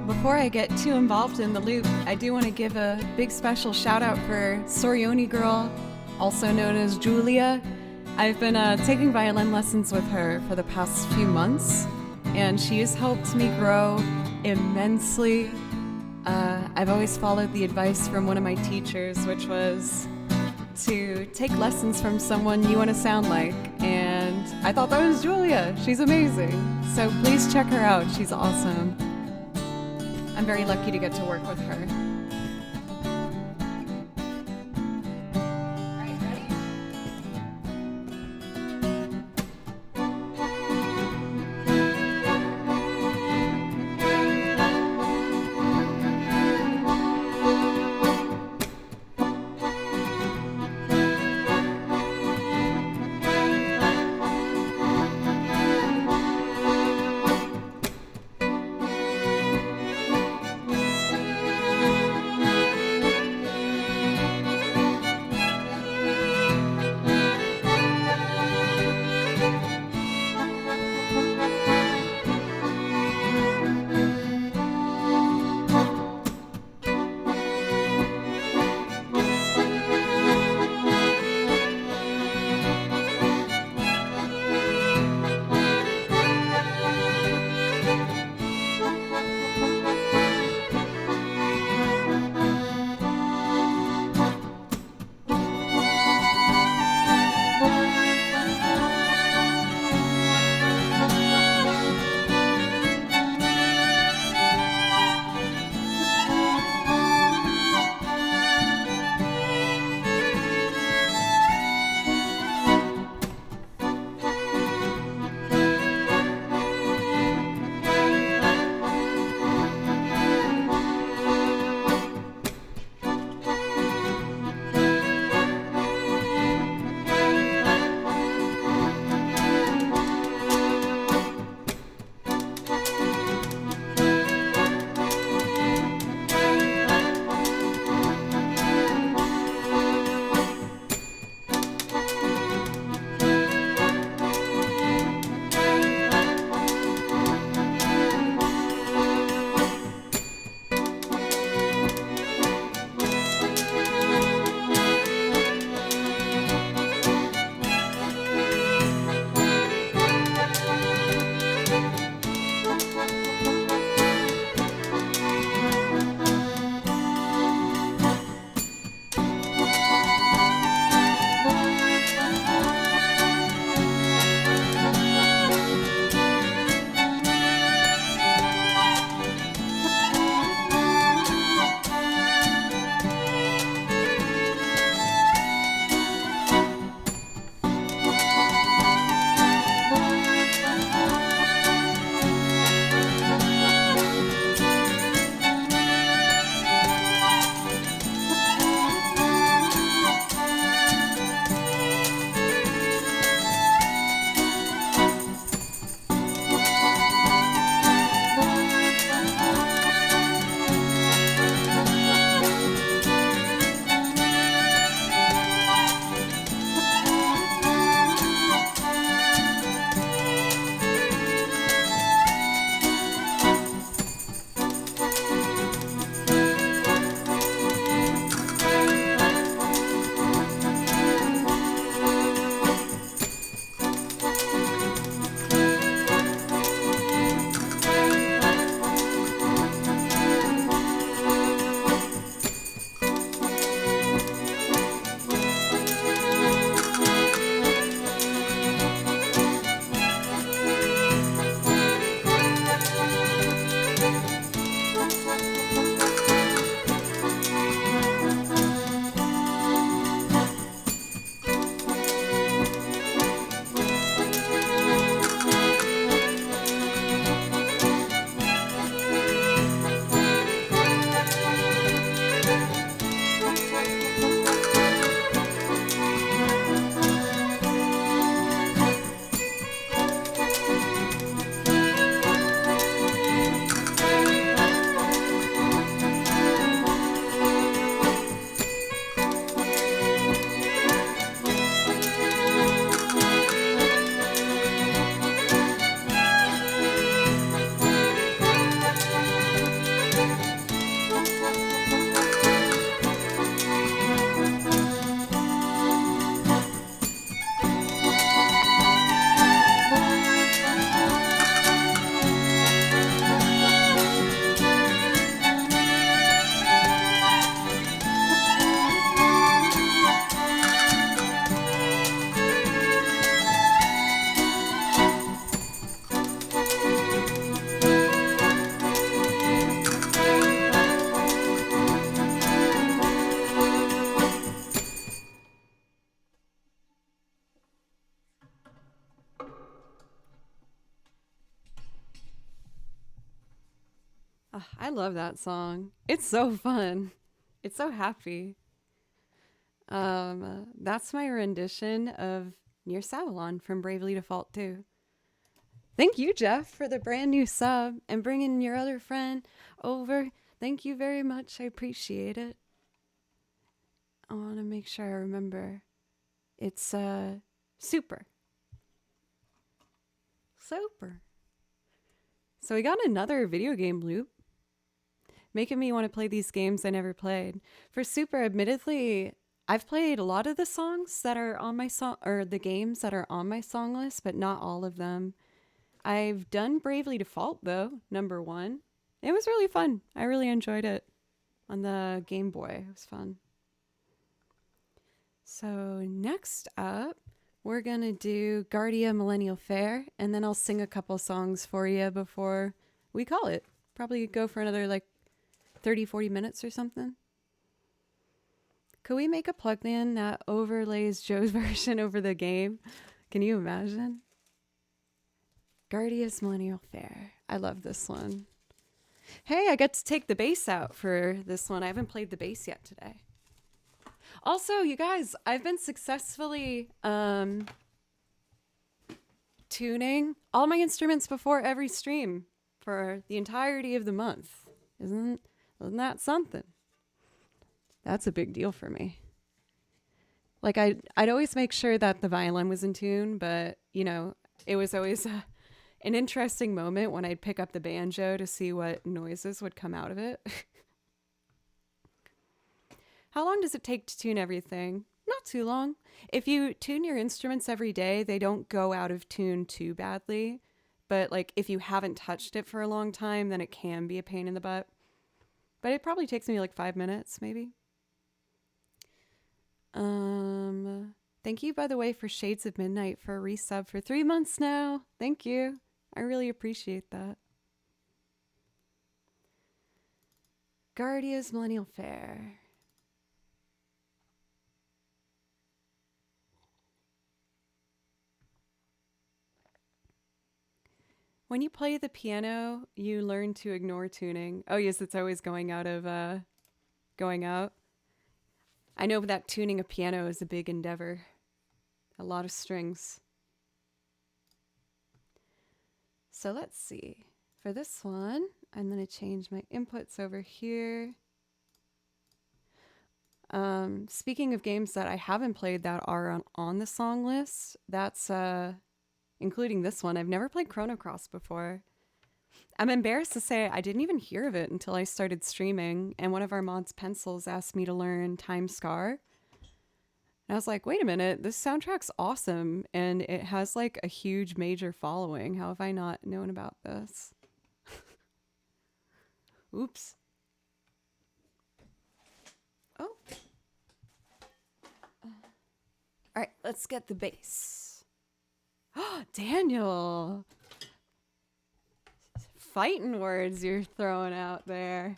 Before I get too involved in the loop, I do want to give a big special shout out for Sorioni Girl, also known as Julia. I've been taking violin lessons with her for the past few months, and she has helped me grow immensely. I've always followed the advice from one of my teachers, which was to take lessons from someone you want to sound like, and I thought that was Julia. She's amazing. So please check her out. She's awesome. I'm very lucky to get to work with her. All right, ready? I love that song. It's so fun. It's so happy. That's my rendition of Near Savalon from Bravely Default 2. Thank you, Jeff, for the brand new sub and bringing your other friend over. Thank you very much. I appreciate it. I want to make sure I remember. It's super. Super. So we got another video game loop, making me want to play these games I never played. For Super, admittedly, I've played a lot of the songs that are on my song, or the games that are on my song list, but not all of them. I've done Bravely Default though, number 1. It was really fun. I really enjoyed it on the Game Boy. It was fun. So next up, we're going to do Guardia Millennial Fair, and then I'll sing a couple songs for you before we call it. Probably go for another like 30, 40 minutes or something. Could we make a plugin that overlays Joe's version over the game? Can you imagine? Guardia's Millennial Fair. I love this one. Hey, I got to take the bass out for this one. I haven't played the bass yet today. Also, you guys, I've been successfully tuning all my instruments before every stream for the entirety of the month. Isn't that something? That's a big deal for me. Like I'd always make sure that the violin was in tune, but you know, it was always an interesting moment when I'd pick up the banjo to see what noises would come out of it. How long does it take to tune everything? Not too long. If you tune your instruments every day, they don't go out of tune too badly. But like if you haven't touched it for a long time, then it can be a pain in the butt. But it probably takes me like 5 minutes, maybe. Thank you, by the way, for Shades of Midnight for a resub for 3 months now. Thank you. I really appreciate that. Guardia's Millennial Fair. When you play the piano, you learn to ignore tuning. Oh yes, it's always going out. I know that tuning a piano is a big endeavor. A lot of strings. So let's see. For this one, I'm going to change my inputs over here. Speaking of games that I haven't played that are on the song list, that's including this one. I've never played Chrono Cross before. I'm embarrassed to say I didn't even hear of it until I started streaming, and one of our mods, Pencils, asked me to learn Time Scar. And I was like, wait a minute, this soundtrack's awesome, and it has like a huge major following. How have I not known about this? Oops. Oh. All right, let's get the bass. Oh, Daniel. Fighting words you're throwing out there.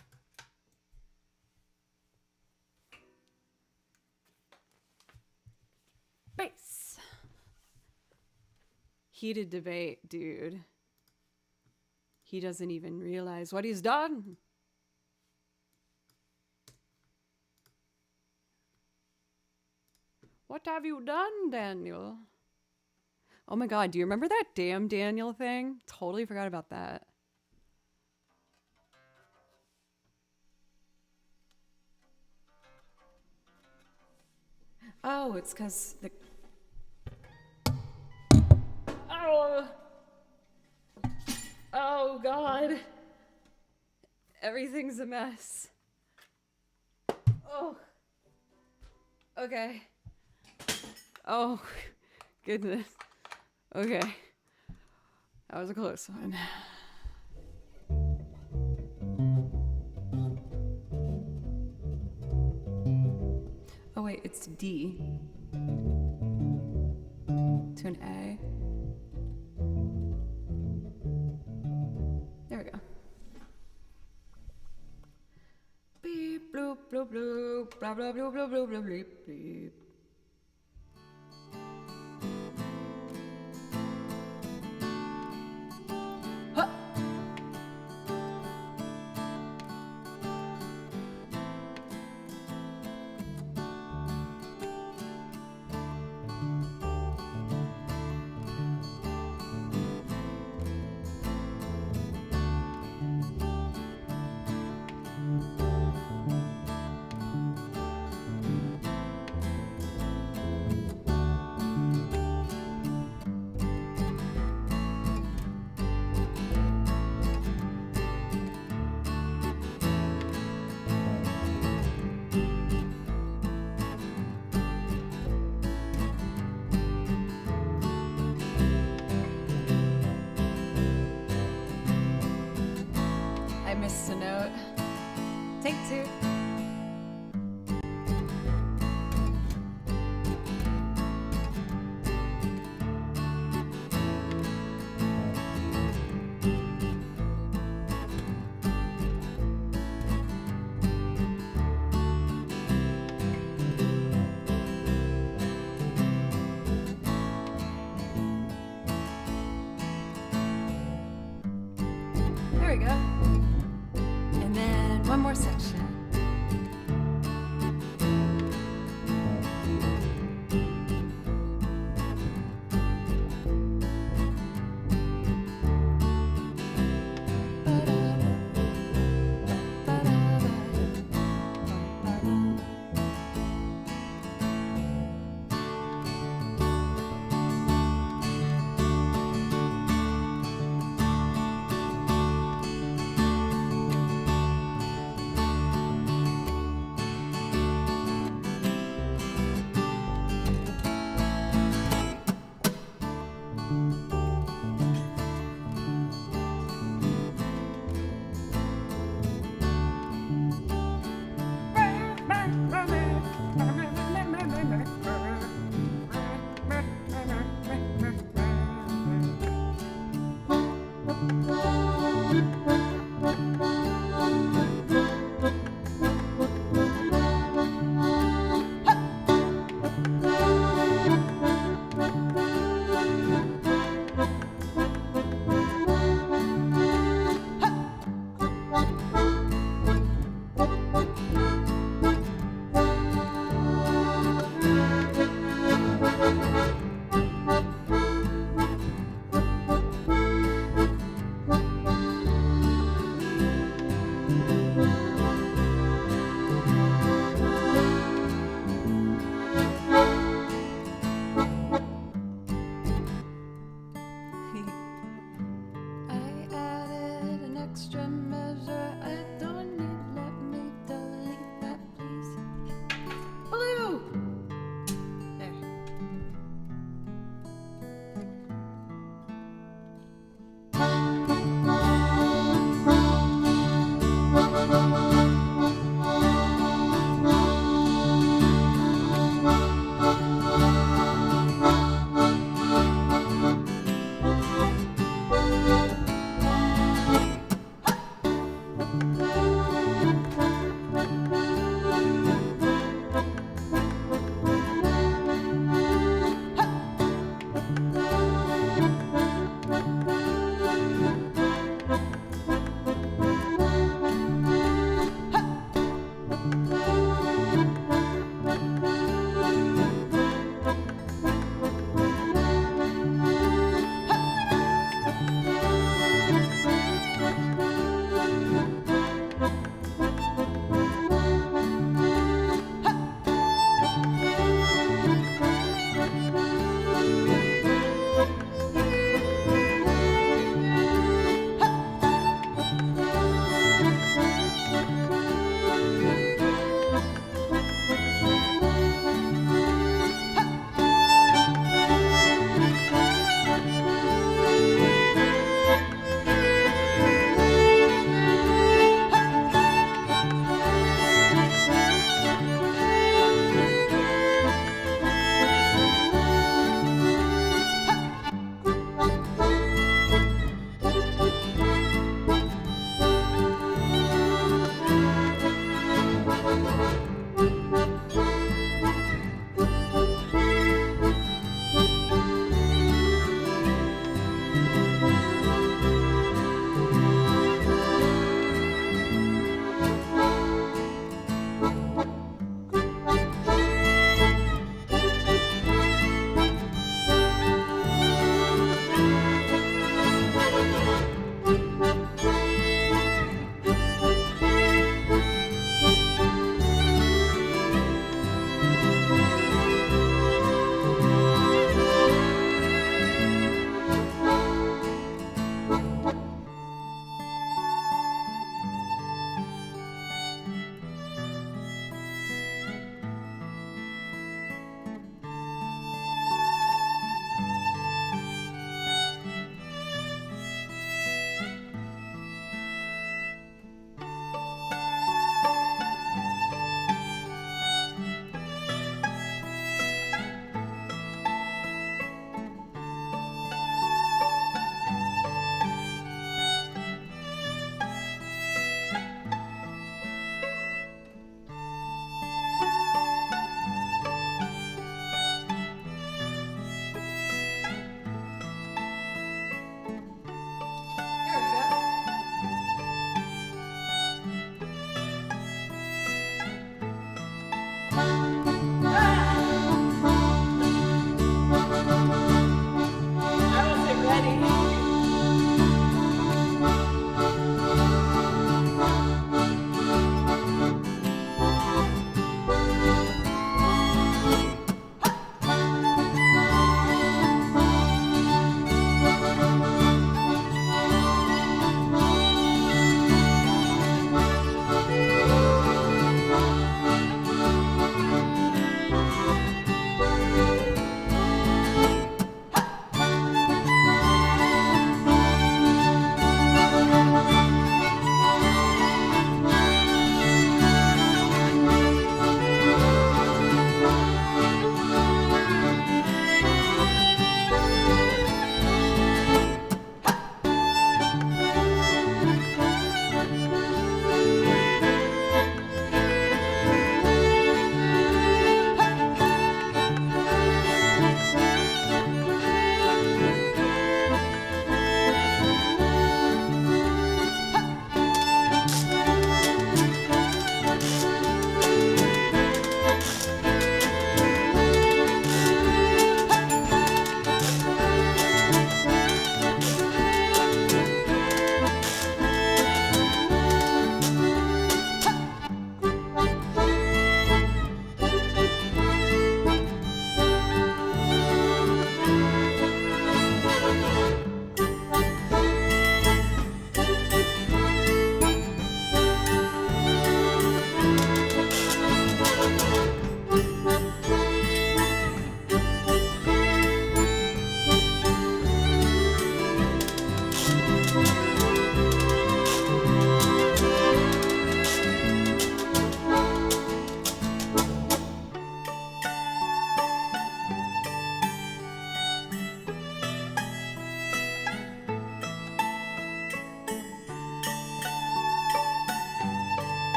Bass. Heated debate, dude. He doesn't even realize what he's done. What have you done, Daniel? Oh my god, do you remember that damn Daniel thing? Totally forgot about that. Oh, it's because the... Oh! Oh, God. Everything's a mess. Oh. Okay. Oh, goodness. Okay. That was a close one. Oh, wait, it's D to an A. There we go. Beep, bloop, bloop, bloop, blah, blah, bloop, bloop, bloop, bloop, bleep, bleep. Huh. we go. And then one more section.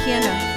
piano.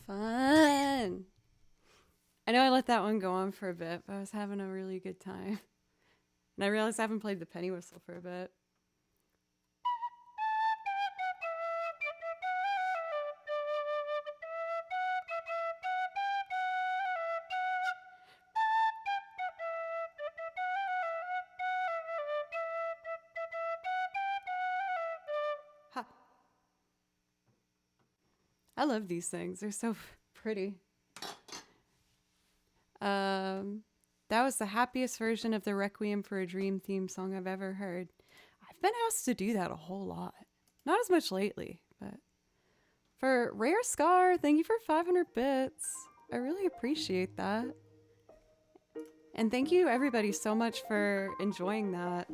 Fun. I know I let that one go on for a bit, but I was having a really good time. And I realized I haven't played the penny whistle for a bit. Ha. I love these things. They're so pretty. That was the happiest version of the Requiem for a Dream theme song I've ever heard. I've been asked to do that a whole lot. Not as much lately, but for Rare Scar, thank you for 500 bits. I really appreciate that. And thank you everybody so much for enjoying that.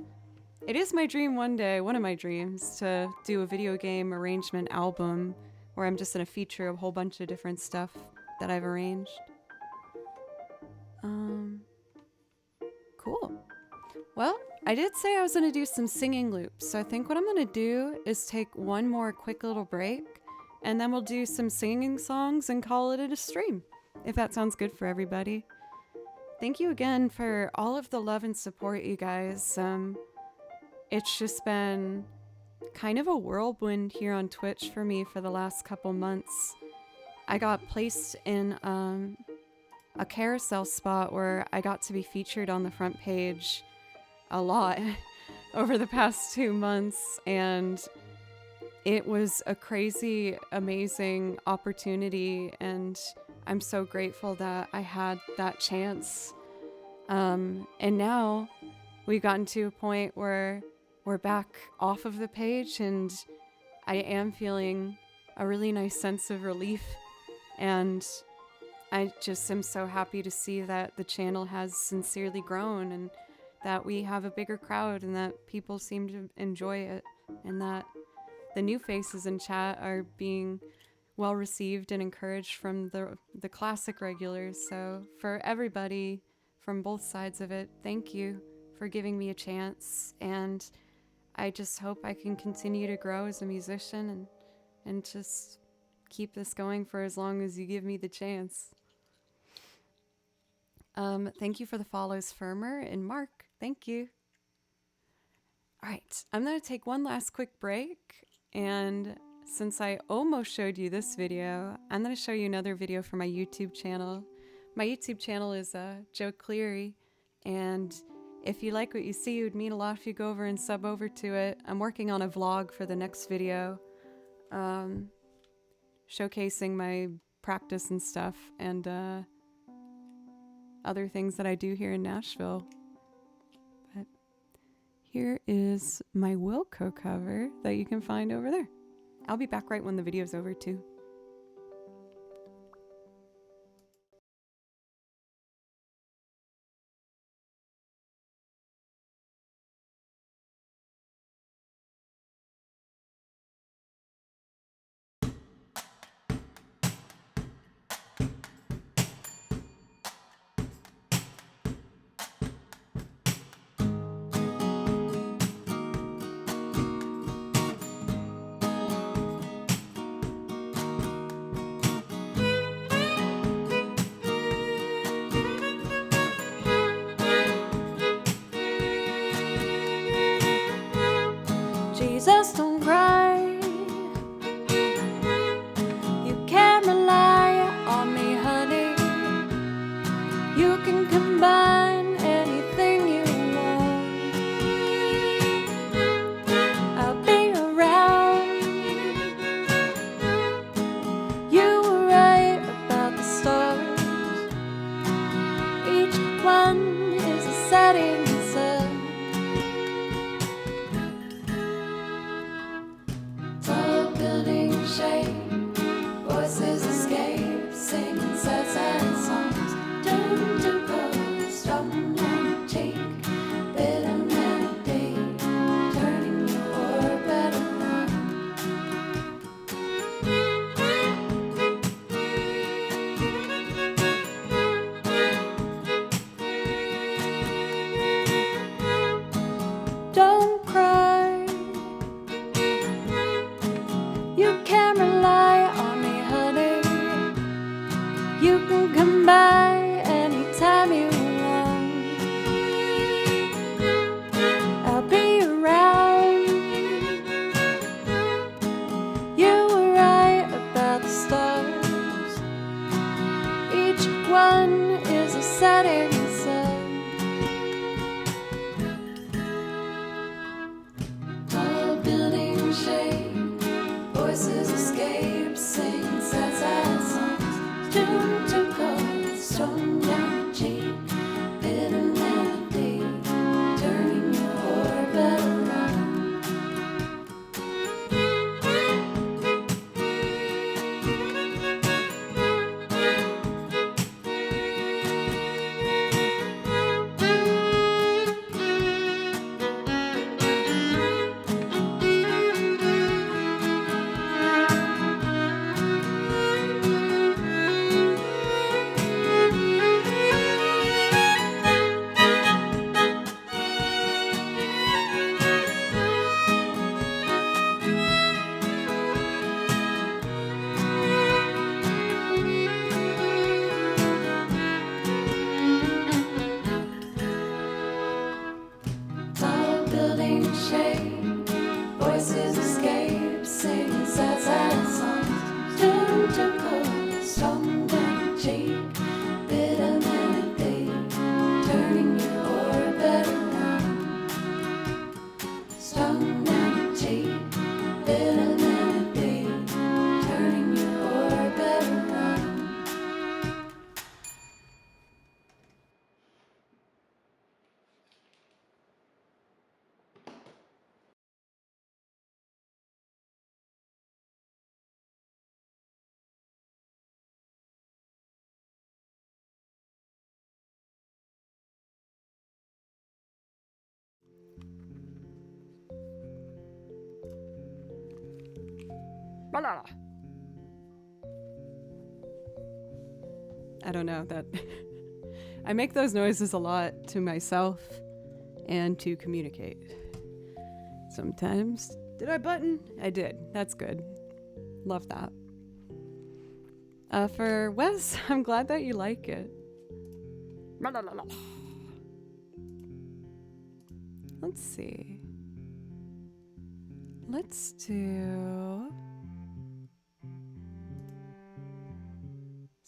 It is my dream one day, one of my dreams, to do a video game arrangement album where I'm just gonna feature a whole bunch of different stuff that I've arranged. Cool. Well, I did say I was gonna do some singing loops, so I think what I'm gonna do is take one more quick little break, and then we'll do some singing songs and call it a stream, if that sounds good for everybody. Thank you again for all of the love and support, you guys. It's just been kind of a whirlwind here on Twitch for me for the last couple months. I got placed in a carousel spot where I got to be featured on the front page a lot over the past 2 months, and it was a crazy, amazing opportunity, and I'm so grateful that I had that chance. And now we've gotten to a point where we're back off of the page, and I am feeling a really nice sense of relief, and I just am so happy to see that the channel has sincerely grown, and that we have a bigger crowd, and that people seem to enjoy it, and that the new faces in chat are being well received and encouraged from the classic regulars. So for everybody from both sides of it, thank you for giving me a chance, and I just hope I can continue to grow as a musician and just keep this going for as long as you give me the chance. Thank you for the follows, Firmer and Mark. Thank you. All right, I'm going to take one last quick break, and since I almost showed you this video, I'm going to show you another video for my YouTube channel. My YouTube channel is Joe Cleary, and if you like what you see, it would mean a lot if you go over and sub over to it. I'm working on a vlog for the next video, showcasing my practice and stuff, and other things that I do here in Nashville. But here is my Wilco cover that you can find over there. I'll be back right when the video's over too. Jesus, don't cry. You can rely on me, honey. You can combine anything you want. I'll be around. You were right about the stars. Each one is a setting sun. Shade, voices escape, singing sad songs. Doomed to cold, strum on cheek, bitter melody, turning your orbit around. Don't cry. You can rely on me, honey. You can come by anytime you want. I'll be around. You were right about the stars. Each one is a setting sun. Tall building shade, voices escape, sing sad songs. Doomed to cold, strung down cheek. cheek, bit of melody, turning your orbit around. Strung down your cheek, bit of melody, turning your orbit around. I don't know that I make those noises a lot to myself and to communicate. Sometimes. Did I button? I did. That's good. Love that. For Wes, I'm glad that you like it. Let's see. Let's do...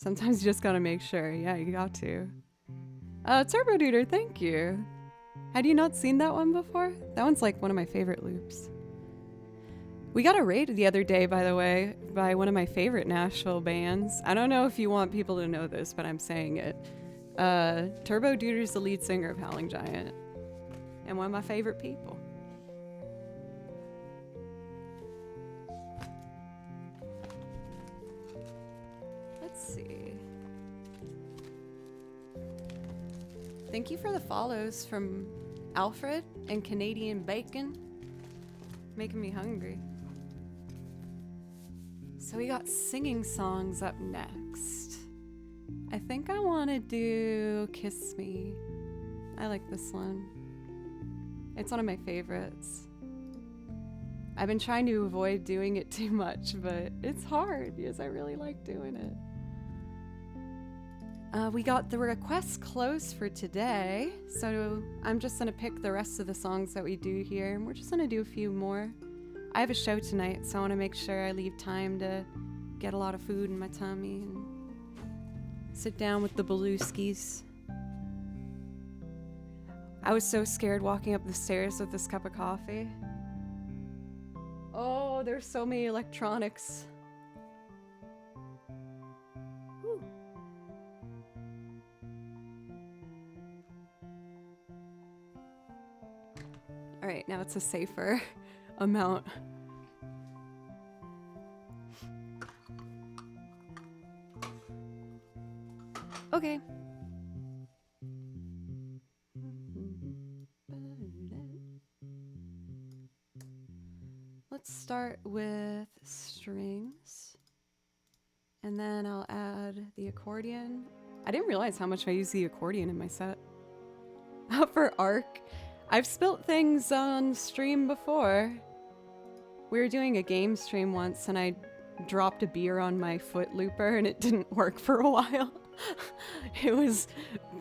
Sometimes you just gotta make sure. Yeah, you got to. Turbo Duder, thank you. Had you not seen that one before? That one's like one of my favorite loops. We got a raid the other day, by the way, by one of my favorite Nashville bands. I don't know if you want people to know this, but I'm saying it. Turbo Duder's the lead singer of Howling Giant, and one of my favorite people. Let's see. Thank you for the follows from Alfred and Canadian Bacon. Making me hungry. So we got singing songs up next. I think I want to do Kiss Me. I like this one. It's one of my favorites. I've been trying to avoid doing it too much, but it's hard because I really like doing it. We got the requests closed for today, so I'm just gonna pick the rest of the songs that we do here, and we're just gonna do a few more. I have a show tonight, so I want to make sure I leave time to get a lot of food in my tummy and sit down with the Beluskis. I was so scared walking up the stairs with this cup of coffee. Oh, there's so many electronics. Whew. All right, now it's a safer amount. Okay. Let's start with strings, and then I'll add the accordion. I didn't realize how much I use the accordion in my set. For Arc, I've spilt things on stream before. We were doing a game stream once, and I dropped a beer on my foot looper, and it didn't work for a while. It was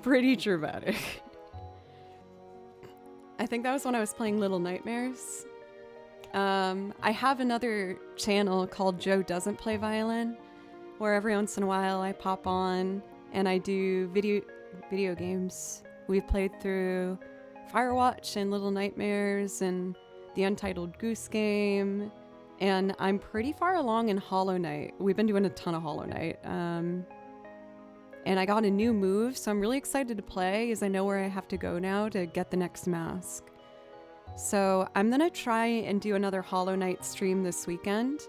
pretty dramatic. I think that was when I was playing Little Nightmares. I have another channel called Joe Doesn't Play Violin, where every once in a while I pop on and I do video games. We've played through Firewatch and Little Nightmares and the Untitled Goose Game, and I'm pretty far along in Hollow Knight. We've been doing a ton of Hollow Knight. And I got a new move, so I'm really excited to play as I know where I have to go now to get the next mask. So I'm gonna try and do another Hollow Knight stream this weekend.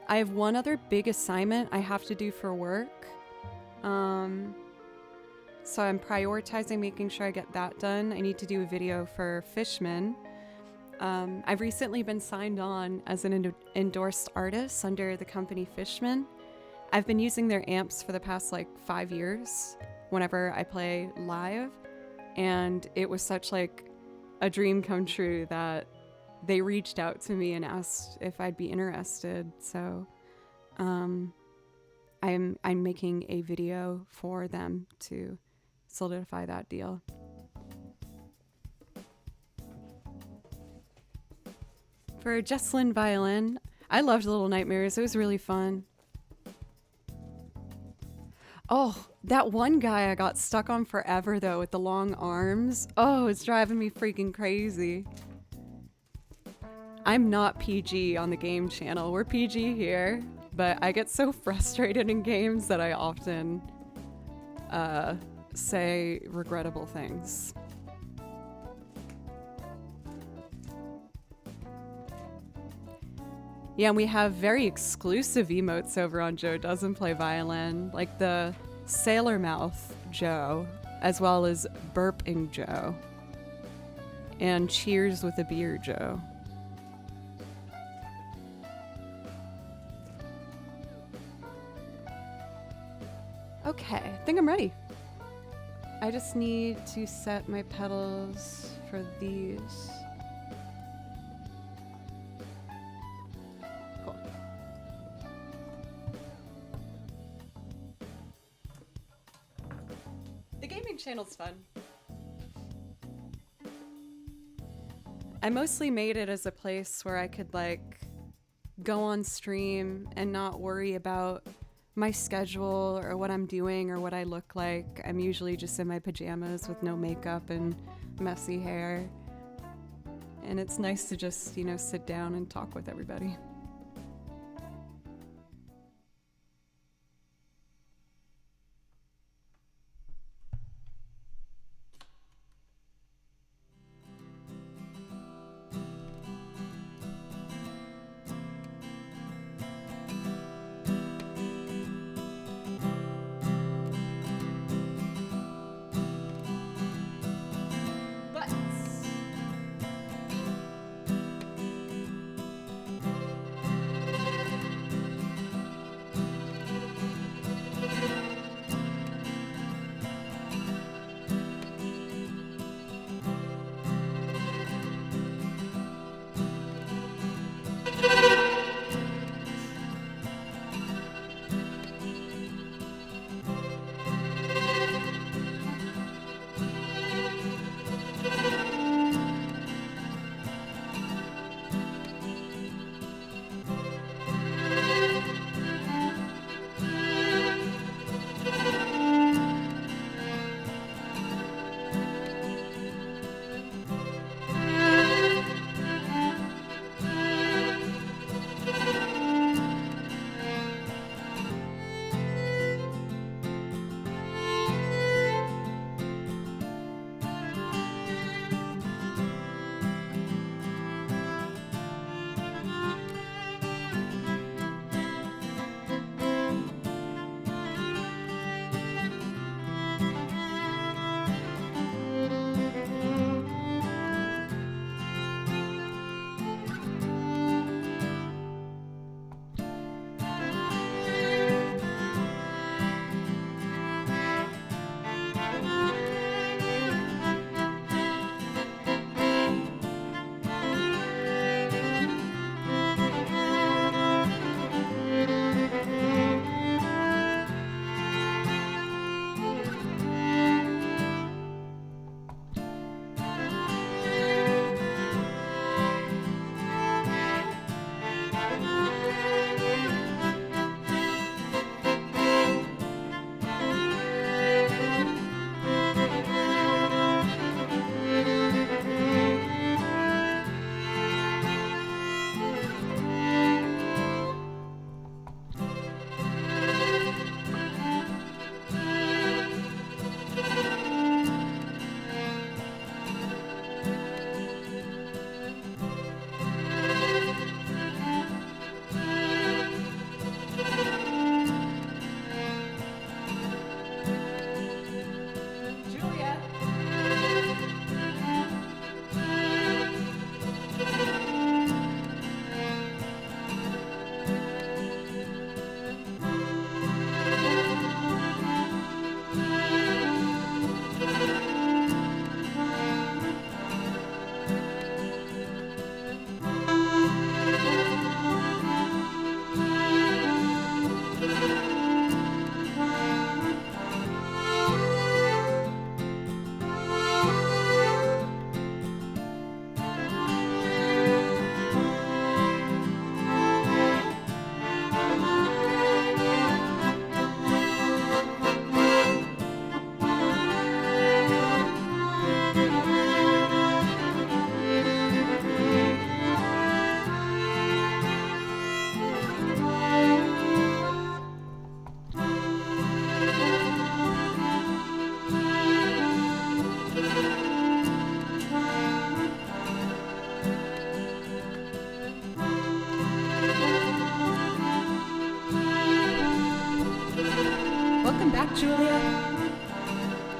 I have one other big assignment I have to do for work. So I'm prioritizing making sure I get that done. I need to do a video for Fishman. I've recently been signed on as an endorsed artist under the company Fishman. I've been using their amps for the past like 5 years whenever I play live, and it was such like a dream come true that they reached out to me and asked if I'd be interested. So I'm making a video for them to solidify that deal. For Jesslyn Violin, I loved Little Nightmares. It was really fun. Oh, that one guy I got stuck on forever though with the long arms. Oh, it's driving me freaking crazy. I'm not PG on the game channel. We're PG here, but I get so frustrated in games that I often say regrettable things. Yeah, and we have very exclusive emotes over on Joe Doesn't Play Violin, like the Sailor Mouth Joe, as well as Burping Joe, and Cheers with a Beer Joe. Okay, I think I'm ready. I just need to set my pedals for these. Cool. The gaming channel's fun. I mostly made it as a place where I could like go on stream and not worry about my schedule or what I'm doing or what I look like. I'm usually just in my pajamas with no makeup and messy hair. And it's nice to just, sit down and talk with everybody.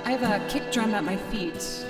I have a kick drum at my feet.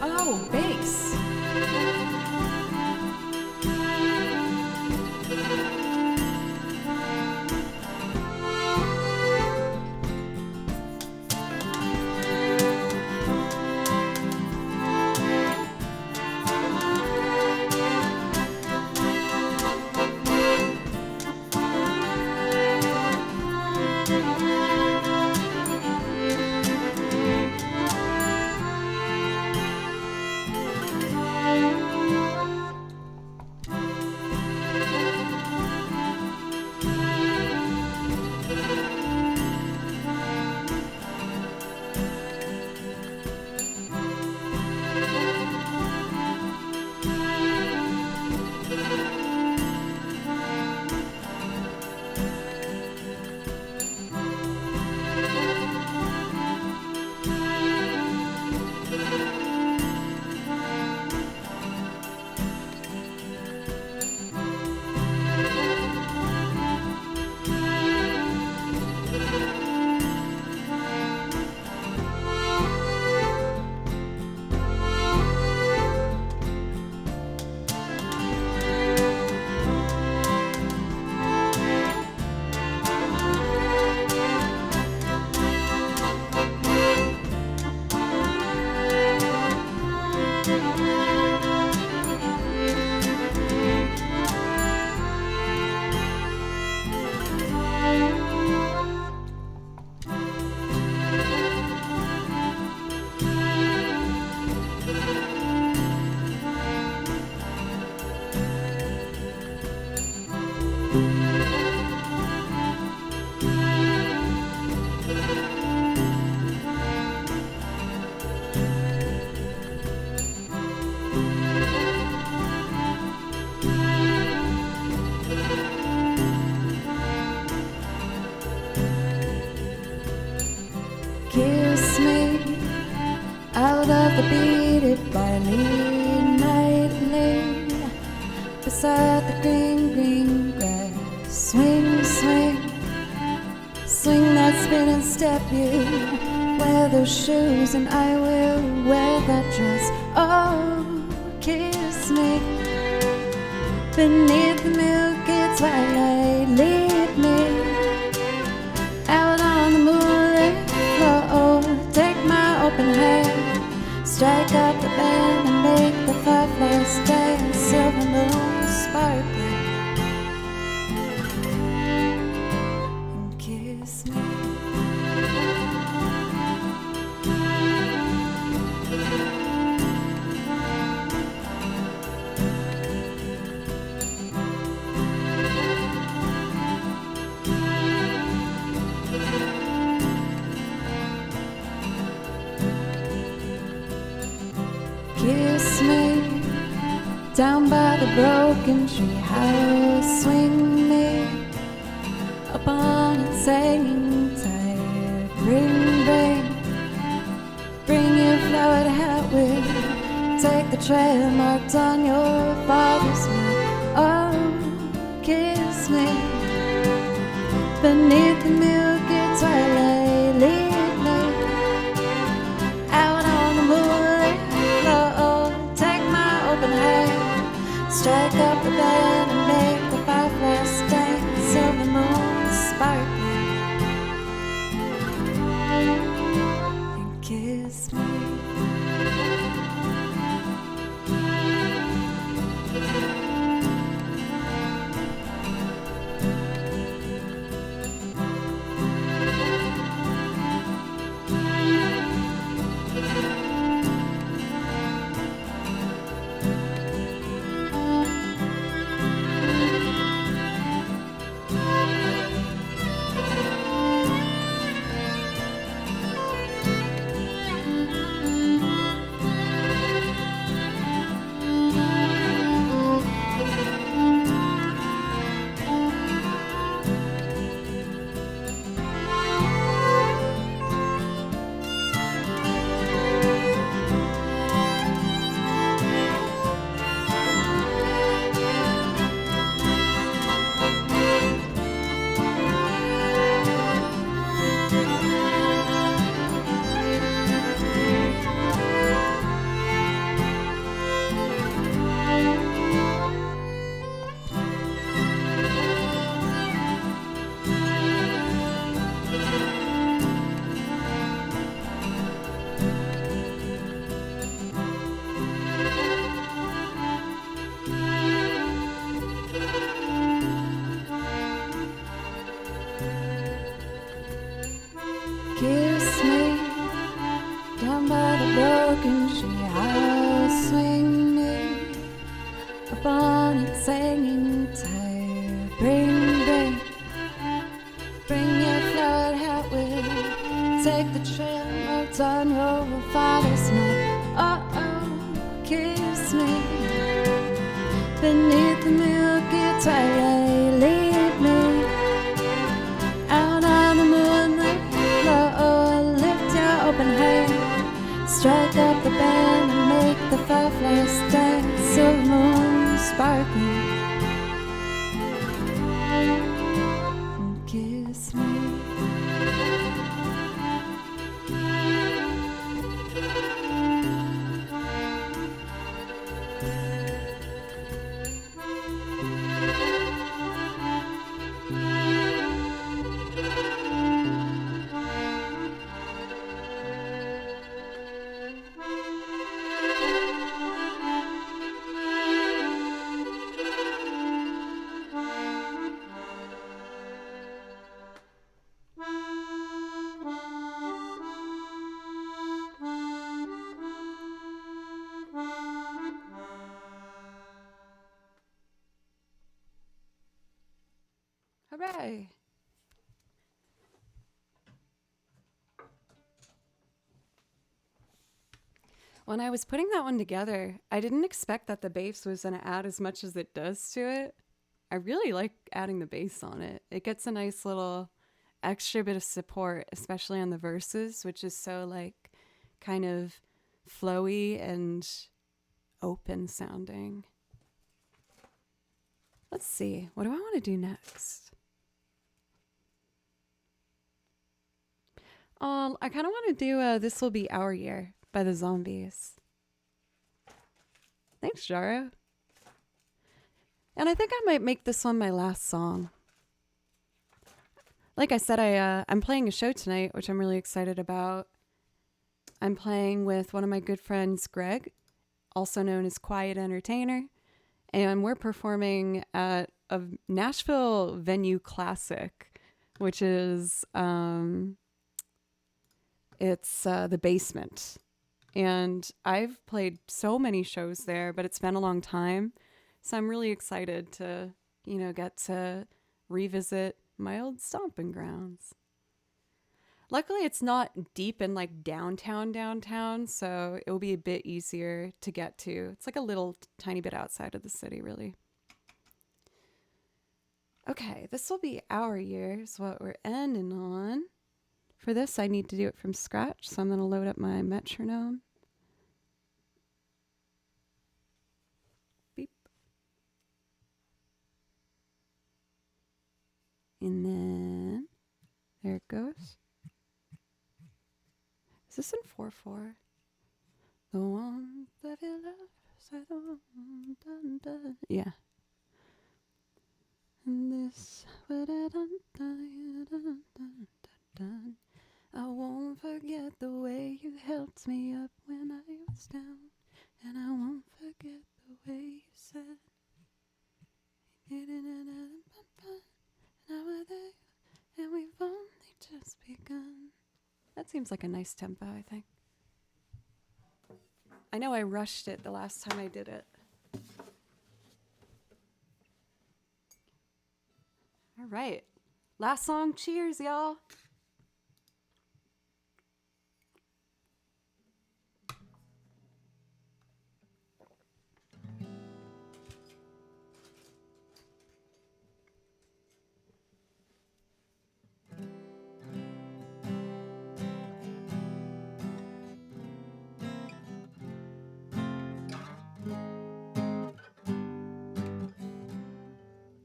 Oh, bass. Kiss me out of the beaded barley nightly, beside the green, green grass. Swing, swing, swing that spinning step. You wear those shoes and I will wear that dress. Oh, kiss me beneath the milky twilight. Lead me out on the moonlit floor. Take my open hand, strike up the band and make the fireflies dance. Silver moon sparkling, and kiss me. Kiss me down by the broken tree house. Swing me upon on and singing tired. Bring your flowered hat with. Take the trail marked on your father's map. Oh, kiss me beneath the milky twilight. Lead me out on the moonlit floor. Take my open hand, strike up the band and make the fireflies dance. Silver moon sparkling, and kiss me. Kiss me down by the broken tree house. Swing me up on its hanging tire. Bring your flowered hat with. Take the trail marked on your father's map. Oh, kiss me beneath the milky twilight. Lead me out on the moonlit floor. Lift your open hand, strike up the band and make the fireflies dance. Silver moon sparkling, and kiss me. Hooray! When I was putting that one together, I didn't expect that the bass was going to add as much as it does to it. I really like adding the bass on it. It gets a nice little extra bit of support, especially on the verses, which is so like kind of flowy and open sounding. Let's see, what do I want to do next? I kind of want to do This Will Be Our Year by the Zombies. Thanks, Jaro. And I think I might make this one my last song. Like I said, I'm playing a show tonight, which I'm really excited about. I'm playing with one of my good friends, Greg, also known as Quiet Entertainer. And we're performing at a Nashville venue classic, which is... It's the Basement. And I've played so many shows there, but it's been a long time. So I'm really excited to, get to revisit my old stomping grounds. Luckily, it's not deep in like downtown, so it will be a bit easier to get to. It's like a little tiny bit outside of the city, really. Okay, this will be our year, is what we're ending on. For this, I need to do it from scratch, so I'm going to load up my metronome. Beep. And then, there it goes. Is this in 4/4? The one that you love, say the one, dun, dun. Yeah. And this, I won't forget the way you helped me up when I was down, and I won't forget the way you said, and we're there, and we've only just begun. That seems like a nice tempo, I think. I know I rushed it the last time I did it. All right. Last song, cheers, y'all.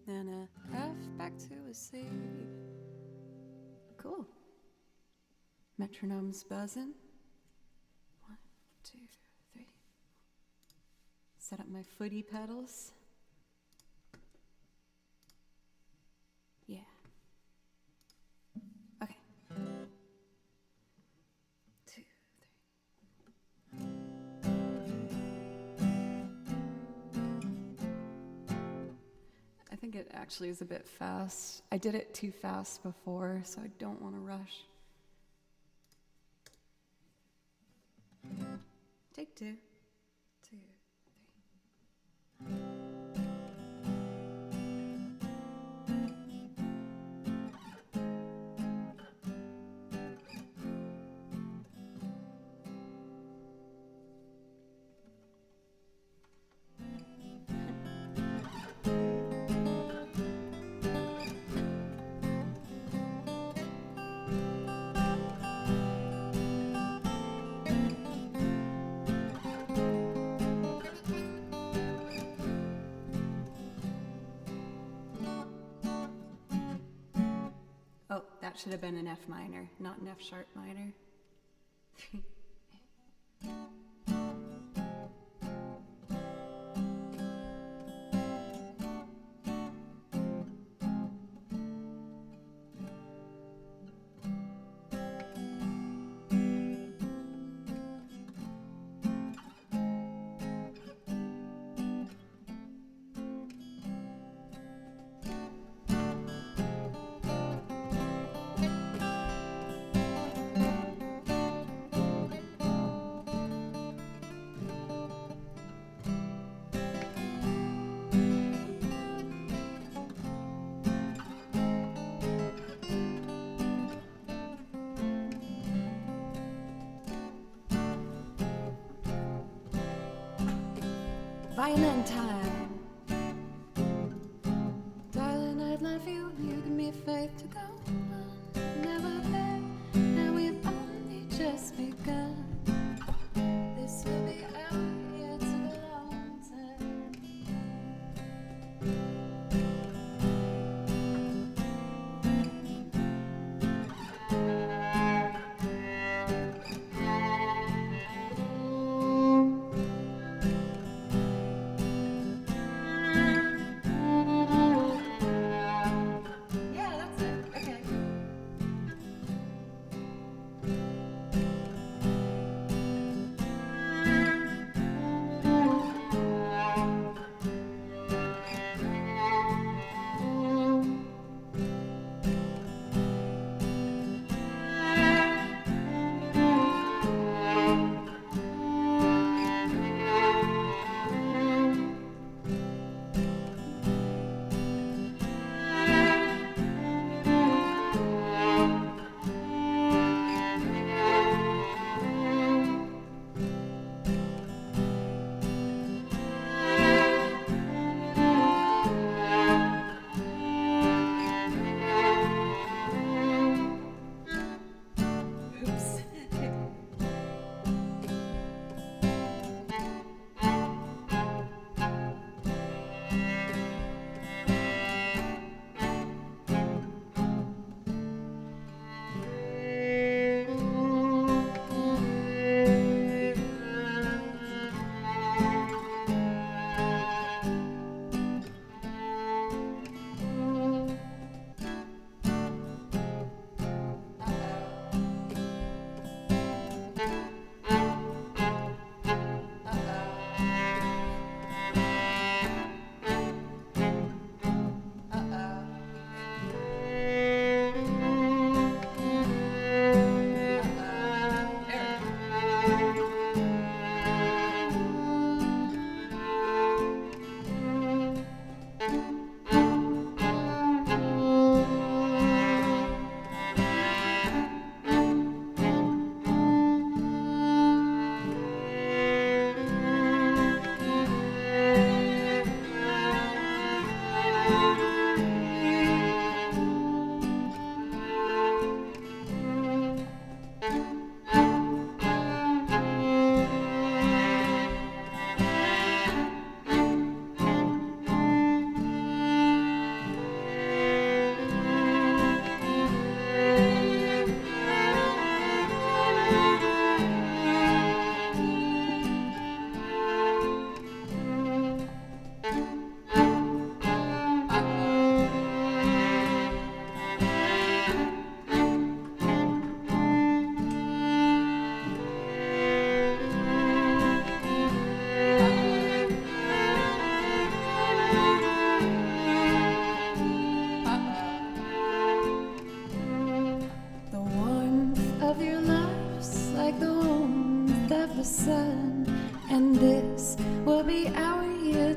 And a F back to a C. Cool. Metronome's buzzing. 1, 2, 3. Set up my footy pedals. Yeah. Okay. 2, 3. I think it actually is a bit fast. I did it too fast before, so I don't want to rush. Take 2. 2, 3. Oh, that should have been an F minor, not an F sharp minor. Violin time. Darling, I'd love you. You give me faith to go on. Never there, and we've only just begun. This will be our year to a long time.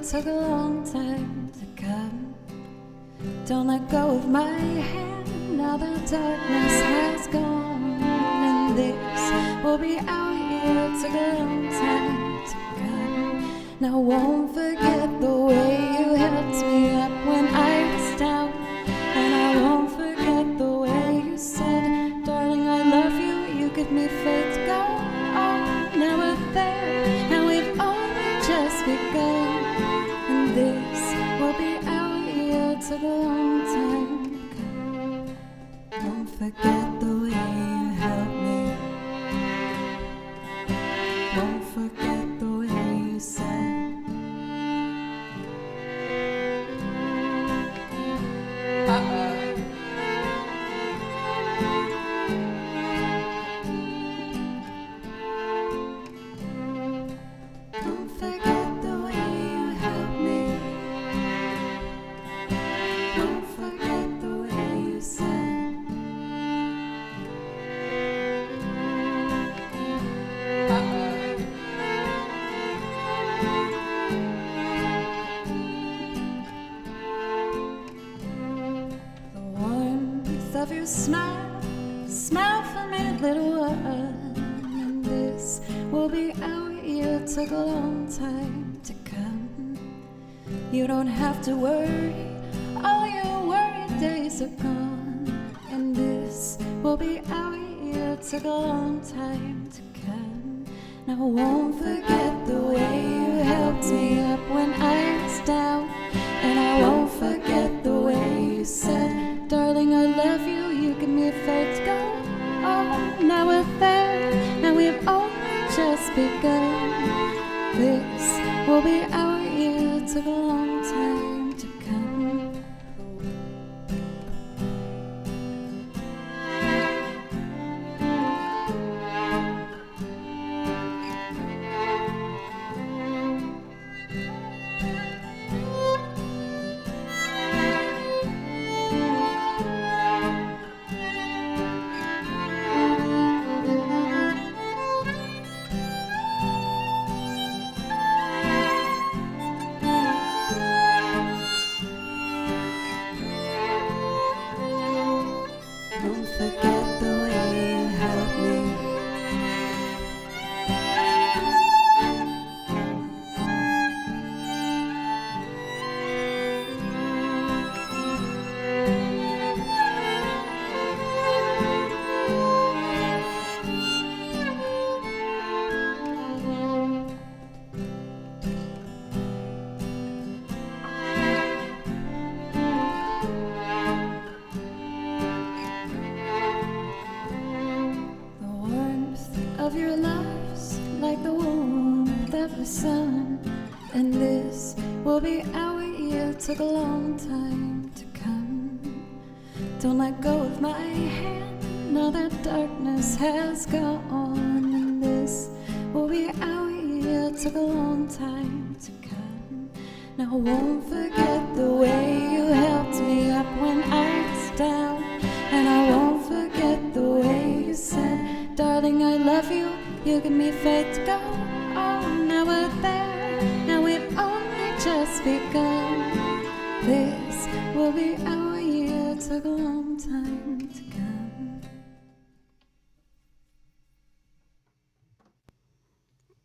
took a long time to come. Don't let go of my hand, now the darkness has gone. And this will be our year, took a long time to come. Now I won't forget the way you helped me up when I was down. And I won't forget the way you said, darling, I love you, you give me faith to go on. Now we're there, and we've only just begun. And this will be our year, took a long time to come. Won't forget the way you helped me. Won't forget the way you said. Don't forget the way you helped me. Don't forget the way you said. The warmth of your smile, smile for me, little one. And this will be our year, took a long time to come. You don't have to worry, all your worried days are gone. And this will be our year, took a long time to come. Now I won't forget the way you helped me up when I was down. And I won't forget the way you said, darling, I love you, you give me faith to go on. Now we're there, and we've only just begun. This will be our year, took a long time to come. Don't forget the way you helped me. Of your love's like the warmth of the sun. And this will be our year, took a long time to come. Don't let go of my hand, now that darkness has gone. And this will be our year, took a long time to come. Now I won't forget the way you helped me up when I was down. And I won't forget the way you said, darling, I love you, you give me faith to go on. Now we're there, and we've only just begun. This will be our year, took a long time to come.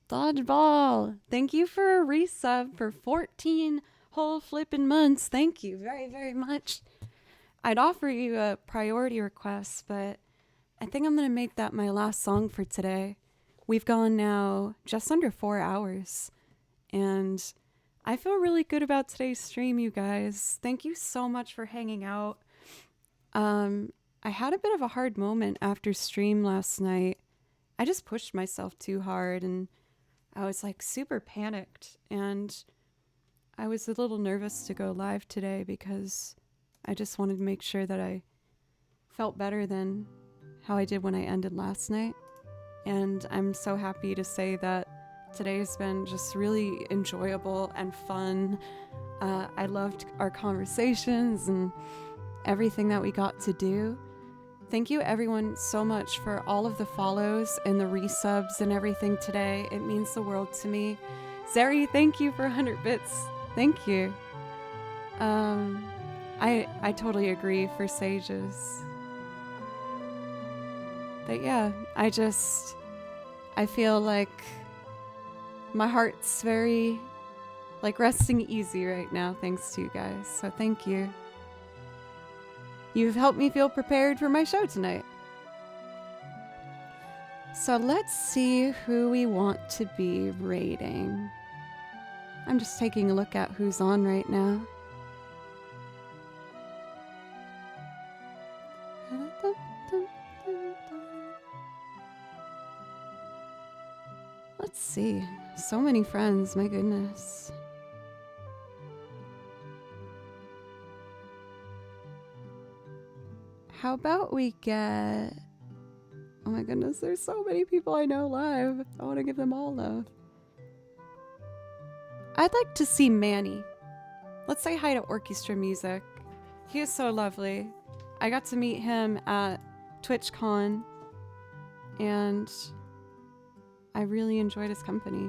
Dodgeball, thank you for a resub for 14 whole flippin' months. Thank you very, very much. I'd offer you a priority request, but I think I'm going to make that my last song for today. We've gone now just under 4 hours, and I feel really good about today's stream, you guys. Thank you so much for hanging out. I had a bit of a hard moment after stream last night. I just pushed myself too hard, and I was like super panicked, and I was a little nervous to go live today because I just wanted to make sure that I felt better than how I did when I ended last night. And I'm so happy to say that today has been just really enjoyable and fun. I loved our conversations and everything that we got to do. Thank you everyone so much for all of the follows and the resubs and everything today. It means the world to me. Zeri, thank you for 100 bits. Thank you. I totally agree for sages. But yeah, I feel like my heart's very like resting easy right now thanks to you guys. So thank you. You've helped me feel prepared for my show tonight. So let's see who we want to be rating. I'm just taking a look at who's on right now. Let's see. So many friends, my goodness. How about we get... Oh my goodness, there's so many people I know live. I want to give them all love. I'd like to see Manny. Let's say hi to Orchestra Music. He is so lovely. I got to meet him at TwitchCon, and I really enjoyed his company.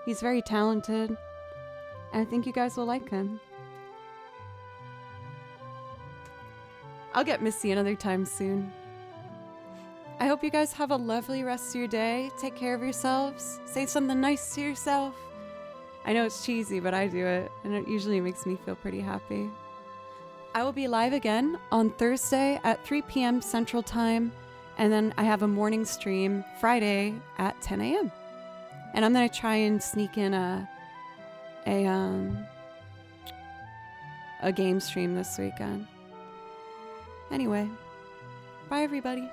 He's very talented, and I think you guys will like him. I'll get Missy another time soon. I hope you guys have a lovely rest of your day. Take care of yourselves. Say something nice to yourself. I know it's cheesy, but I do it, and it usually makes me feel pretty happy. I will be live again on Thursday at 3 p.m. Central Time, and then I have a morning stream Friday at 10 a.m. And I'm going to try and sneak in a game stream this weekend. Anyway, bye everybody.